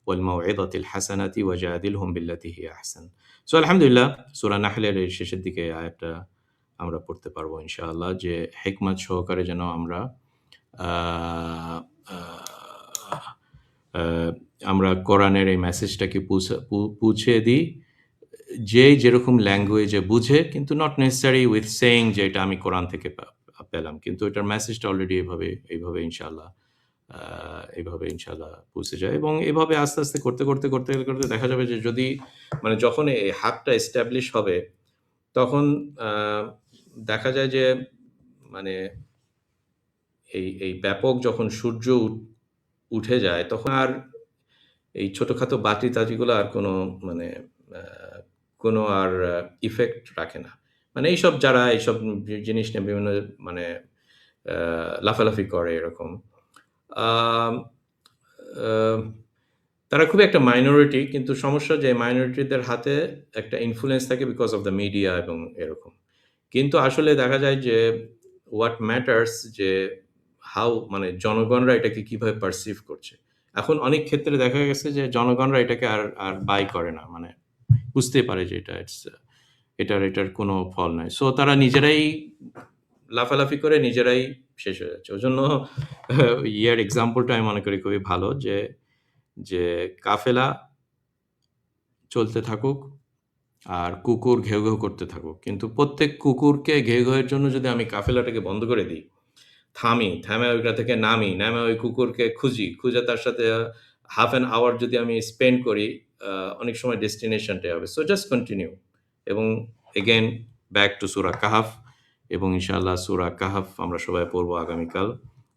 ওয়াল মাউইযাতিল হাসানাতি ওয়াজাদিলহুম বিল্লাতি হিয়া আহসান। সো আলহামদুলিল্লাহ সূরা নাহলের এই শেষের দিকে আয়াতটা আমরা পড়তে পারবো ইনশাআল্লাহ, যে হিকমত সহকারে যেন আমরা আহ, আহ, আহ, আমরা কোরআনের এই মেসেজটাকে পৌঁছে দিই, যেই যেরকম ল্যাঙ্গুয়েজে বুঝে, কিন্তু নট নেসেসারি উইথ সেইং যে এটা আমি কোরআন থেকে পেলাম, কিন্তু এটার মেসেজটা অলরেডি এইভাবে ইনশাআল্লাহ এইভাবে ইনশাআল্লাহ পৌঁছে যায়। এবং এভাবে আস্তে আস্তে করতে করতে করতে করতে দেখা যাবে যে যদি মানে যখন এই হাবটা এস্টাবলিশ হবে তখন দেখা যায় যে মানে এই ব্যাপক যখন সূর্য উঠে যায় তখন আর এই ছোটখাটো বাতি-টাতিগুলো আর কোনো মানে কোনো আর ইফেক্ট রাখে না। মানে এইসব যারা এইসব জিনিস নিয়ে বিভিন্ন মানে লাফালাফি করে এরকম, আম আ তারা খুবই একটা মাইনরিটি, কিন্তু সমস্যা যে মাইনরিটিদের হাতে একটা ইনফ্লুয়েন্স থাকে বিকজ অফ দ্য মিডিয়া এবং এরকম। কিন্তু আসলে দেখা যায় যে হোয়াট ম্যাটার্স যে হাউ মানে জনগণরা এটাকে কিভাবে পারসিভ করছে। এখন অনেক ক্ষেত্রে দেখা গেছে যে জনগণরা এটাকে আর বাই করে না। মানে বুঝতেই পারে যে এটার কোনো ফল নাই। সো তারা নিজেরাই লাফালাফি করে নিজেরাই শেষ হয়ে যাচ্ছে। ওজন্য ইয়ের এক্সাম্পলটা আমি মনে করি খুবই ভালো যে কাফেলা চলতে থাকুক, আর কুকুর ঘেউ ঘেউ করতে থাকুক, কিন্তু প্রত্যেক কুকুরকে ঘেউ ঘেউয়ের জন্য যদি আমি কাফেলাটাকে বন্ধ করে দিই, থামে ওইটা থেকে নামে ওই কুকুরকে খুঁজে তার সাথে হাফ অ্যান আওয়ার যদি আমি স্পেন্ড করি, অনেক সময় ডেস্টিনেশনটাই হবে। সো জাস্ট কন্টিনিউ, এবং এগেন ব্যাক টু সূরা কাহাফ, এবং ইনশাআল্লাহ সূরা কাহাফ আমরা সবাই পড়ব আগামীকাল।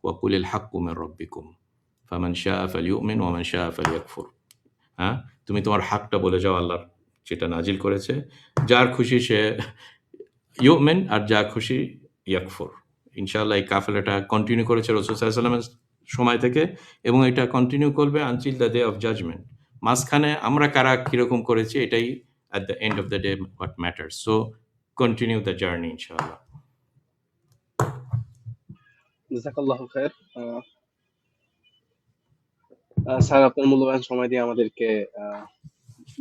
ওয়াকুলিল হাক্কু মির রাব্বিকুম ফামান শাআ ফালইউমিন ওয়া মান শাআ ফালইয়াকফুর। হ্যাঁ, তুমি তোমার হাকটা বলে যাও আল্লাহর যেটা নাজিল করেছে, যার খুশি সে ইউমিন আর যা খুশি ইয়াকফুর। ইনশাআল্লাহ এই কাফেলাটা কন্টিনিউ করেছে রাসূল সাল্লাল্লাহু আলাইহি ওয়াসাল্লামের সময় থেকে, এবং এটা কন্টিনিউ করবে until the day of judgement. মাঝখানে আমরা কারা কিরকম করেছি এটাই at the end of the day what matters. So continue the journey ইনশাআল্লাহ। জাযাকাল্লাহু খায়ের। স্যার আপনার মূল্যবান সময় দিয়ে আমাদেরকে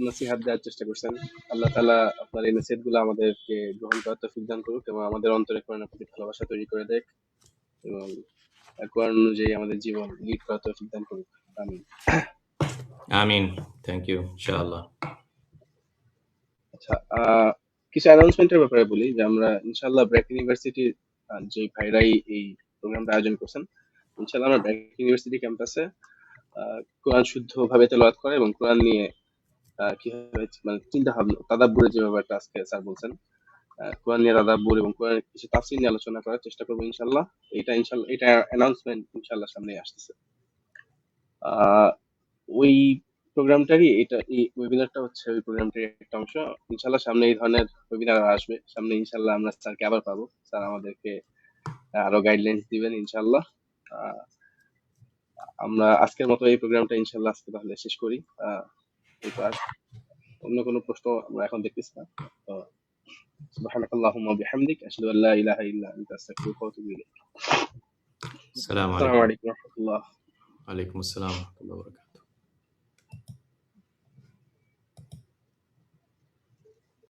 নসিহত দেওয়ার চেষ্টা করছেন। আল্লাহ তাআলা আপনার এই নসিহতগুলো আমাদেরকে গ্রহণ করার তৌফিক দান করুক এবং আমাদের অন্তরে কোরআনের প্রতি ভালোবাসা তৈরি করে দেখ এবং কোরআন অনুযায়ী আমাদের জীবন লিড করার তৌফিক দান করুক। আমিন। আমিন। Thank you. ইনশাআল্লাহ। আচ্ছা, কিছু অ্যানাউন্সমেন্টের ব্যাপারে বলি যে আমরা ইনশাআল্লাহ ব্র্যাক ইউনিভার্সিটির যে ভাইরাই এই প্রোগ্রামটা আয়োজন করছেন, ইনশাআল্লাহ আমরা ব্র্যাক ইউনিভার্সিটি ক্যাম্পাসে কোরআন শুদ্ধভাবে তেলাওয়াত করা এবং কোরআন নিয়ে কিভাবে মানে চিন্তা ভাবনা তাদাব্বুরের যে ব্যাপারটা আজকে স্যার বলছেন, কোরআন নিয়ে তাদাব্বুর এবং কোরআনের কিছু তাফসীর নিয়ে আলোচনা করার চেষ্টা করবো ইনশাআল্লাহ। এটা অ্যানাউন্সমেন্ট ইনশাআল্লাহ সামনেই আসতেছে। ওই প্রোগ্রামটারই এই ওয়েবিনারটা হচ্ছে ওই প্রোগ্রামটার একটা অংশ। ইনশাআল্লাহ সামনে এই ধরনের ওয়েবিনার আসবে, সামনে ইনশাআল্লাহ আমরা স্যারকে আবার পাবো, স্যার আমাদেরকে আরো গাইডলাইন্স দিবেন ইনশাআল্লাহ। আমরা আজকের মতো এই প্রোগ্রামটা ইনশাআল্লাহ আজকে তাহলে শেষ করি। এরপর অন্য কোনো প্রশ্ন আমরা এখন দেখতেছি না। তো সুবহানাকাল্লাহুম্মা ওয়া বিহামদিক আশহাদু আল্লা ইলাহা ইল্লা আনতা আস্তাগফিরুকা ওয়া আতুবু ইলাইক। আসসালামু আসসালামু আলাইকুম। আলাইকুম ওয়া রাহমাতুল্লাহ। ওয়ালাইকুম আসসালাম ওয়া রাহমাতুল্লাহি ওয়া বারাকাতুহু।